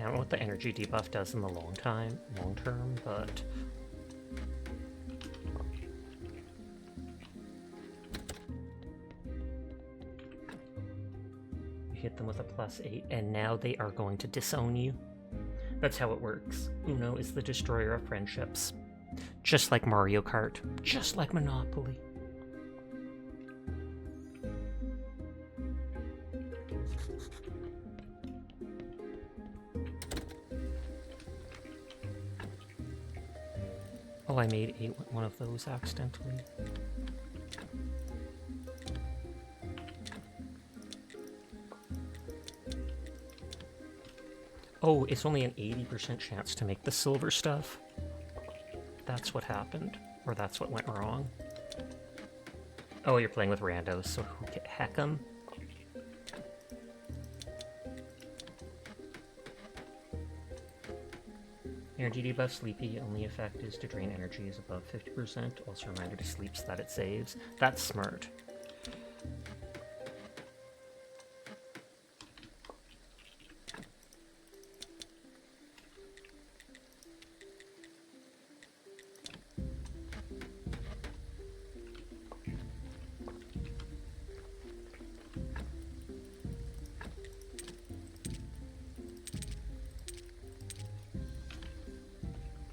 don't know what the energy debuff does in the long term, but you hit them with a +8, and now they are going to disown you. That's how it works. Uno is the destroyer of friendships. Just like Mario Kart. Just like Monopoly. Oh, I made one of those accidentally. Oh, it's only an 80% chance to make the silver stuff. That's what happened. Or that's what went wrong. Oh, you're playing with randos, so heck 'em. Energy debuff Sleepy, only effect is to drain energy is above 50%. Also reminder to sleep so that it saves. That's smart.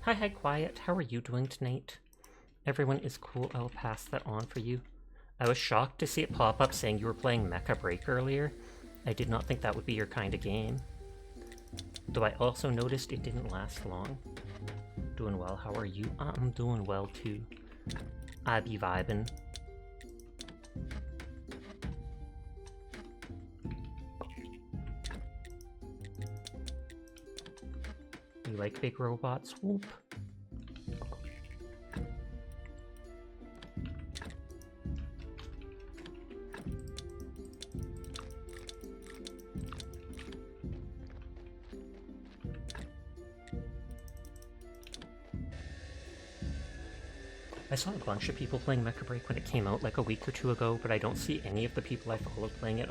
Hi, Quiet. How are you doing tonight? Everyone is cool. I'll pass that on for you. I was shocked to see it pop up saying you were playing Mecha Break earlier. I did not think that would be your kind of game. Though I also noticed it didn't last long. Doing well. How are you? I'm doing well too. I be vibing. You like big robots? Whoop. I saw a bunch of people playing Mecha Break when it came out like a week or two ago, but I don't see any of the people I follow playing it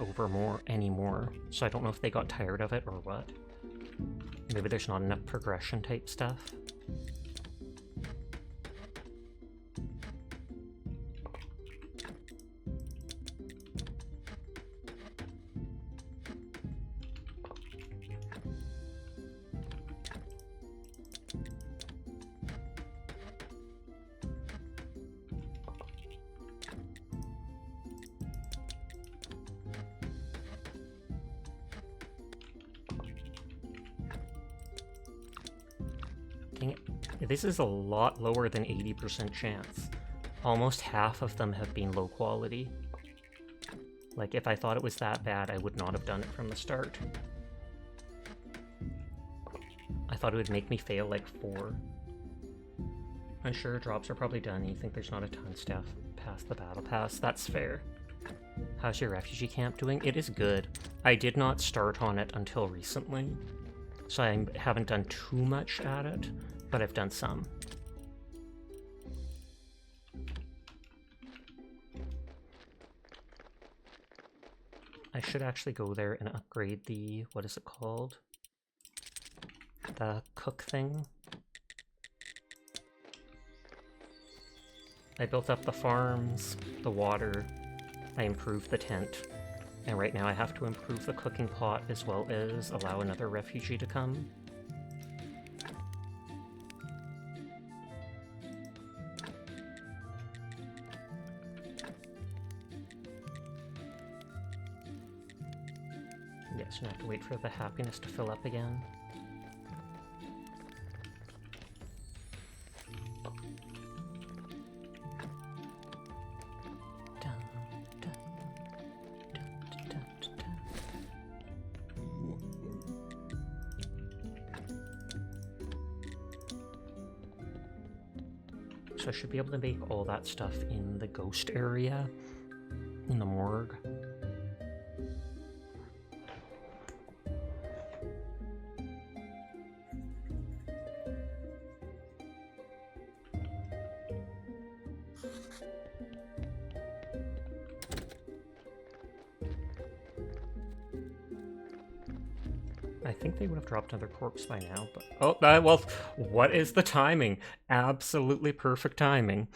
anymore, so I don't know if they got tired of it or what. Maybe there's not enough progression type stuff. This is a lot lower than 80% chance. Almost half of them have been low quality. Like, if I thought it was that bad, I would not have done it from the start. I thought it would make me fail like 4. Unsure, drops are probably done. You think there's not a ton stuff past the battle pass. That's fair. How's your refugee camp doing? It is good. I did not start on it until recently, so I haven't done too much at it. But I've done some. I should actually go there and upgrade the, what is it called? The cook thing. I built up the farms, the water, I improved the tent, and right now I have to improve the cooking pot as well as allow another refugee to come. Yes, you have to wait for the happiness to fill up again. So I should be able to make all that stuff in the ghost area, in the morgue. I think they would have dropped another corpse by now, but... Oh, well, what is the timing? Absolutely perfect timing.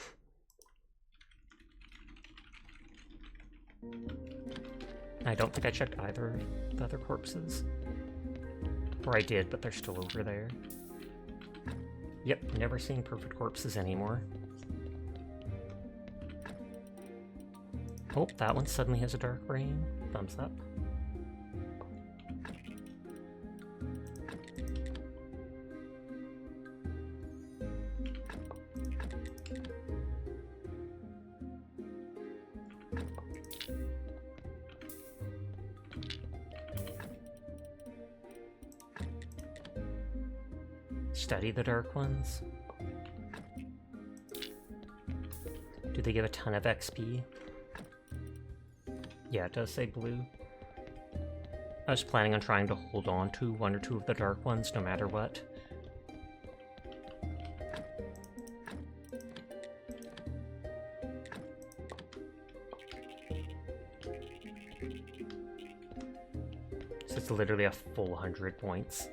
I don't think I checked either of the other corpses. Or I did, but they're still over there. Yep, never seen perfect corpses anymore. Oh, that one suddenly has a dark brain. Thumbs up. Study the dark ones. Do they give a ton of XP? Yeah, it does say blue. I was planning on trying to hold on to one or two of the dark ones no matter what. So it's literally a full 100 points.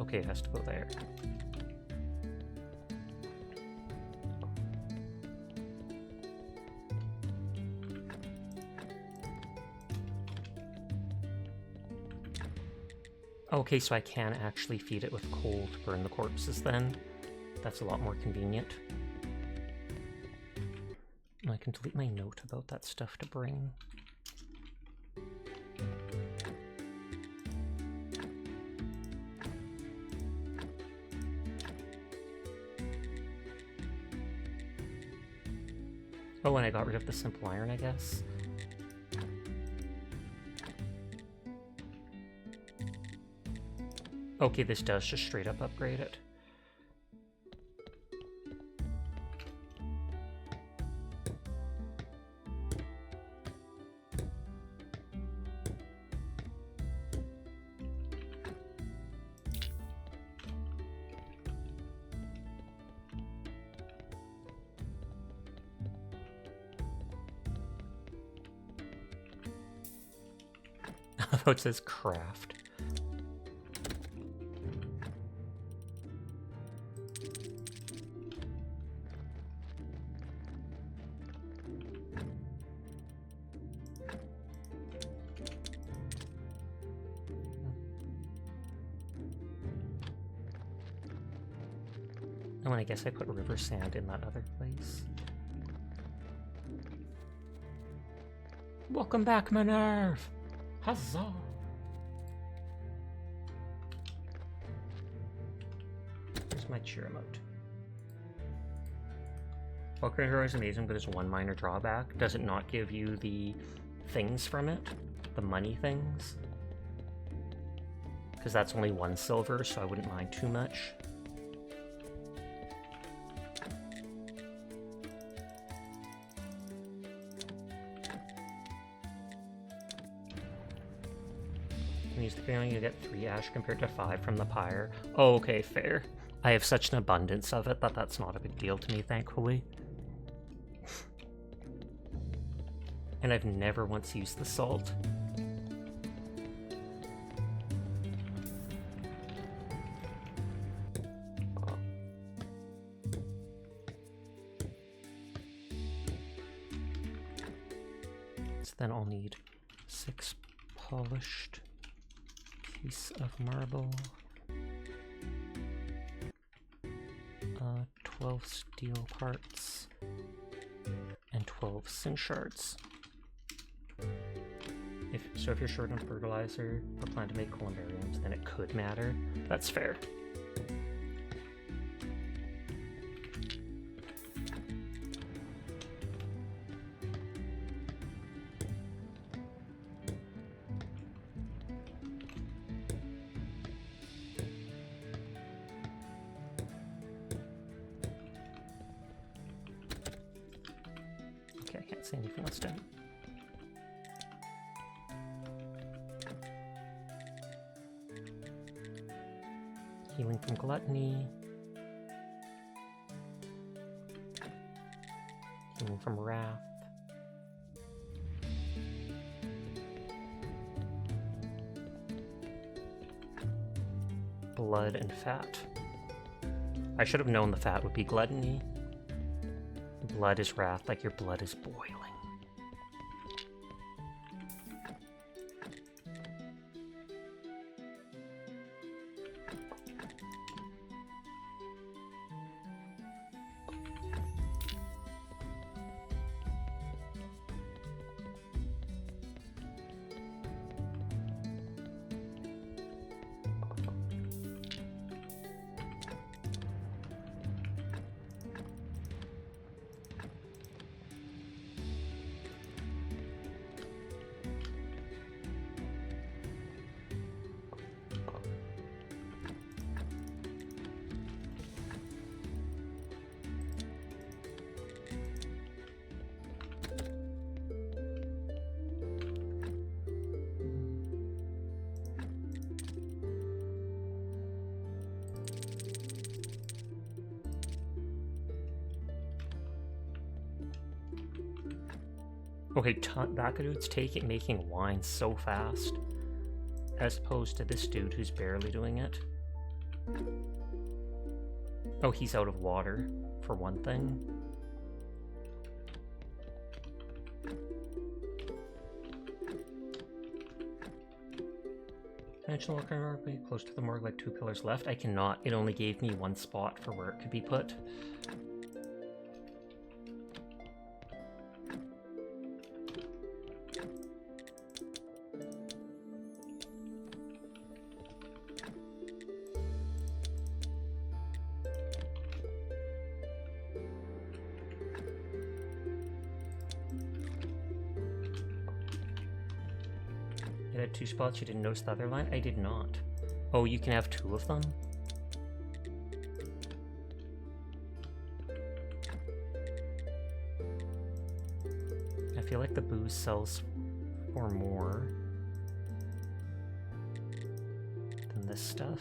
Okay, it has to go there. Okay, so I can actually feed it with coal to burn the corpses then. That's a lot more convenient. And I can delete my note about that stuff to bring. Oh, and I got rid of the simple iron, I guess. Okay, this does just straight up upgrade it. Oh, it says craft. Oh, and I guess I put river sand in that other place. Welcome back, Minerve! Huzzah! Here's my cheer emote. Valkyrie Hero is amazing, but there's one minor drawback. Does it not give you the things from it? The money things? Because that's only 1 silver, so I wouldn't mind too much. Use the feeling you get 3 ash compared to 5 from the pyre. Oh, okay, fair. I have such an abundance of it that that's not a big deal to me, thankfully. And I've never once used the salt. So then I'll need 6 polished piece of marble, 12 steel parts, and 12 sin shards. If you're short on fertilizer or plan to make columbariums, then it could matter. That's fair. Is anything else done? Healing from gluttony. Healing from wrath. Blood and fat. I should have known the fat would be gluttony. Blood is wrath, like your blood is boiling. Okay, that dude's making wine so fast, as opposed to this dude who's barely doing it. Oh, he's out of water, for one thing. Dimensional worker be close to the morgue, like 2 pillars left. I cannot. It only gave me 1 spot for where it could be put. It had 2 spots. You didn't notice the other line? I did not. Oh, you can have 2 of them? I feel like the booze sells for more than this stuff.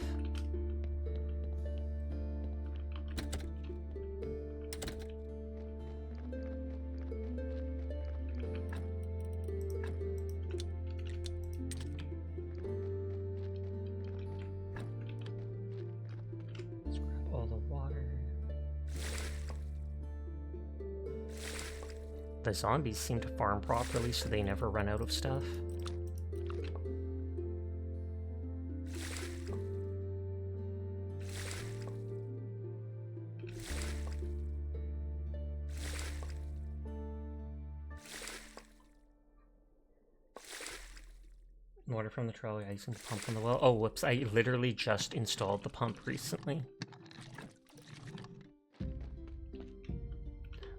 The zombies seem to farm properly, so they never run out of stuff. Water from the trolley, icing the pump from the well. Oh, whoops, I literally just installed the pump recently.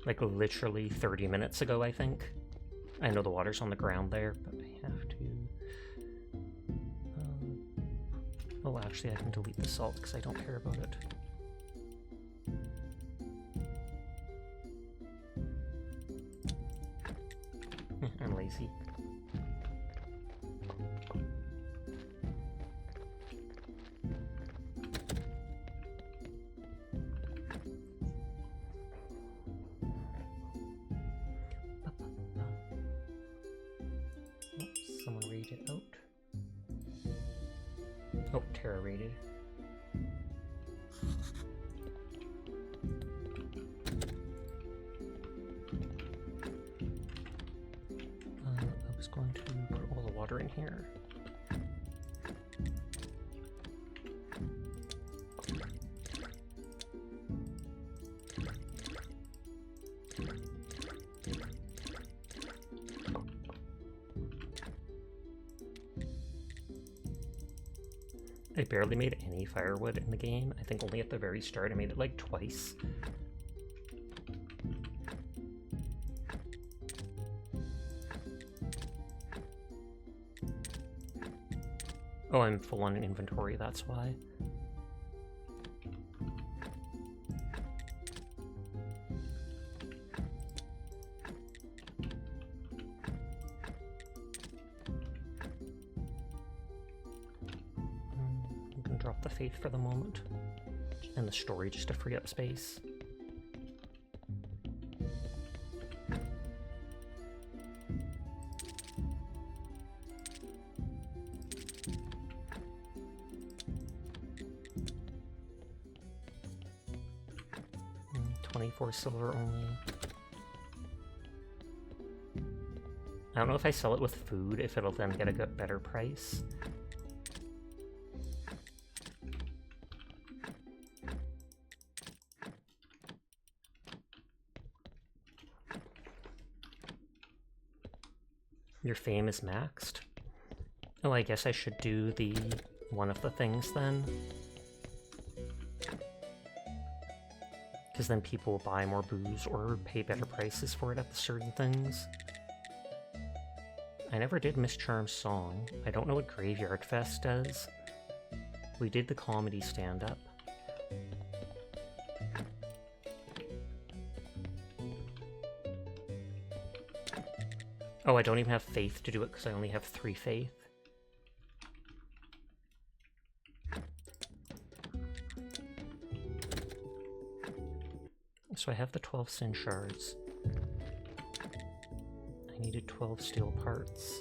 Like literally 30 minutes ago, I think. I know the water's on the ground there, but I have to... oh, actually I can delete the salt because I don't care about it. I'm lazy. Oh, Terra rated. I was going to put all the water in here. I barely made any firewood in the game. I think only at the very start. I made it like twice. Oh, I'm full on inventory, that's why. up the faith for the moment. And the story just to free up space. Mm, 24 silver only. I don't know if I sell it with food, if it'll then get a better price. Your fame is maxed. Oh, I guess I should do the one of the things then. Because then people will buy more booze or pay better prices for it at the certain things. I never did Miss Charm's song. I don't know what Graveyard Fest does. We did the comedy stand-up. Oh, I don't even have faith to do it because I only have 3 faith. So I have the 12 sin shards. I needed 12 steel parts.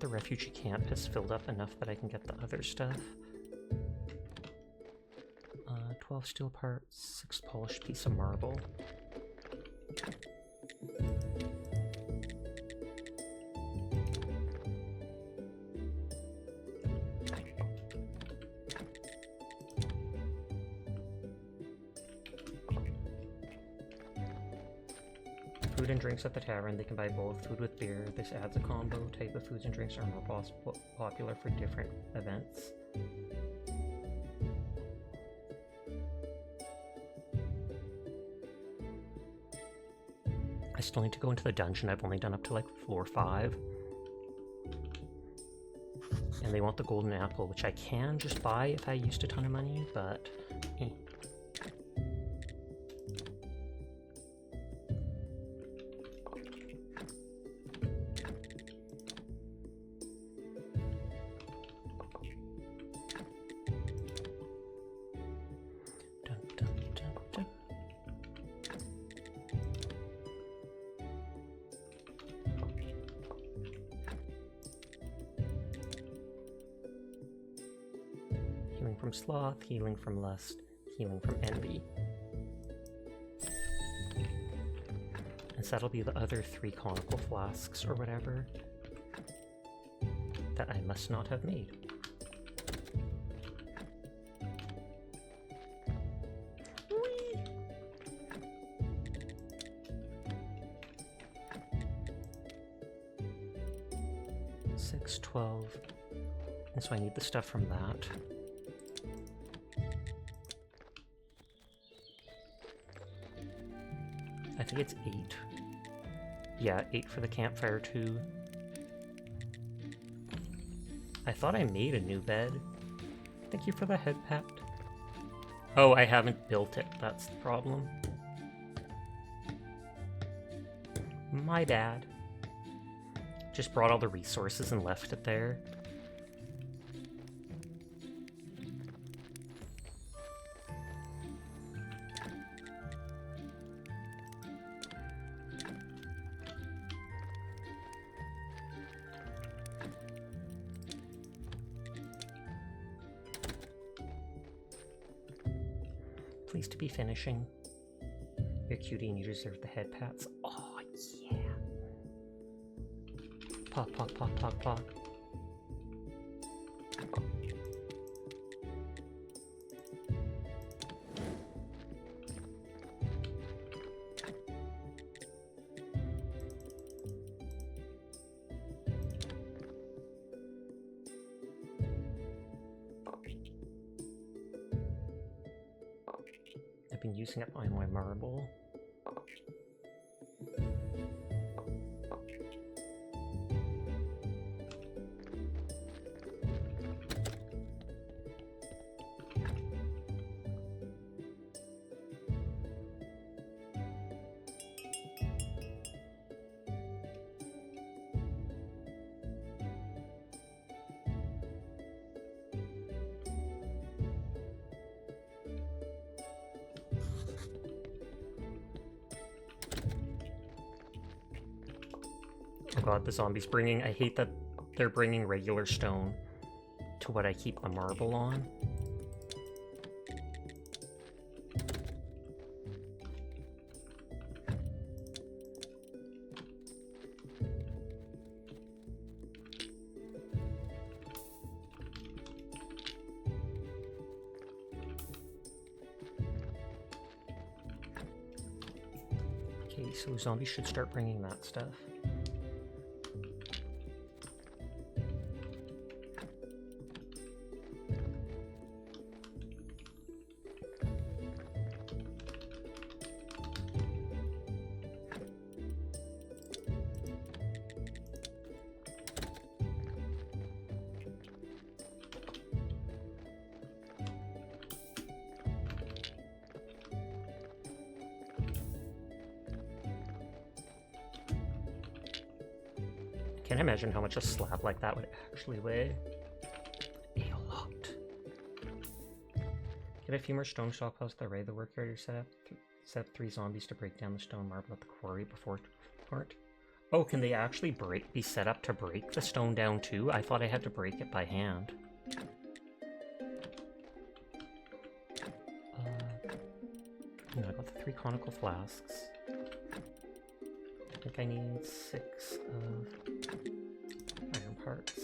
The refugee camp has filled up enough that I can get the other stuff. 12 steel parts, 6 polished piece of marble. Food and drinks at the tavern, they can buy both food with beer. This adds a combo. Type of foods and drinks are more popular for different events. I still need to go into the dungeon. I've only done up to like floor 5. And they want the golden apple, which I can just buy if I used a ton of money, but eh. Healing from sloth, healing from lust, healing from envy. And so that'll be the other 3 conical flasks or whatever that I must not have made. Whee! 6, 12. And so I need the stuff from that. I think it's 8. Yeah, 8 for the campfire too. I thought I made a new bed. Thank you for the head pat. Oh, I haven't built it. That's the problem. My bad. Just brought all the resources and left it there. Pleased to be finishing. You're cutie and you deserve the head pats. Oh, yeah. Pog, pog, pog, pog, pog. been using up my marble. Oh god, the zombies bringing... I hate that they're bringing regular stone to what I keep the marble on. Okay, so zombies should start bringing that stuff. Can't imagine how much a slab like that would actually weigh. A lot. Get a few more stone stockpiles to raid the work area. Set up 3 zombies to break down the stone marble at the quarry before port. Oh, can they actually be set up to break the stone down too? I thought I had to break it by hand. No, I got the 3 conical flasks. I think I need 6 of iron parts.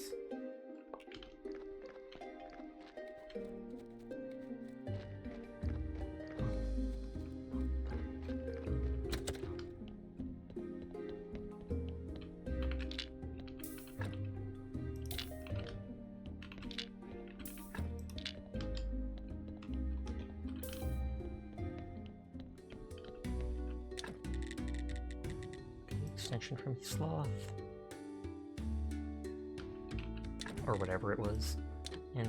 Extension from Sloth. Or whatever it was. And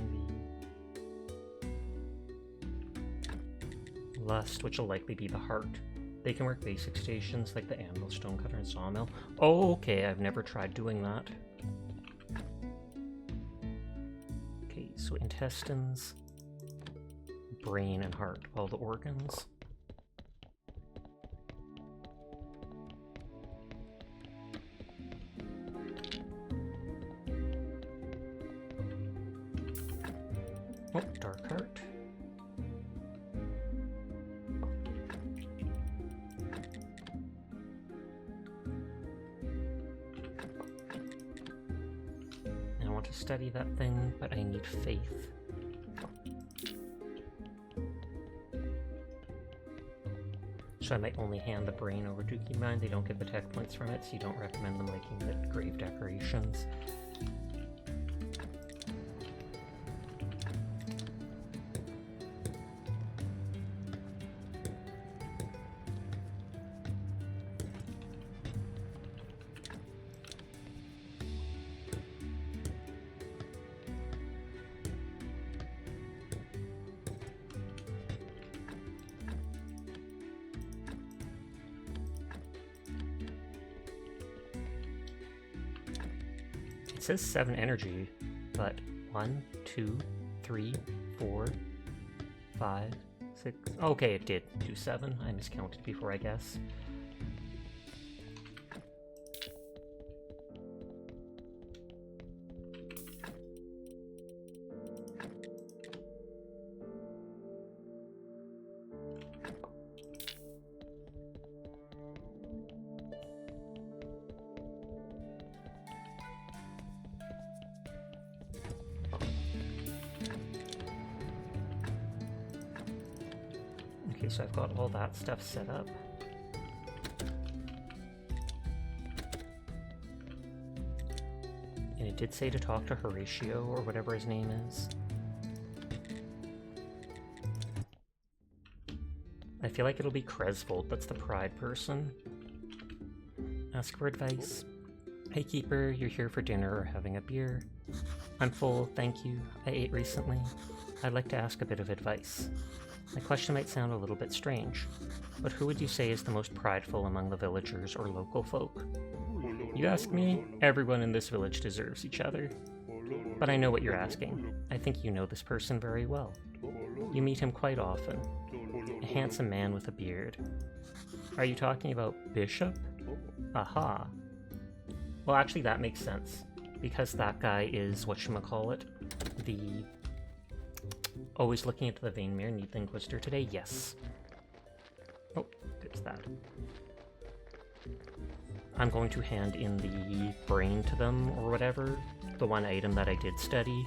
the Lust, which will likely be the Heart. They can work basic stations like the Anvil, Stonecutter, and Sawmill. Oh, okay, I've never tried doing that. Okay, so intestines, brain, and heart, all the organs. Oh, Dark Heart. I want to study that thing, but I need faith. So I might only hand the brain over to Keymind. They don't get the tech points from it, so you don't recommend them making the grave decorations. It says 7 energy, but 1, 2, 3, 4, 5, 6. Okay, it did do 7. I miscounted before, I guess. Okay, so I've got all that stuff set up. And it did say to talk to Horatio, or whatever his name is. I feel like it'll be Cresvold, that's the pride person. Ask for advice. Hey Keeper, you're here for dinner or having a beer? I'm full, thank you. I ate recently. I'd like to ask a bit of advice. My question might sound a little bit strange, but who would you say is the most prideful among the villagers or local folk? You ask me, everyone in this village deserves each other. But I know what you're asking. I think you know this person very well. You meet him quite often. A handsome man with a beard. Are you talking about Bishop? Aha. Well, actually that makes sense. Because that guy is, whatchamacallit, the... Always looking into the Vainmere, need the Inquisitor today? Yes. Oh, there's that. I'm going to hand in the brain to them, or whatever. The one item that I did study.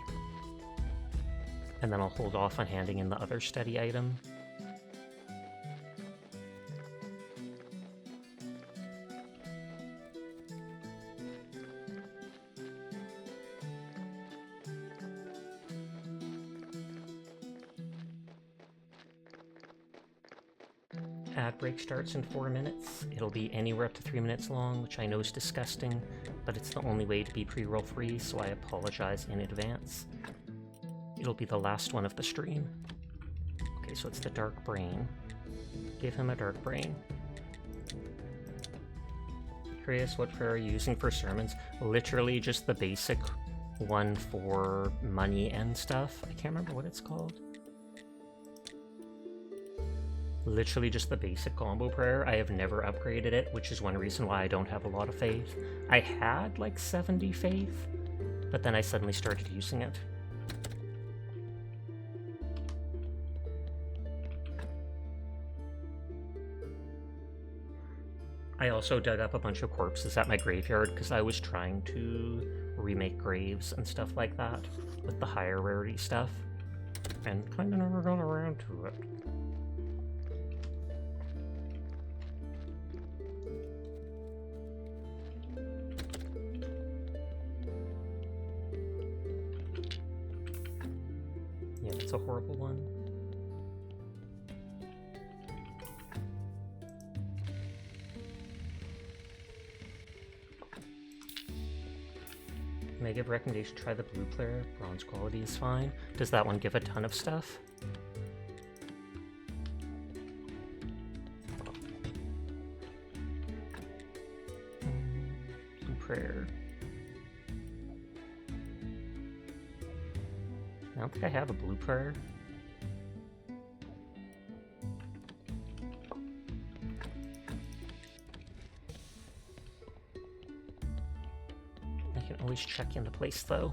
And then I'll hold off on handing in the other study item. Ad break starts in 4 minutes. It'll be anywhere up to 3 minutes long, which I know is disgusting, but it's the only way to be pre-roll free, so I apologize in advance. It'll be the last one of the stream. Okay, so it's the Dark Brain. Give him a Dark Brain. Curious, what prayer are you using for sermons? Literally just the basic one for money and stuff. I can't remember what it's called. Literally just the basic combo prayer. I have never upgraded it, which is one reason why I don't have a lot of faith. I had like 70 faith, but then I suddenly started using it. I also dug up a bunch of corpses at my graveyard because I was trying to remake graves and stuff like that with the higher rarity stuff, and kind of never got around to it. Yeah, it's a horrible one. May I give a recommendation? Try the blue player. Bronze quality is fine. Does that one give a ton of stuff? Blue prayer. I don't think I have a blue prayer. I can always check in the place though.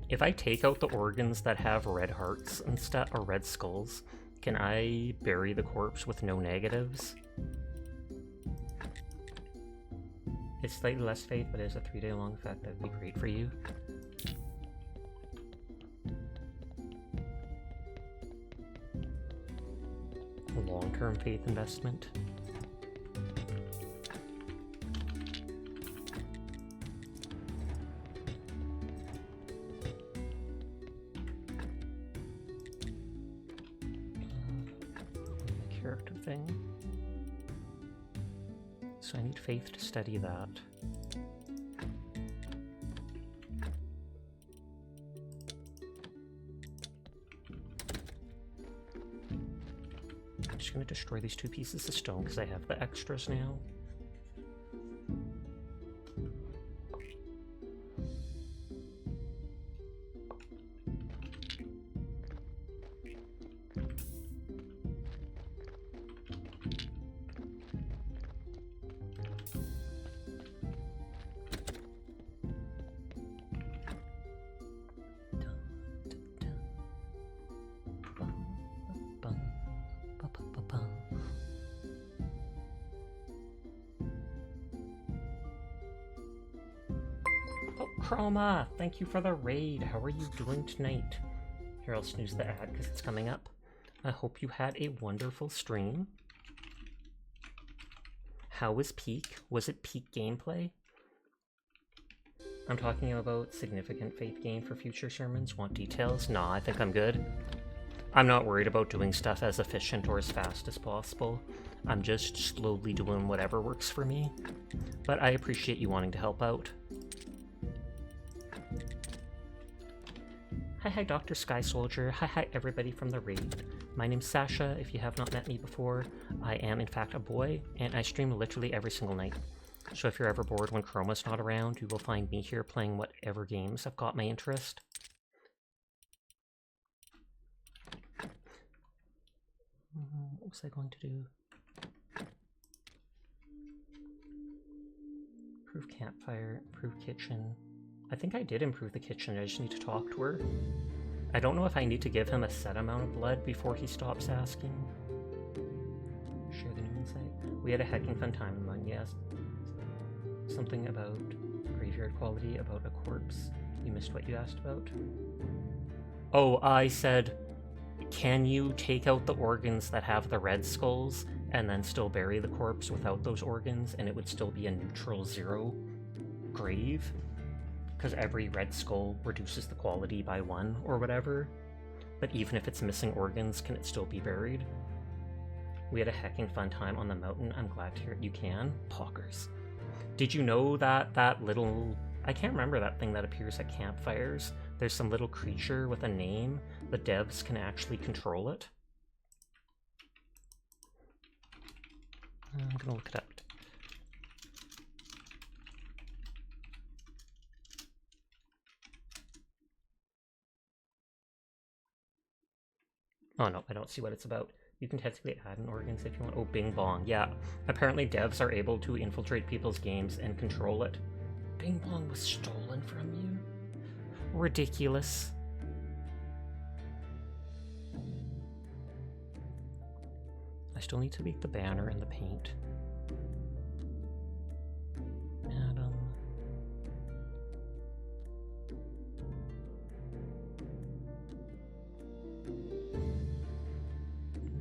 If I take out the organs that have red hearts and stuff, or red skulls, can I bury the corpse with no negatives? It's slightly less faith, but it has a 3-day long effect. That would be great for you. A long-term faith investment. Character thing. So I need faith to study that. I'm just going to destroy these 2 pieces of stone because I have the extras now. Chroma, thank you for the raid. How are you doing tonight? Here, I'll snooze the ad because it's coming up. I hope you had a wonderful stream. How was peak? Was it peak gameplay? I'm talking about significant faith gain for future sermons. Want details? Nah, I think I'm good. I'm not worried about doing stuff as efficient or as fast as possible. I'm just slowly doing whatever works for me. But I appreciate you wanting to help out. Hi, Dr. Sky Soldier. Hi, everybody from the raid. My name's Sasha. If you have not met me before, I am in fact a boy, and I stream literally every single night. So if you're ever bored when Chroma's not around, you will find me here playing whatever games have got my interest. What was I going to do? Improve campfire, improve kitchen. I think I did improve the kitchen, I just need to talk to her. I don't know if I need to give him a set amount of blood before he stops asking. Share the new insight. We had a heckin' fun time among yes. Something about graveyard quality, about a corpse. You missed what you asked about? Oh, I said, can you take out the organs that have the red skulls and then still bury the corpse without those organs, and it would still be a neutral 0 grave? Because every red skull reduces the quality by 1 or whatever. But even if it's missing organs, can it still be buried? We had a hecking fun time on the mountain. I'm glad to hear it. You can? Poggers. Did you know that that little... I can't remember that thing that appears at campfires. There's some little creature with a name. The devs can actually control it. I'm gonna look it up. Oh no, I don't see what it's about. You can technically add in organs if you want. Oh, Bing Bong. Yeah, apparently devs are able to infiltrate people's games and control it. Bing Bong was stolen from you? Ridiculous. I still need to make the banner and the paint. Adam.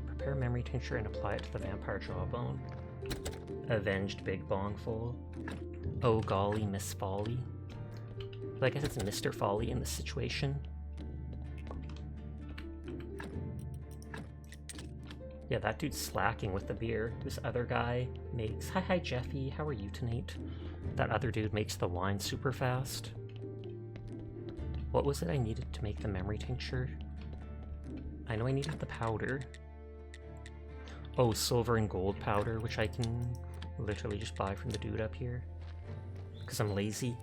Prepare memory tincture and apply it to the vampire jawbone. Avenged Big Bongful. Oh golly, Miss Folly. But I guess it's Mr. Folly in this situation. Yeah, that dude's slacking with the beer. This other guy makes... Hi, Jeffy. How are you tonight? That other dude makes the wine super fast. What was it I needed to make the memory tincture? I know I needed the powder. Oh, silver and gold powder, which I can literally just buy from the dude up here. Because I'm lazy.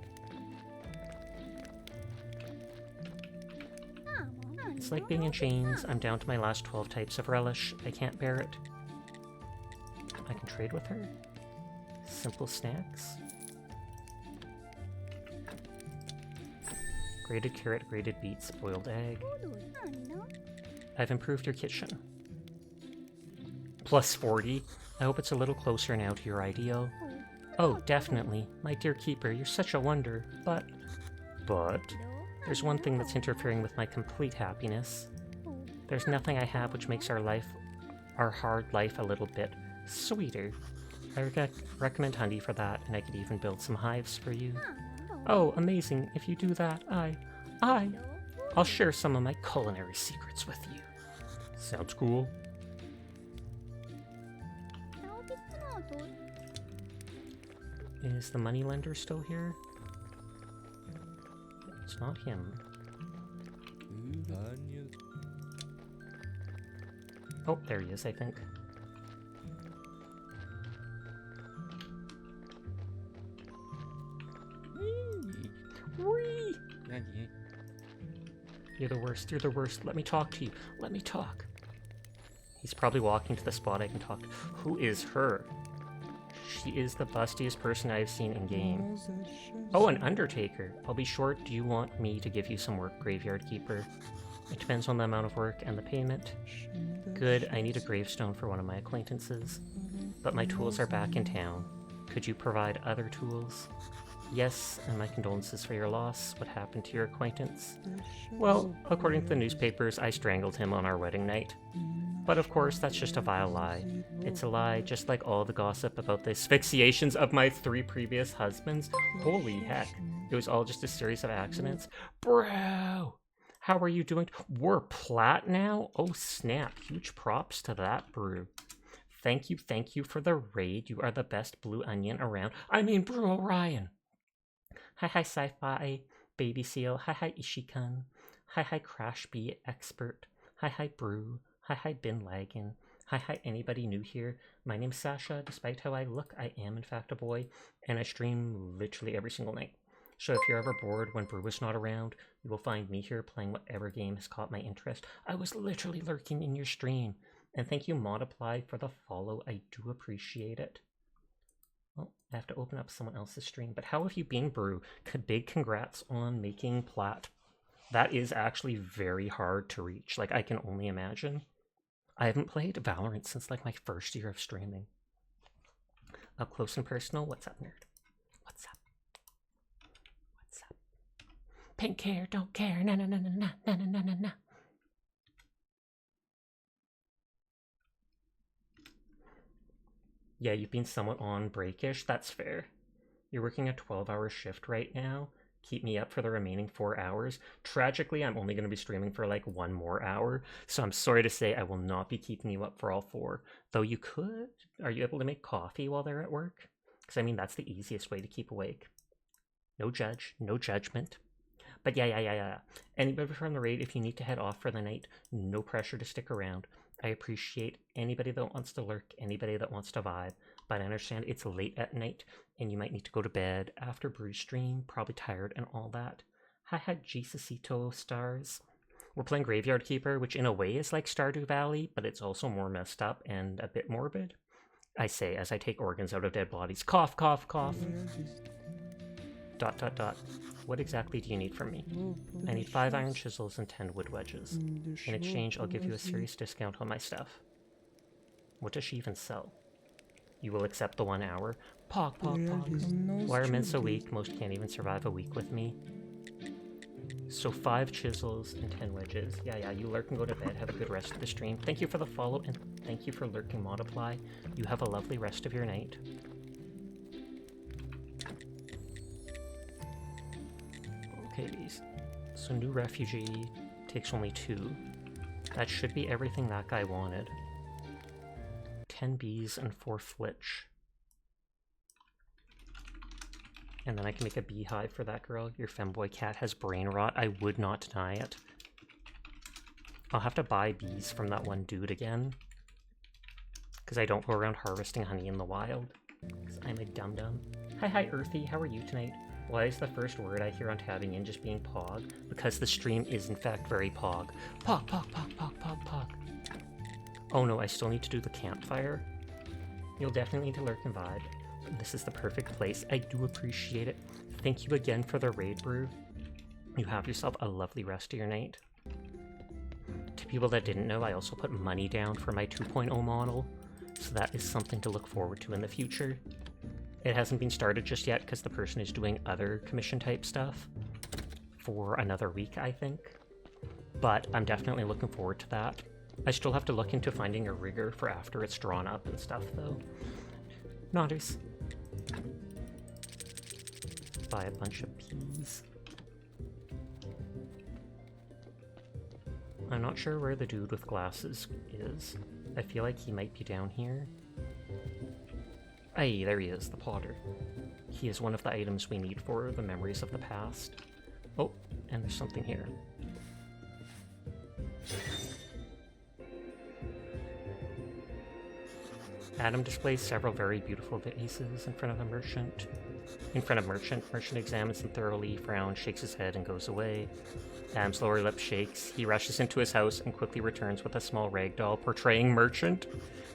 It's like being in chains. I'm down to my last 12 types of relish. I can't bear it. I can trade with her. Simple snacks. Grated carrot, grated beets, boiled egg. I've improved your kitchen. Plus 40. I hope it's a little closer now to your ideal. Oh, definitely. My dear keeper, you're such a wonder. But... There's one thing that's interfering with my complete happiness. There's nothing I have which makes our hard life a little bit sweeter. I recommend honey for that, and I could even build some hives for you. Oh, amazing. If you do that, I'll share some of my culinary secrets with you. Sounds cool. Is the moneylender still here? It's not him. Oh, there he is, I think. Whee! You're the worst, you're the worst. Let me talk to you. Let me talk. He's probably walking to the spot I can talk to. Who is her? She is the bustiest person I've seen in game. Oh, an Undertaker. I'll be short. Do you want me to give you some work, Graveyard Keeper? It depends on the amount of work and the payment. Good, I need a gravestone for one of my acquaintances. But my tools are back in town. Could you provide other tools? Yes, and my condolences for your loss. What happened to your acquaintance? Well, according to the newspapers, I strangled him on our wedding night. But of course, that's just a vile lie. It's a lie, just like all the gossip about the asphyxiations of my 3 previous husbands. Holy heck. It was all just a series of accidents. Bro! How are you doing? We're plat now? Oh snap. Huge props to that, Brew. Thank you for the raid. You are the best blue onion around. I mean, Brew Orion. Hi, Sci-Fi, Baby Seal. Hi, Ishikan. Hi, Crash Bee Expert. Hi, Brew. Hi, Bin Laggin. Hi, anybody new here? My name's Sasha. Despite how I look, I am in fact a boy, and I stream literally every single night. So if you're ever bored when Brew is not around, you will find me here playing whatever game has caught my interest. I was literally lurking in your stream. And thank you, Modiply, for the follow. I do appreciate it. Well, I have to open up someone else's stream. But how have you been, Brew? Big congrats on making plat. That is actually very hard to reach. Like, I can only imagine. I haven't played Valorant since, like, my first year of streaming. Up close and personal? What's up, nerd? What's up? What's up? Pink hair, don't care. Na na na na na na na na na. Yeah, you've been somewhat on breakish. That's fair. You're working a 12-hour shift right now. Keep me up for the remaining 4 hours. Tragically, I'm only going to be streaming for like 1 more hour, so I'm sorry to say I will not be keeping you up for all 4. Though you could. Are you able to make coffee while they're at work? Because I mean, that's the easiest way to keep awake. No judgment. But yeah. Anybody from the raid, if you need to head off for the night, no pressure to stick around. I appreciate anybody that wants to lurk, anybody that wants to vibe, but I understand it's late at night and you might need to go to bed after Brew stream, probably tired and all that. Hi, Jesusito stars. We're playing Graveyard Keeper, which in a way is like Stardew Valley, but it's also more messed up and a bit morbid. I say as I take organs out of dead bodies. Cough. Dot. What exactly do you need from me? I need 5 iron chisels and 10 wood wedges. In exchange, I'll give you a serious discount on my stuff. What does she even sell? You will accept the 1 hour? Pog. Why are men so weak? Most can't even survive a week with me. So 5 chisels and 10 wedges. Yeah, you lurk and go to bed. Have a good rest of the stream. Thank you for the follow, and thank you for lurking, Modiply. You have a lovely rest of your night. Okay, so new refugee takes only 2. That should be everything that guy wanted. 10 bees and 4 flitch. And then I can make a beehive for that girl. Your femboy cat has brain rot. I would not deny it. I'll have to buy bees from that one dude again. Because I don't go around harvesting honey in the wild. Because I'm a dum-dum. Hi, Earthy. How are you tonight? Why is the first word I hear on tabbing in just being pog? Because the stream is in fact very pog. Pog. Oh no, I still need to do the campfire. You'll definitely need to lurk and vibe. This is the perfect place. I do appreciate it. Thank you again for the raid, Brew. You have yourself a lovely rest of your night. To people that didn't know, I also put money down for my 2.0 model, so that is something to look forward to in the future. It hasn't been started just yet because the person is doing other commission type stuff for another week, I think. But I'm definitely looking forward to that. I still have to look into finding a rigger for after it's drawn up and stuff, though. Nodders. Buy a bunch of peas. I'm not sure where the dude with glasses is. I feel like he might be down here. Aye, there he is, the potter. He is one of the items we need for the memories of the past. Oh, and there's something here. Adam displays several very beautiful vases in front of the merchant. Merchant examines them thoroughly, frowns, shakes his head, and goes away. Adam's lower lip shakes. He rushes into his house and quickly returns with a small rag doll portraying Merchant.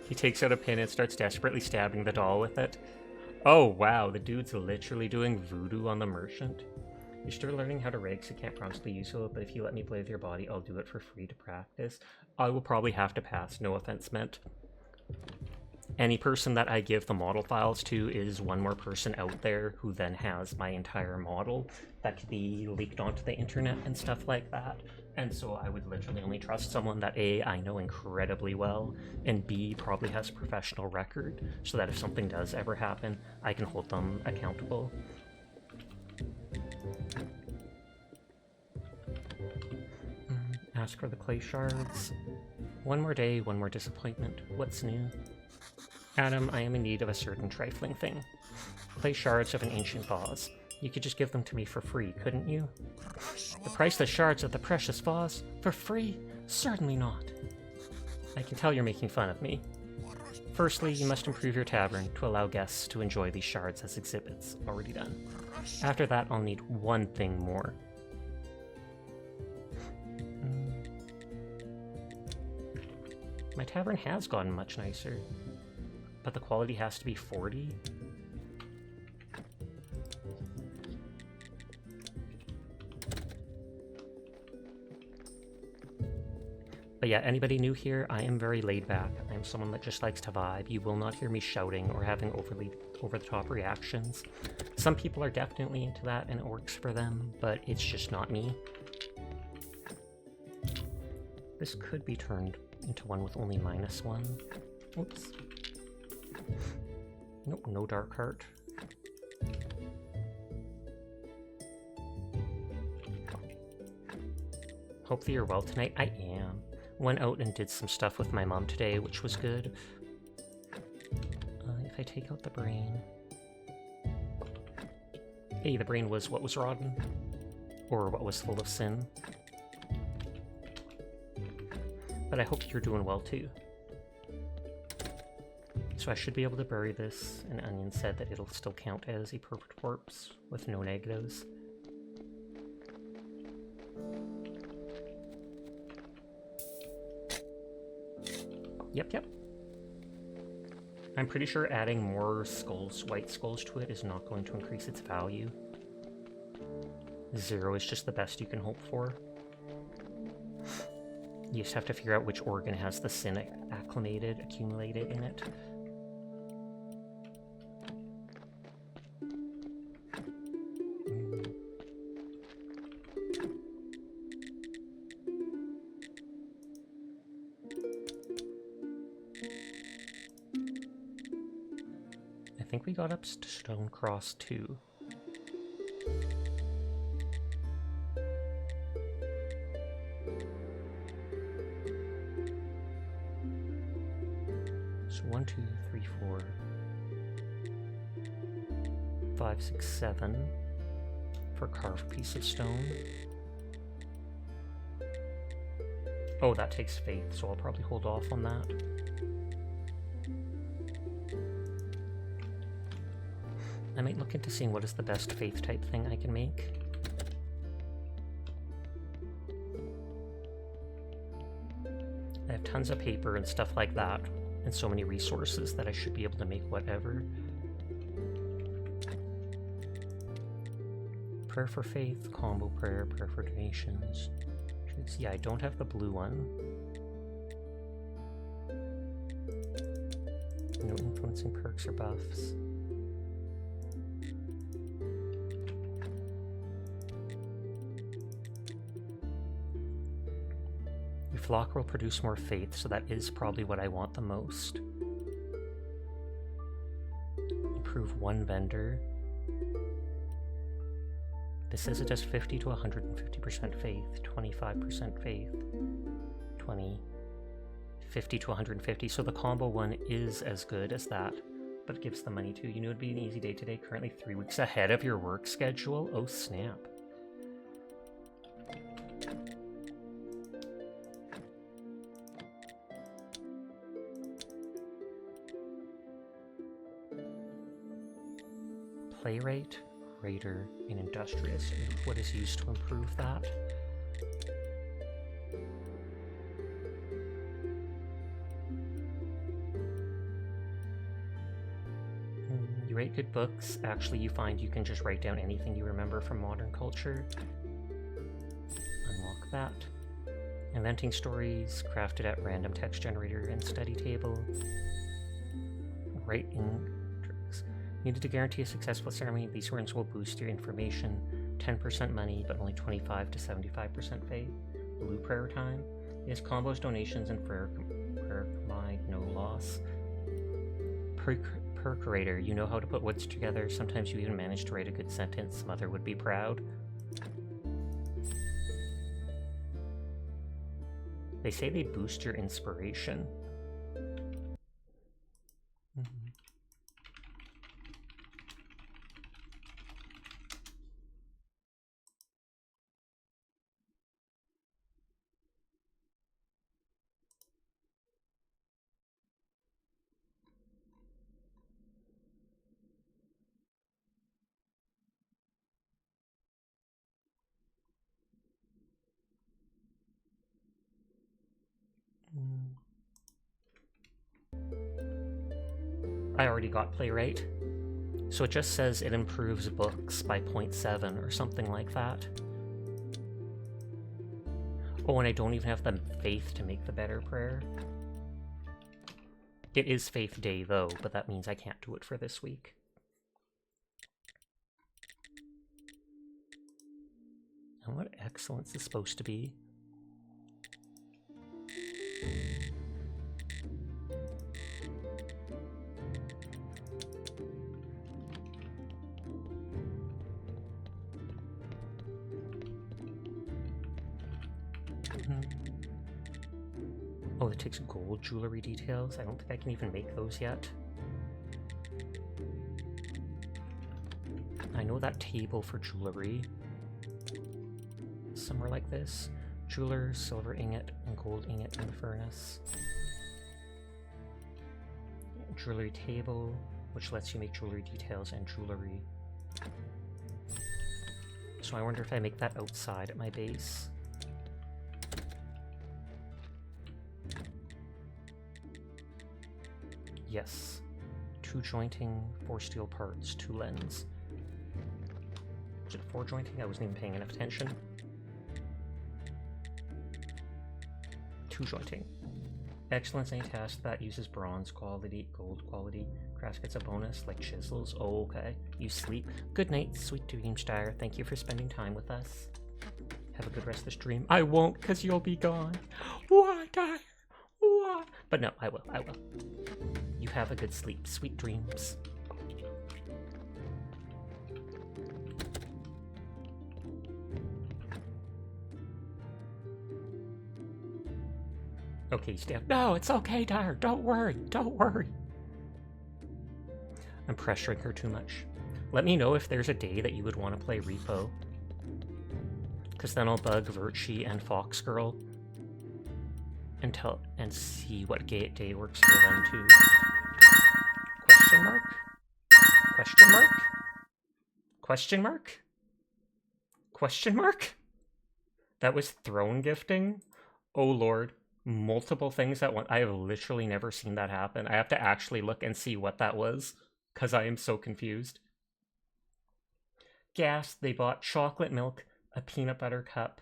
He takes out a pin and starts desperately stabbing the doll with it. Oh wow, the dude's literally doing voodoo on the Merchant. You're still learning how to rig, so can't promise to use it, but if you let me play with your body, I'll do it for free to practice. I will probably have to pass, no offense meant. Any person that I give the model files to is one more person out there who then has my entire model that could be leaked onto the internet and stuff like that. And so I would literally only trust someone that A, I know incredibly well, and B, probably has a professional record, so that if something does ever happen, I can hold them accountable. Ask for the clay shards. One more day, one more disappointment. What's new? Adam, I am in need of a certain trifling thing. Clay shards of an ancient vase. You could just give them to me for free, couldn't you? The priceless shards of the precious vase? For free? Certainly not. I can tell you're making fun of me. Firstly, you must improve your tavern to allow guests to enjoy these shards as exhibits. Already done. After that, I'll need one thing more. My tavern has gotten much nicer, but the quality has to be 40. But yeah, anybody new here, I am very laid back. I am someone that just likes to vibe. You will not hear me shouting or having over-the-top reactions. Some people are definitely into that and it works for them, but it's just not me. This could be turned into one with only -1. Oops. Nope, no dark heart. Hopefully you're well tonight. I am. Went out and did some stuff with my mom today, which was good. If I take out the brain... Hey, the brain was what was rotten. Or what was full of sin. But I hope you're doing well too. So I should be able to bury this, and Onion said that it'll still count as a perfect corpse with no negatives. Yep. I'm pretty sure adding more skulls, white skulls to it is not going to increase its value. 0 is just the best you can hope for. You just have to figure out which organ has the sin accumulated in it. I think we got up to Stonecross 2. So 1, 2, 3, 4, 5, 6, 7 for a carved piece of stone. Oh, that takes faith, so I'll probably hold off on that. I might look into seeing what is the best faith type thing I can make. I have tons of paper and stuff like that, and so many resources that I should be able to make whatever. Prayer for faith, combo prayer, prayer for donations. Yeah, I don't have the blue one. No influencing perks or buffs. Your flock will produce more faith, so that is probably what I want the most. Improve one vendor. This says it does 50 to 150% faith, 25% faith, 20, 50 to 150. So the combo one is as good as that, but it gives the money too. You know, it'd be an easy day today, currently 3 weeks ahead of your work schedule. Oh, snap. Playwright, Raider, and Industrious. What is used to improve that? You write good books. Actually, you find you can just write down anything you remember from modern culture. Unlock that. Inventing stories, crafted at random text generator and study table. Writing. Needed to guarantee a successful ceremony. These runes will boost your information. 10% money, but only 25 to 75% faith. Blue prayer time is combos, donations, and prayer combined, no loss. percolator. You know how to put words together. Sometimes you even manage to write a good sentence. Mother would be proud. They say they boost your inspiration. I already got playwright. So it just says it improves books by 0.7 or something like that. Oh, and I don't even have the faith to make the better prayer. It is faith day though, but that means I can't do it for this week. And what excellence is supposed to be? Oh, it takes gold jewelry details. I don't think I can even make those yet. I know that table for jewelry. Somewhere like this. Jeweler, silver ingot, and gold ingot in the furnace. Jewelry table, which lets you make jewelry details and jewelry. So I wonder if I make that outside at my base. Yes. 2 jointing, 4 steel parts, 2 lens. Was it 4 jointing? I wasn't even paying enough attention. 2 jointing. Excellence, any task that uses bronze quality, gold quality. Craft gets a bonus, like chisels. Oh, okay. You sleep. Good night, sweet dreams, Dire. Thank you for spending time with us. Have a good rest of the stream. I won't, because you'll be gone. Why, Dire? Why? But no, I will. You have a good sleep. Sweet dreams. Okay, Steph. No, it's okay, Dire. Don't worry. Don't worry. I'm pressuring her too much. Let me know if there's a day that you would want to play Repo. Because then I'll bug Virtue and Fox Girl and see what day works for them too. Question mark? Question mark? Question mark? Question mark? That was throne gifting? Oh lord. Multiple things at once. I have literally never seen that happen. I have to actually look and see what that was, because I am so confused. Gas, they bought chocolate milk, a peanut butter cup,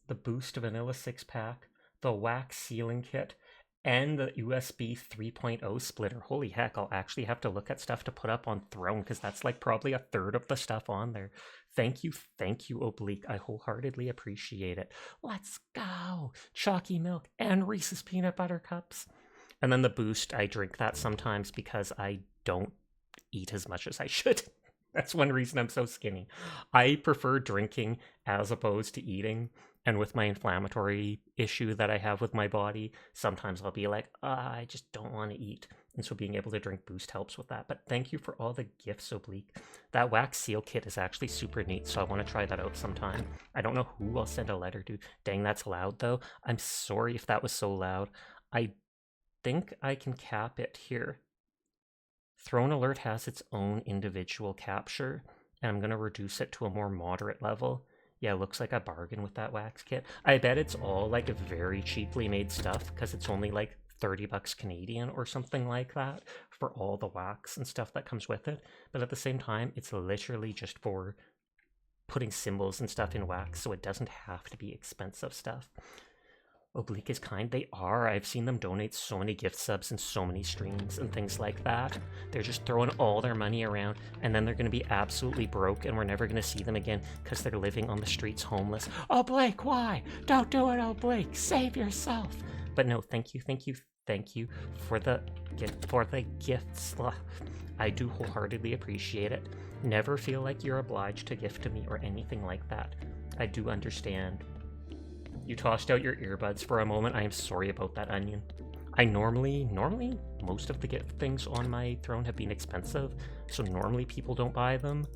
the Boost Vanilla 6-pack, the wax sealing kit, and the USB 3.0 splitter. Holy heck, I'll actually have to look at stuff to put up on Throne, because that's like probably 1/3 of the stuff on there. Thank you, Oblique. I wholeheartedly appreciate it. Let's go! Chalky milk and Reese's peanut butter cups. And then the Boost, I drink that sometimes because I don't eat as much as I should. That's one reason I'm so skinny. I prefer drinking as opposed to eating. And with my inflammatory issue that I have with my body, sometimes I'll be like, I just don't want to eat. And so being able to drink Boost helps with that. But thank you for all the gifts, Oblique. That wax seal kit is actually super neat, so I want to try that out sometime. I don't know who I'll send a letter to. Dang, that's loud though. I'm sorry if that was so loud. I think I can cap it here. Throne Alert has its own individual capture, and I'm going to reduce it to a more moderate level. Yeah, looks like a bargain with that wax kit. I bet it's all like very cheaply made stuff, because it's only like 30 bucks Canadian or something like that for all the wax and stuff that comes with it. But at the same time, it's literally just for putting symbols and stuff in wax, so it doesn't have to be expensive stuff. Oblique is kind. They are. I've seen them donate so many gift subs and so many streams and things like that. They're just throwing all their money around, and then they're going to be absolutely broke, and we're never going to see them again because they're living on the streets homeless. Oblique, why? Don't do it, Oblique. Save yourself. But no, thank you for the gifts. I do wholeheartedly appreciate it. Never feel like you're obliged to gift to me or anything like that. I do understand. You tossed out your earbuds for a moment. I am sorry about that, Onion. I normally, most of the gift things on my throne have been expensive, so normally people don't buy them.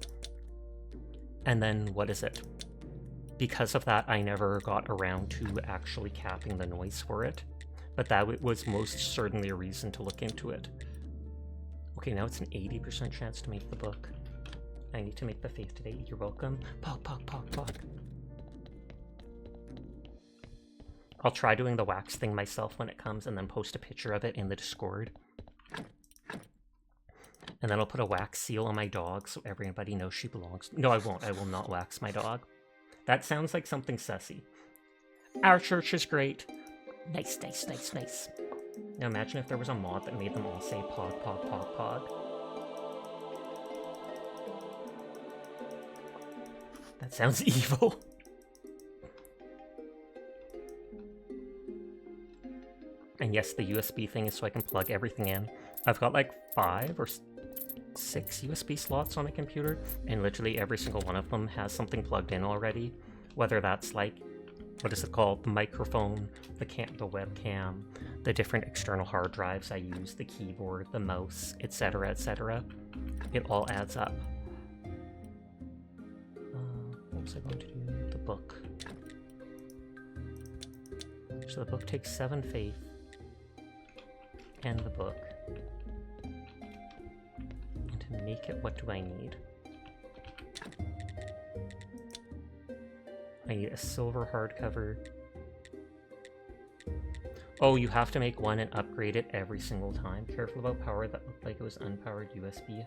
And then, what is it? Because of that, I never got around to actually capping the noise for it. But that was most certainly a reason to look into it. Okay, now it's an 80% chance to make the book. I need to make the faith today. You're welcome. Pog, pog, pog, pog. I'll try doing the wax thing myself when it comes and then post a picture of it in the Discord. And then I'll put a wax seal on my dog so everybody knows she belongs. No, I won't. I will not wax my dog. That sounds like something sussy. Our church is great. Nice, nice, nice, nice. Now imagine if there was a mod that made them all say pog, pog, pog, pog. That sounds evil. And yes, the USB thing is so I can plug everything in. I've got like 5 or 6 USB slots on a computer, and literally every single one of them has something plugged in already. Whether that's like, what is it called? The microphone, the webcam, the different external hard drives I use, the keyboard, the mouse, etc., etc. It all adds up. What was I going to do? The book. So the book takes 7 faith. And the book. And to make it, what do I need? I need a silver hardcover. Oh, you have to make one and upgrade it every single time. Careful about power. That looked like it was unpowered USB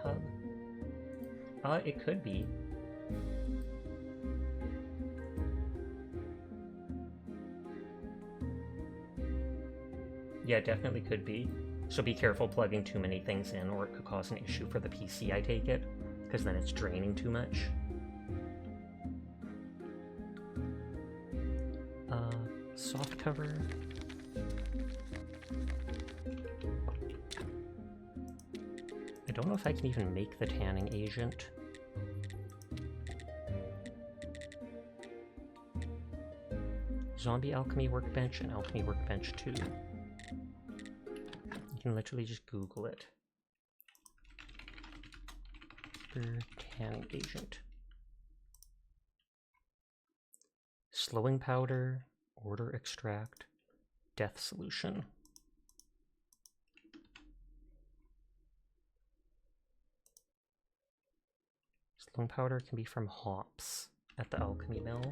hub. It could be. Yeah, definitely could be. So be careful plugging too many things in, or it could cause an issue for the PC, I take it, because then it's draining too much. Soft cover. I don't know if I can even make the tanning agent. Zombie alchemy workbench and alchemy workbench 2. You can literally just Google it. Tanning agent. Slowing powder, order extract, death solution. Slowing powder can be from hops at the alchemy mill.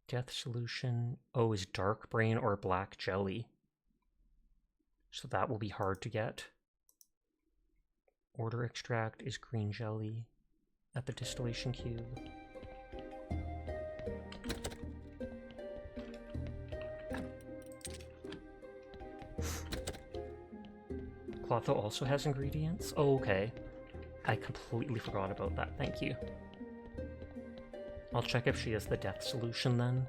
Death solution, is dark brain or black jelly. So that will be hard to get. Order extract is green jelly at the distillation cube. Clotho also has ingredients? Oh, okay. I completely forgot about that, thank you. I'll check if she has the death solution then.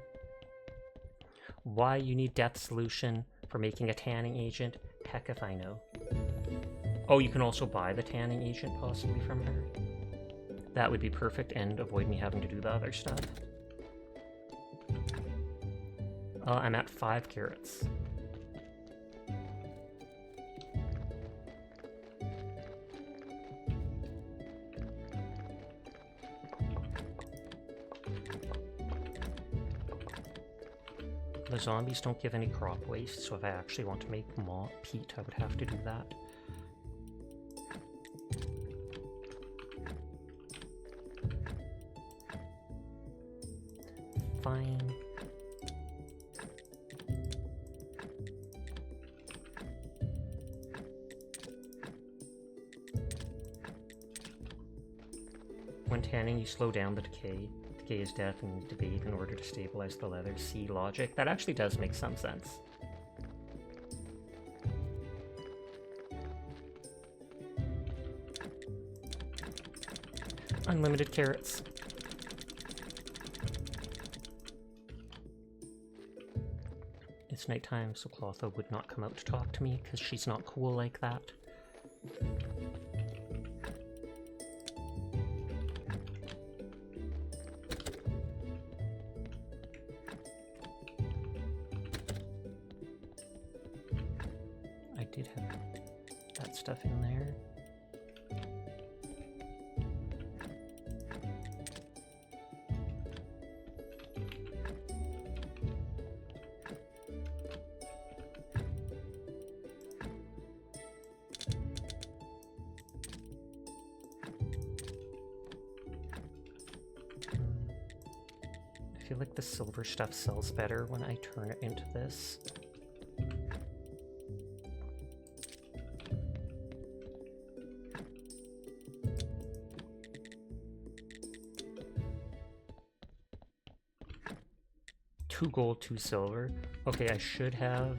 Why you need death solution for making a tanning agent? Heck if I know. Oh, you can also buy the tanning agent possibly from her. That would be perfect and avoid me having to do the other stuff. I'm at 5 carrots. The zombies don't give any crop waste, so if I actually want to make peat, I would have to do that. Fine. When tanning, you slow down the decay. Decay is death and need to bathe in order to stabilize the leather. See logic. That actually does make some sense. Unlimited carrots. It's nighttime, so Clotho would not come out to talk to me because she's not cool like that. I did have that stuff in there. I feel like the silver stuff sells better when I turn it into this. Two gold, 2 silver. Okay, I should have...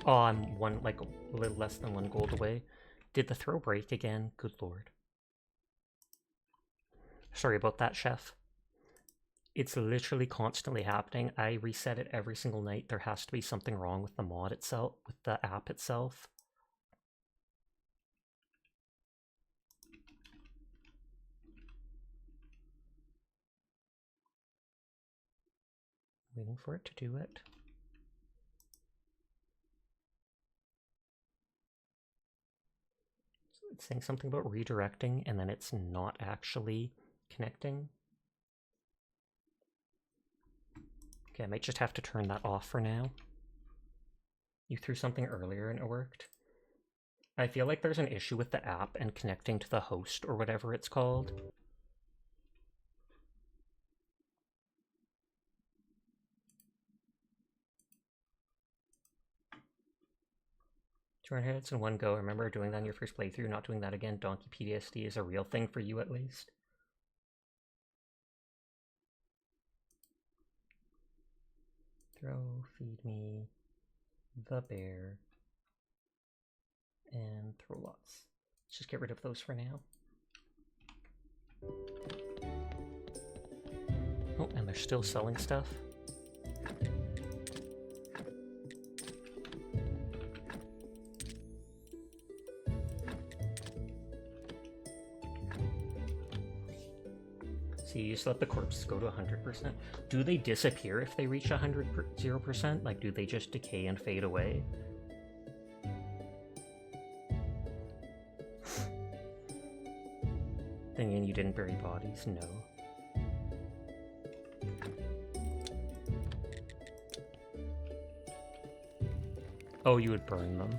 Oh, I'm like a little less than 1 gold away. Did the throw break again? Good lord. Sorry about that, chef. It's literally constantly happening. I reset it every single night. There has to be something wrong with the mod itself, with the app itself. Waiting for it to do it. So it's saying something about redirecting, and then it's not actually connecting. Okay, I might just have to turn that off for now. You threw something earlier and it worked. I feel like there's an issue with the app and connecting to the host or whatever it's called. Two hits in one go. Remember doing that in your first playthrough, not doing that again. Donkey PTSD is a real thing for you at least. Throw, feed me, the bear, and throw lots. Let's just get rid of those for now. Oh, and they're still selling stuff. So you just let the corpses go to 100%. Do they disappear if they reach 0%? Like, do they just decay and fade away? Thinking you didn't bury bodies? No. Oh, you would burn them.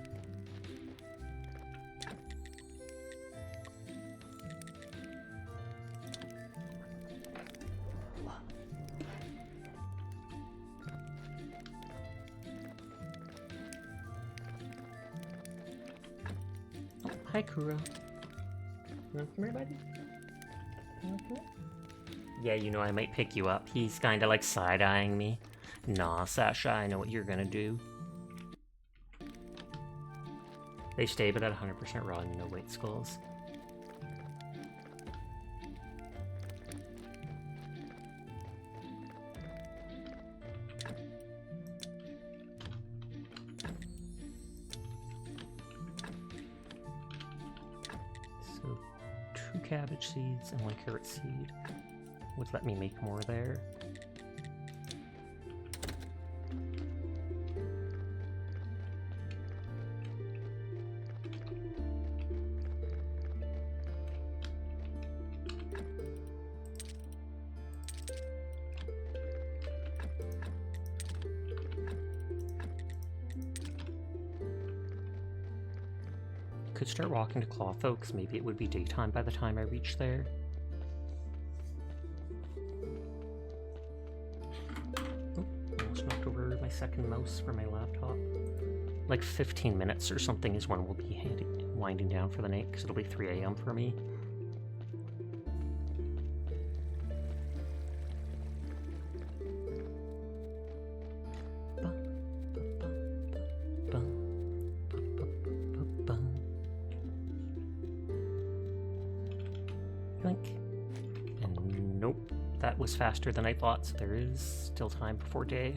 Hi, Kuro. Come here, buddy. Yeah, you know I might pick you up. He's kinda like side-eyeing me. Nah, Sasha, I know what you're gonna do. They stay but at 100% raw and no weight skulls. So 2 cabbage seeds and 1 carrot seed would let me make more there. Could start walking to Clotho, because maybe it would be daytime by the time I reach there. Oh, almost knocked over my second mouse for my laptop. Like 15 minutes or something is when we'll be winding down for the night, because it'll be 3 AM for me. that was faster than I thought, so there is still time before day.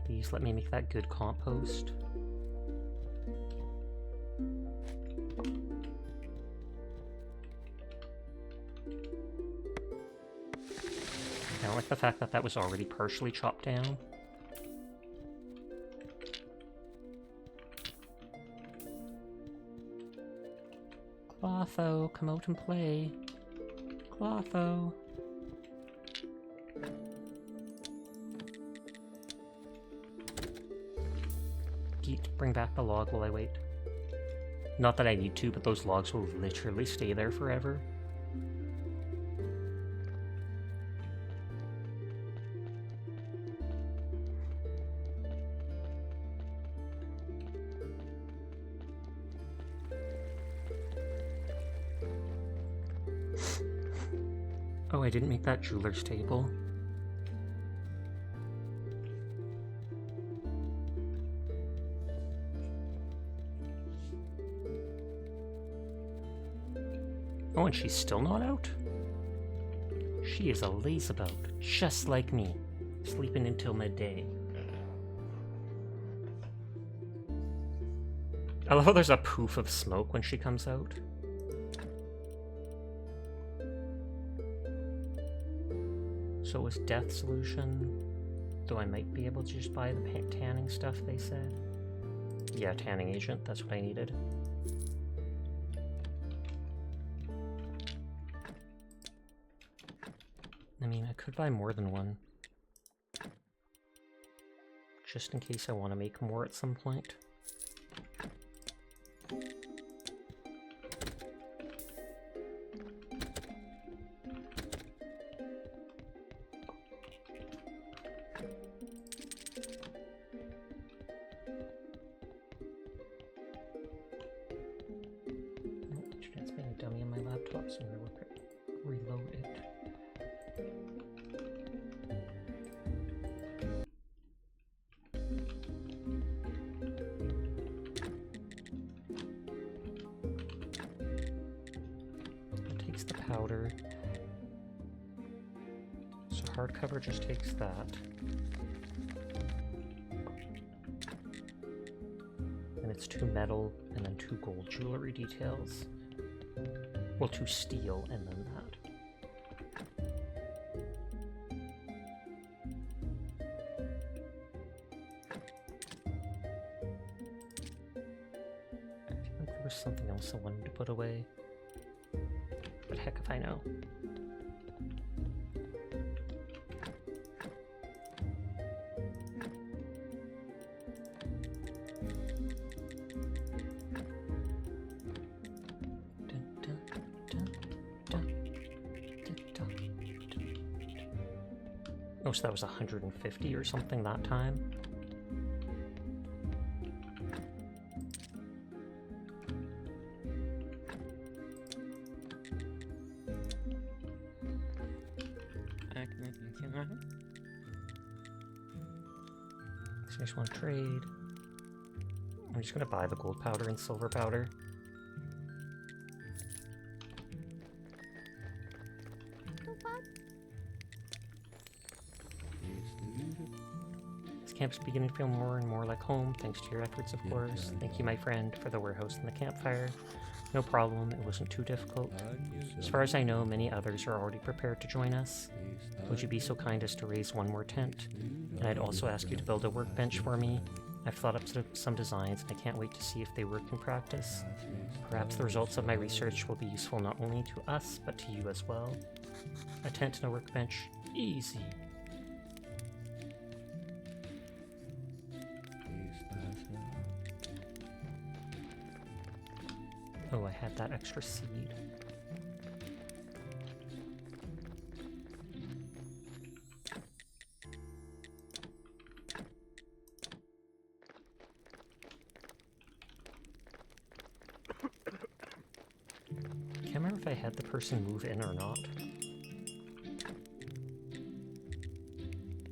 Please let me make that good compost. I don't like the fact that that was already partially chopped down. Clotho, come out and play. Clotho. Geet, bring back the log while I wait. Not that I need to, but those logs will literally stay there forever. Oh, I didn't make that jeweler's table. Oh, and she's still not out? She is a lazabout, just like me, sleeping until midday. I love how there's a poof of smoke when she comes out. So was death solution, though I might be able to just buy the tanning stuff they said. Yeah, tanning agent, that's what I needed. I mean, I could buy more than one. Just in case I want to make more at some point. It's being a dummy on my laptop, so I'm going to reload it. Powder. So hardcover just takes that. And it's 2 metal and then 2 gold jewelry details. Well, 2 steel and then that. I feel like there was something else I wanted to put away. But heck if I know. Oh, so that was 150 or something that time? So I just want to trade. I'm just going to buy the gold powder and silver powder. This camp's beginning to feel more and more like home, thanks to your efforts, of course. Thank you, my friend, for the warehouse and the campfire. No problem, it wasn't too difficult. As far as I know, many others are already prepared to join us. Would you be so kind as to raise one more tent? And I'd also ask you to build a workbench for me. I've thought up some designs, and I can't wait to see if they work in practice. Perhaps the results of my research will be useful not only to us, but to you as well. A tent and a workbench. Easy. Oh, I had that extra seed. Can't remember if I had the person move in or not.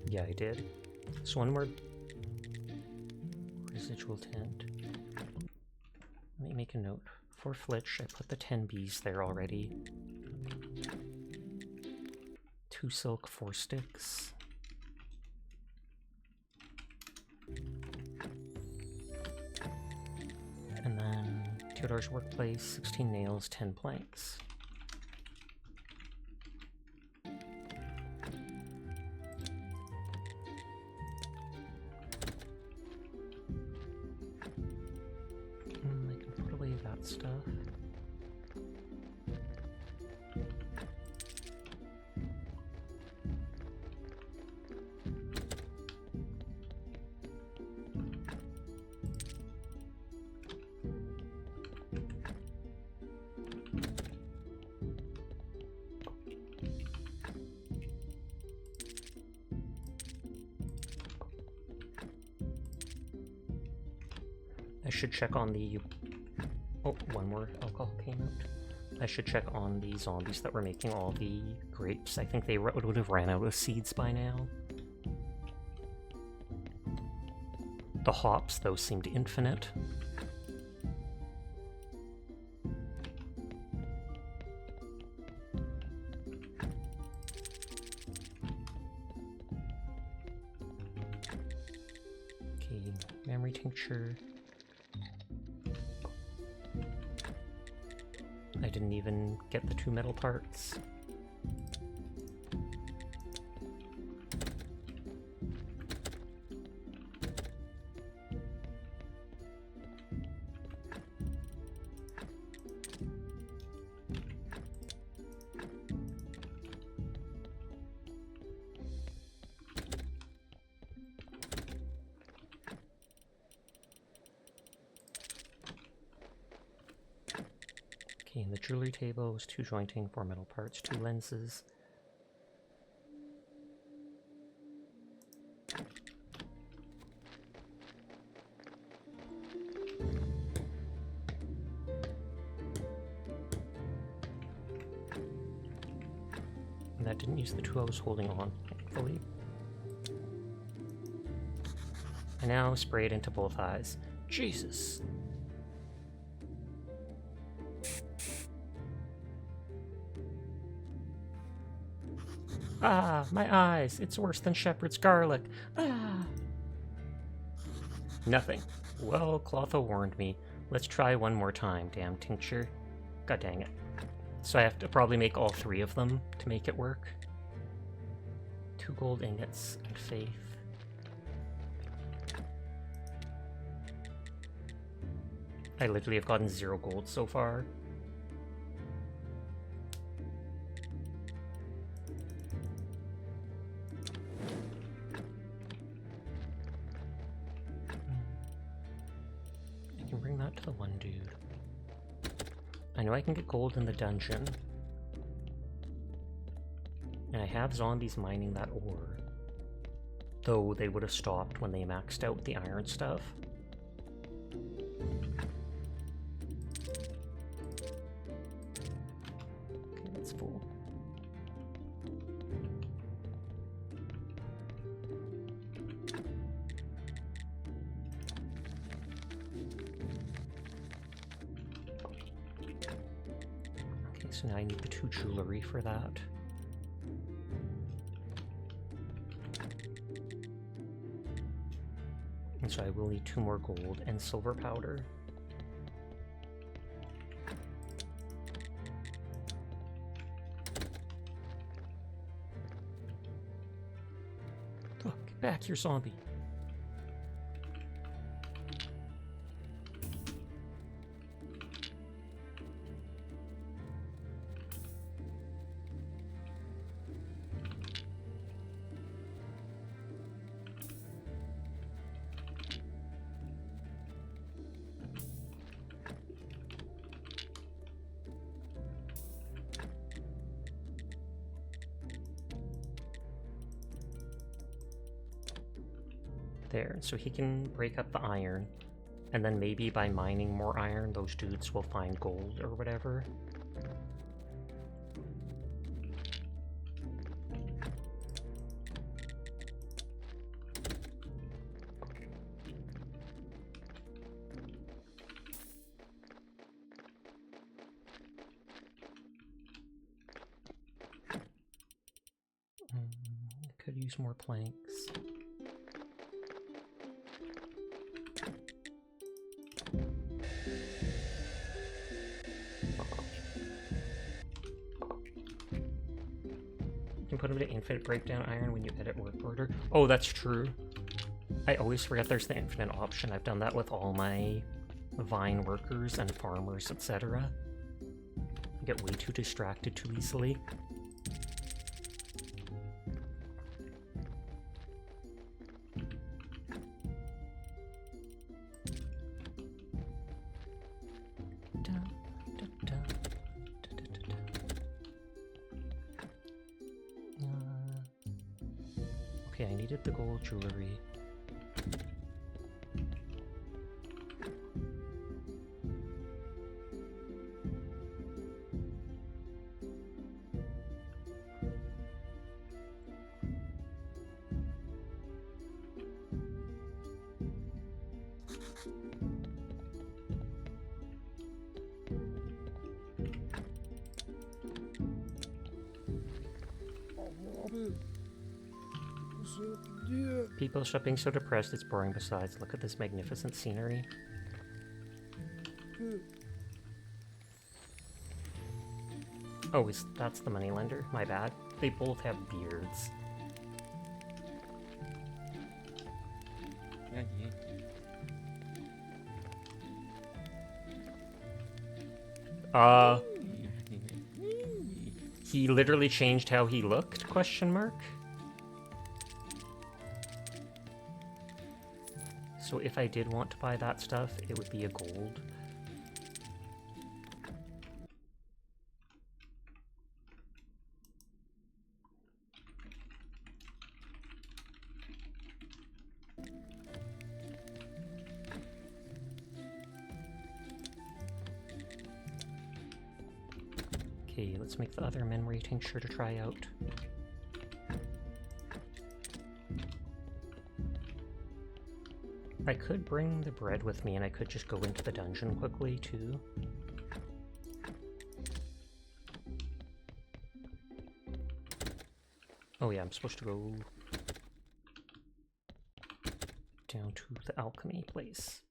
Yeah, I did. So one more residual tent. make a note. For Flitch, I put the 10 bees there already. 2 silk, 4 sticks. And then Theodore's workplace, 16 nails, 10 planks. I can put away that stuff. I should check on the... Oh, one more alcohol came out. I should check on the zombies that were making all the grapes. I think they would have ran out of seeds by now. The hops, though, seemed infinite. Okay, memory tincture. I didn't even get the 2 metal parts. Okay, and the jewelry table was 2 jointing, 4 metal parts, 2 lenses. And that didn't use the 2 I was holding on, thankfully. I now spray it into both eyes. Jesus! Ah, my eyes! It's worse than shepherd's garlic! Ah! Nothing. Well, Clotho warned me. Let's try one more time, damn tincture. God dang it. So I have to probably make all 3 of them to make it work. 2 gold ingots and faith. I literally have gotten 0 gold so far. I can bring that to the one dude. I know I can get gold in the dungeon. And I have zombies mining that ore. Though they would have stopped when they maxed out the iron stuff. Okay, that's full. Okay, so now I need the 2 jewelry for that. And so I will need 2 more gold and silver powder. Oh, get back, you zombie. There, so he can break up the iron, and then maybe by mining more iron, those dudes will find gold or whatever. could use more planks. You can put them to infinite breakdown iron when you edit work order. Oh, that's true. I always forget there's the infinite option. I've done that with all my vine workers and farmers, etc. I get way too distracted too easily. Okay, I needed the gold jewelry. People stop being so depressed it's boring. Besides, look at this magnificent scenery. Oh, that's the moneylender? My bad. They both have beards. He literally changed how he looked? Question mark. So if I did want to buy that stuff, it would be a gold. Okay, let's make the other memory tincture to try out. I could bring the bread with me and I could just go into the dungeon quickly too. Oh yeah, I'm supposed to go down to the alchemy place.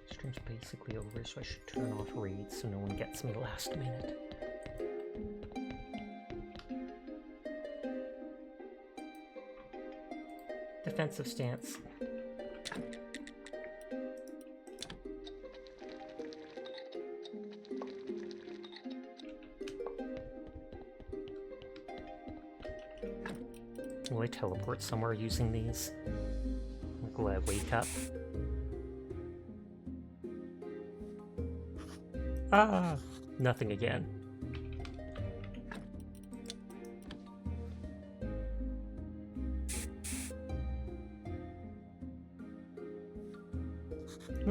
Stream's basically over, so I should turn off raids so no one gets me last minute. Defensive stance. Will I teleport somewhere using these? Will I wake up? Ah! Nothing again.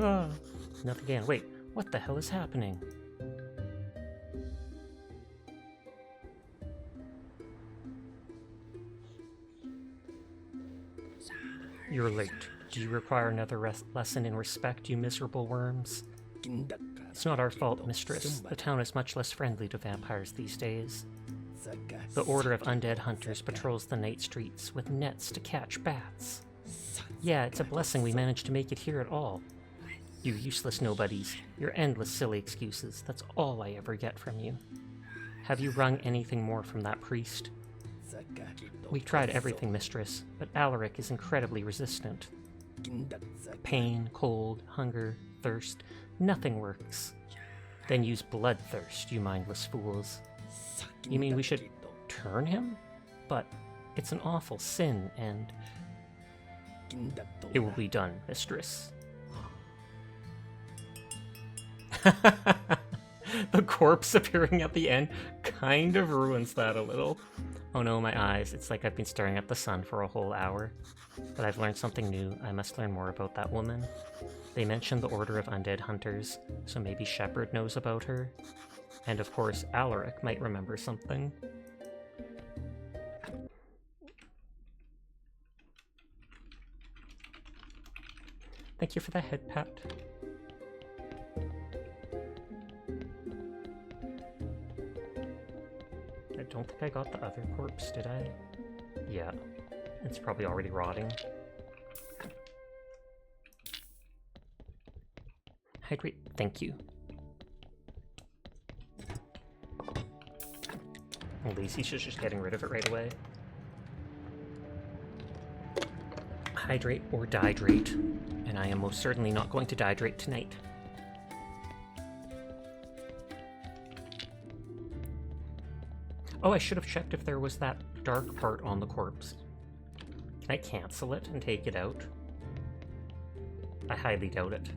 Ah! Nothing again. Wait, what the hell is happening? You're late. Do you require another lesson in respect, you miserable worms? It's not our fault, mistress. The town is much less friendly to vampires these days. The Order of Undead Hunters patrols the night streets with nets to catch bats. Yeah, it's a blessing we managed to make it here at all. You useless nobodies, your endless silly excuses, that's all I ever get from you. Have you wrung anything more from that priest? We've tried everything, mistress, but Alaric is incredibly resistant. Pain, cold, hunger, thirst, nothing works. Then use bloodthirst, you mindless fools. You mean we should turn him? But it's an awful sin, and it will be done, mistress. The corpse appearing at the end kind of ruins that a little. Oh no, my eyes. It's like I've been staring at the sun for a whole hour. But I've learned something new. I must learn more about that woman. They mentioned the Order of Undead Hunters, so maybe Shepard knows about her. And of course, Alaric might remember something. Thank you for the head pat. don't think I got the other corpse, did I? Yeah. It's probably already rotting. Hydrate, thank you. Well, Lacey's just getting rid of it right away. Hydrate or dihydrate, and I am most certainly not going to dihydrate tonight. Oh, I should have checked if there was that dark part on the corpse. Can I cancel it and take it out? I highly doubt it.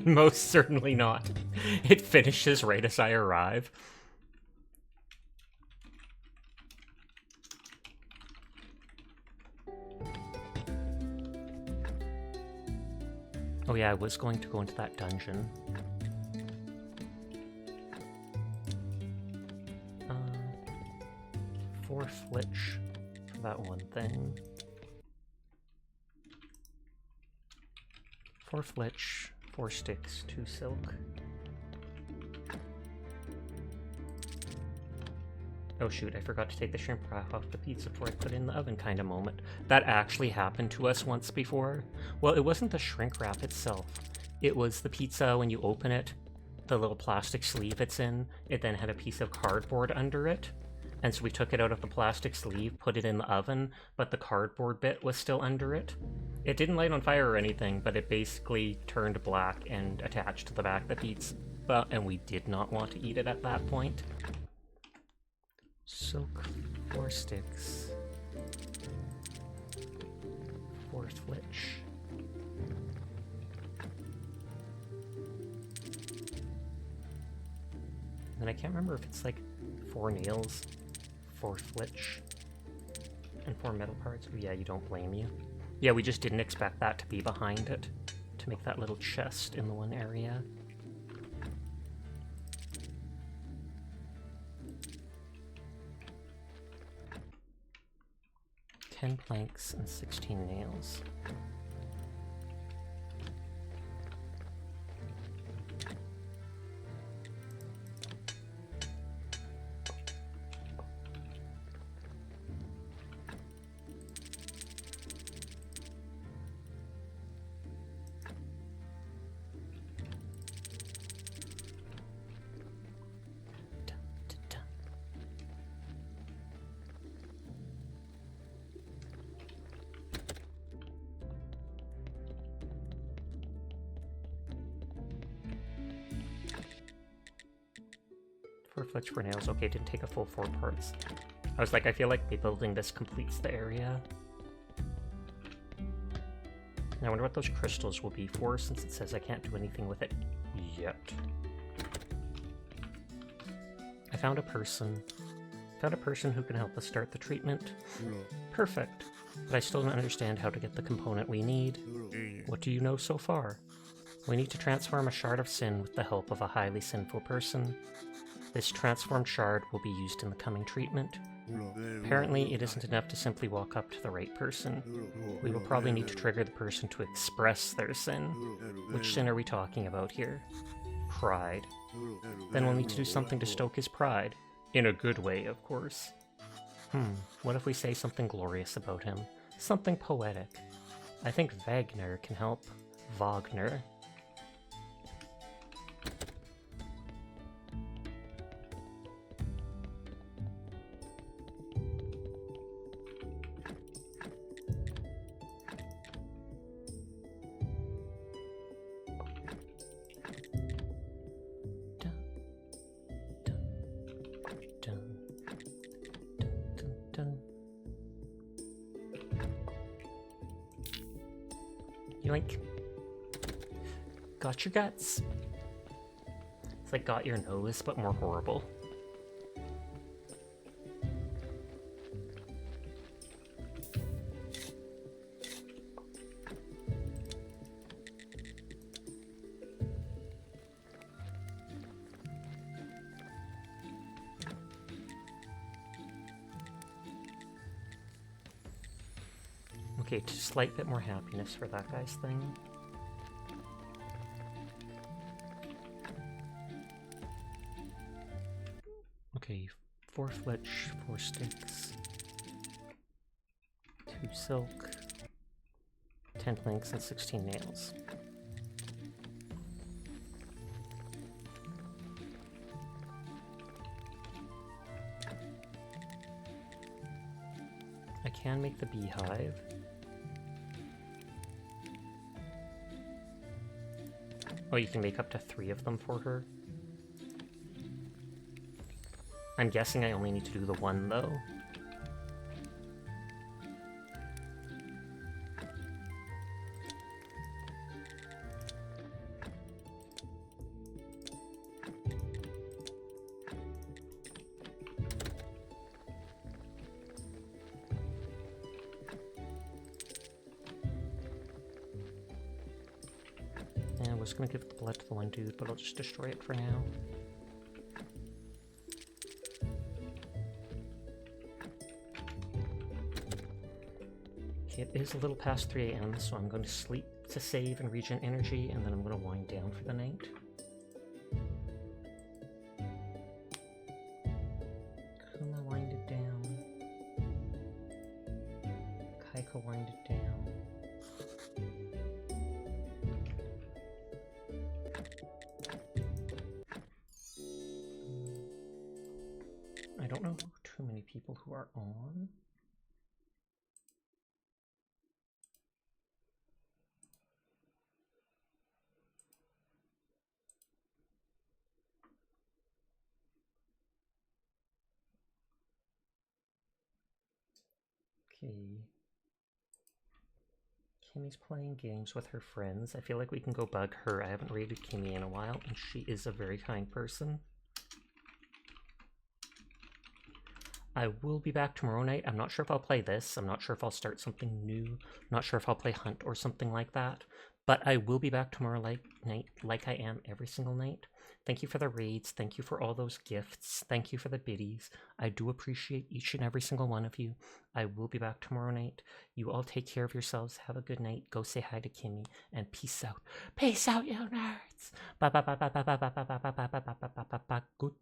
Most certainly not. It finishes right as I arrive. Oh yeah, I was going to go into that dungeon. Four flitch for that one thing. 4 flitch, 4 sticks, 2 silk. Oh shoot, I forgot to take the shrimp wrap off the pizza before I put it in the oven kind of moment. That actually happened to us once before. Well, it wasn't the shrink wrap itself. It was the pizza when you open it, the little plastic sleeve it's in, it then had a piece of cardboard under it. And so we took it out of the plastic sleeve, put it in the oven, but the cardboard bit was still under it. It didn't light on fire or anything, but it basically turned black and attached to the back of the pizza, and we did not want to eat it at that point. Silk, 4 sticks, 4 flitch. And I can't remember if it's like 4 nails, 4 flitch, and 4 metal parts. Oh yeah, you don't blame you. Yeah, we just didn't expect that to be behind it, to make that little chest in the one area. Ten planks and 16 nails. Flitch for nails. Okay, didn't take a full 4 parts. I was like, I feel like rebuilding this completes the area. Now I wonder what those crystals will be for, since it says I can't do anything with it yet. I found a person. Found a person who can help us start the treatment. Perfect. But I still don't understand how to get the component we need. What do you know so far? We need to transform a shard of sin with the help of a highly sinful person. This transformed shard will be used in the coming treatment. Apparently, it isn't enough to simply walk up to the right person. We will probably need to trigger the person to express their sin. Which sin are we talking about here? Pride. Then we'll need to do something to stoke his pride. In a good way, of course. What if we say something glorious about him? Something poetic. I think Wagner can help. Wagner. Yoink. Got your guts. It's like got your nose, but more horrible. Okay, just a slight bit more happiness for that guy's thing. Okay, 4 flitch, 4 sticks, 2 silk, 10 planks, and 16 nails. I can make the beehive. Oh, you can make up to 3 of them for her. I'm guessing I only need to do the one, though. And I was gonna give the blood to the one dude, but I'll just destroy it for now. It is a little past 3 AM, so I'm going to sleep to save and regen energy, and then I'm going to wind down for the night. Kuma winded down. Kaika winded down. I don't know too many people who are on. Okay. Kimmy's playing games with her friends. I feel like we can go bug her. I haven't raided Kimmy in a while, and she is a very kind person. I will be back tomorrow night. I'm not sure if I'll play this. I'm not sure if I'll start something new. I'm not sure if I'll play Hunt or something like that. But I will be back tomorrow night like I am every single night. Thank you for the raids. Thank you for all those gifts. Thank you for the biddies. I do appreciate each and every single one of you. I will be back tomorrow night. You all take care of yourselves. Have a good night. Go say hi to Kimmy. And peace out. Peace out, you nerds. Bye bye bye bye bye bye bye bye bye bye bye bye bye bye bye bye. Goodbye.